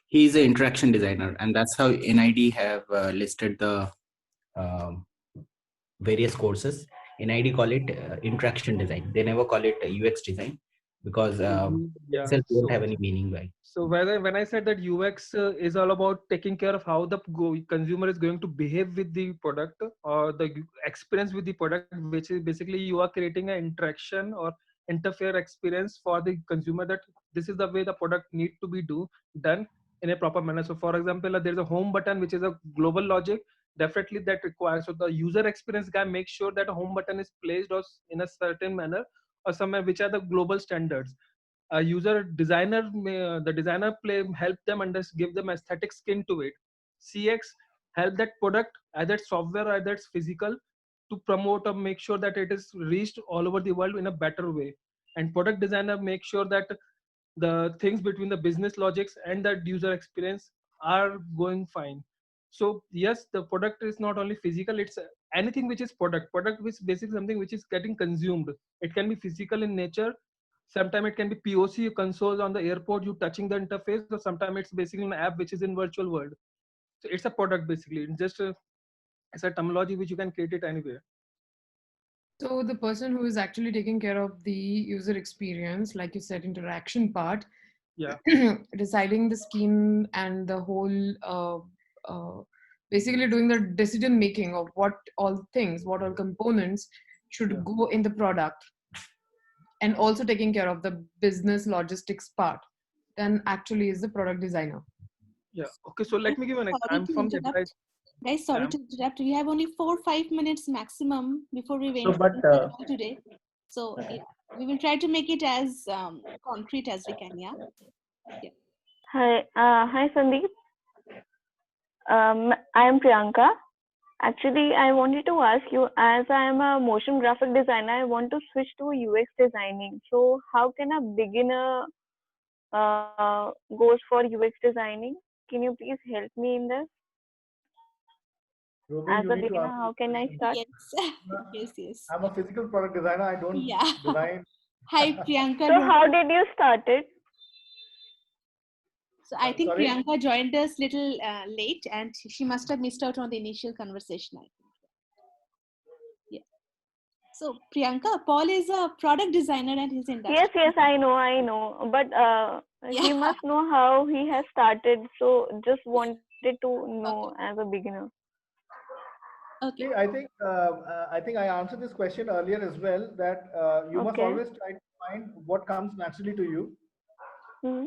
[SPEAKER 8] He's an interaction designer, and that's how NID have listed the various courses. NID call it interaction design. They never call it UX design, because itself don't have any meaning, right?
[SPEAKER 15] So when I said that UX is all about taking care of how the consumer is going to behave with the product, or the experience with the product, which is basically you are creating an interaction or interface experience for the consumer, that this is the way the product need to be done in a proper manner. So for example, there's a home button, which is a global logic, definitely that requires, so the user experience guy makes sure that a home button is placed or in a certain manner or somewhere, which are the global standards. A user designer, the designer help them give them aesthetic skin to it. CX help that product, either it's software or either it's physical, to promote or make sure that it is reached all over the world in a better way. And product designer make sure that the things between the business logics and that user experience are going fine. So yes, the product is not only physical, it's anything which is product which is basically something which is getting consumed. It can be physical in nature, sometimes it can be POC consoles on the airport, you touching the interface, or sometimes it's basically an app which is in virtual world. So it's a product basically. It's just it's a terminology which you can create it anywhere.
[SPEAKER 16] So the person who is actually taking care of the user experience, like you said, interaction part,
[SPEAKER 15] yeah,
[SPEAKER 16] deciding the scheme and the whole basically doing the decision making of what all components should go in the product, and also taking care of the business logistics part, then actually is the product designer.
[SPEAKER 15] Yeah. Okay. So let me give an
[SPEAKER 1] Sorry
[SPEAKER 15] I'm
[SPEAKER 1] to
[SPEAKER 15] from the
[SPEAKER 1] interrupt.
[SPEAKER 15] advice.
[SPEAKER 1] Guys, sorry to interrupt. We have only 4-5 minutes maximum before we
[SPEAKER 15] No,
[SPEAKER 1] went
[SPEAKER 15] but
[SPEAKER 1] today. So yeah, we will try to make it as concrete as we can. Yeah. Yeah.
[SPEAKER 17] Hi Sandeep. I am Priyanka. Actually, I wanted to ask you, as I am a motion graphic designer, I want to switch to UX designing. So how can a beginner goes for UX designing? Can you please help me in this?
[SPEAKER 2] Robi,
[SPEAKER 17] As
[SPEAKER 2] you
[SPEAKER 17] a
[SPEAKER 2] need to
[SPEAKER 17] beginner,
[SPEAKER 2] answer
[SPEAKER 17] how can I start?
[SPEAKER 1] Yes. Yes.
[SPEAKER 2] I'm a physical product designer. I don't
[SPEAKER 1] Yeah.
[SPEAKER 2] design.
[SPEAKER 1] Hi, Priyanka.
[SPEAKER 17] So how did you start it?
[SPEAKER 1] So I think
[SPEAKER 2] Sorry?
[SPEAKER 1] Priyanka joined us little late, and she must have missed out on the initial conversation, I think. Yeah. So Priyanka, Paul is a product designer and his industry.
[SPEAKER 17] Yes, I know. But he must know how he has started. So just wanted to know as a beginner.
[SPEAKER 1] Okay.
[SPEAKER 2] See, I think I answered this question earlier as well, that you must
[SPEAKER 17] Okay.
[SPEAKER 2] always try to find what comes naturally to you
[SPEAKER 17] Hmm.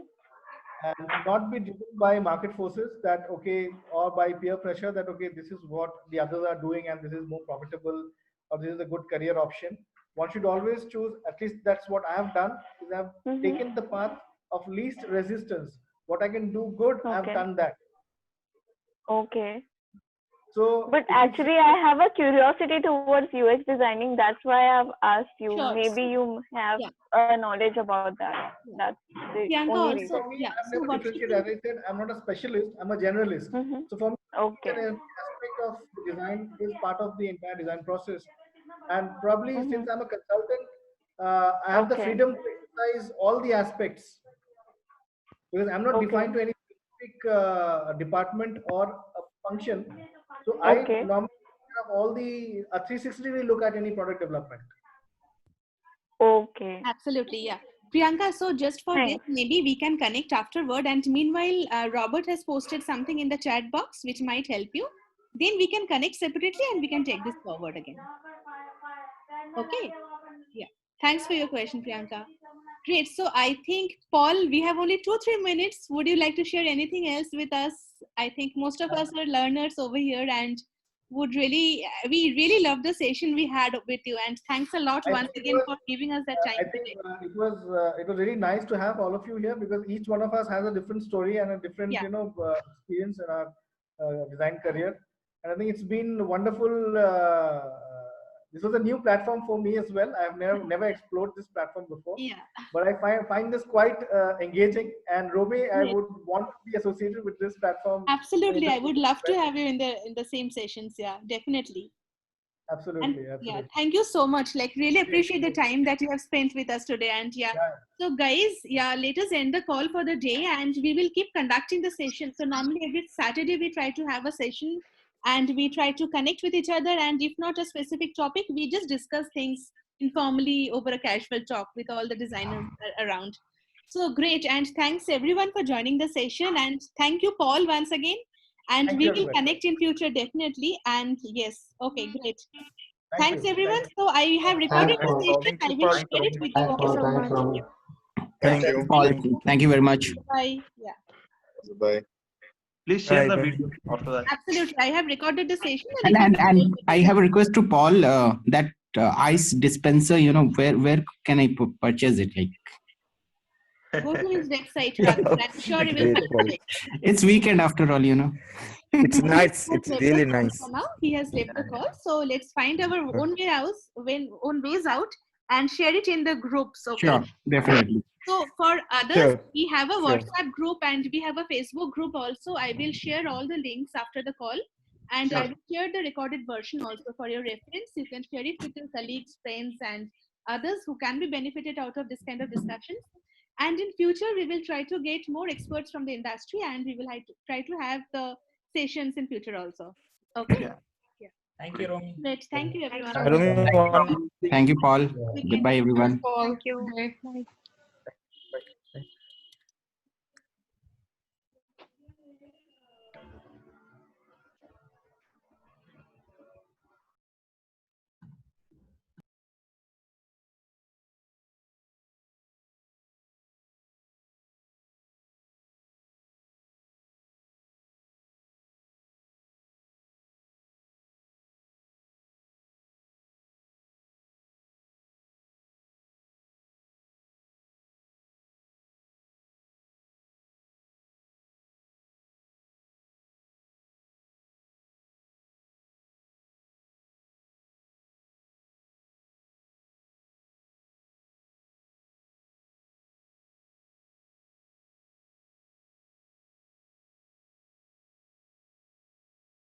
[SPEAKER 2] and not be driven by market forces that, okay, or by peer pressure that, okay, this is what the others are doing and this is more profitable or this is a good career option. One should always choose, at least that's what I have done, is I have taken the path of least resistance. What I can do good, I have
[SPEAKER 17] Okay.
[SPEAKER 2] done that.
[SPEAKER 17] Okay.
[SPEAKER 2] So,
[SPEAKER 17] but actually, I have a curiosity towards UX designing. That's why I've asked you.
[SPEAKER 1] Sure.
[SPEAKER 17] Maybe you have knowledge about that. That's the
[SPEAKER 1] Priyanka
[SPEAKER 17] only
[SPEAKER 1] also,
[SPEAKER 17] reason.
[SPEAKER 2] For me,
[SPEAKER 1] yeah.
[SPEAKER 2] I've
[SPEAKER 1] So
[SPEAKER 2] never
[SPEAKER 1] what
[SPEAKER 2] differentiated. As I said, I'm not a specialist, I'm a generalist. So for me,
[SPEAKER 17] Okay.
[SPEAKER 2] an aspect of design is part of the entire design process. And probably since I'm a consultant, I have the freedom to exercise all the aspects because I'm not defined to any specific department or a function. So I normally have all the 360 look at any product development.
[SPEAKER 17] Okay.
[SPEAKER 1] Absolutely, yeah. Priyanka, so just for this, maybe we can connect afterward. And meanwhile, Robert has posted something in the chat box which might help you. Then we can connect separately and we can take this forward again. Okay. Yeah. Thanks for your question, Priyanka. Great. So I think, Paul, we have only 2-3 minutes. Would you like to share anything else with us? I think most of us are learners over here and we really love the session we had with you. And thanks a lot once again for giving us that time
[SPEAKER 2] I think it was really nice to have all of you here because each one of us has a different story and a different experience in our design career. And I think it's been wonderful. This was a new platform for me as well. I've never explored this platform before.
[SPEAKER 1] Yeah.
[SPEAKER 2] But I find this quite engaging. And Robi, I would want to be associated with this platform.
[SPEAKER 1] Absolutely, I would love to have you in the same sessions. Yeah, definitely.
[SPEAKER 2] Absolutely.
[SPEAKER 1] Yeah, thank you so much. Like, really appreciate the time that you have spent with us today. And so guys, let us end the call for the day, and we will keep conducting the session. So normally every Saturday we try to have a session, and we try to connect with each other. And if not a specific topic, we just discuss things informally over a casual talk with all the designers around. So great, and thanks everyone for joining the session. And thank you, Paul, once again. And we will connect in future definitely. And yes, okay, great. Thanks everyone. So I have recorded the session. I will share it with you also.
[SPEAKER 8] Thank you. Thank you very much.
[SPEAKER 1] Bye. Yeah.
[SPEAKER 14] Bye. Please share the video after that.
[SPEAKER 1] Absolutely. I have recorded the session.
[SPEAKER 8] And I have a request to Paul that ice dispenser, where can I purchase it? Like,
[SPEAKER 1] go to his website. I'm sure you will find it.
[SPEAKER 8] It's weekend after all,
[SPEAKER 18] It's nice. It's really nice.
[SPEAKER 1] Now he has left the call. So let's find our own ways out and share it in the groups. Okay.
[SPEAKER 8] Sure, definitely.
[SPEAKER 1] So for others, we have a WhatsApp group and we have a Facebook group also. I will share all the links after the call. And I will share the recorded version also for your reference. You can share it with your colleagues, friends, and others who can be benefited out of this kind of discussions. And in future, we will try to get more experts from the industry, and we will try to have the sessions in future also. Okay. Yeah.
[SPEAKER 9] Thank you, Romi.
[SPEAKER 1] Great. Thank you, everyone.
[SPEAKER 8] Thank you, Paul. Goodbye, everyone.
[SPEAKER 16] Thank you. Bye.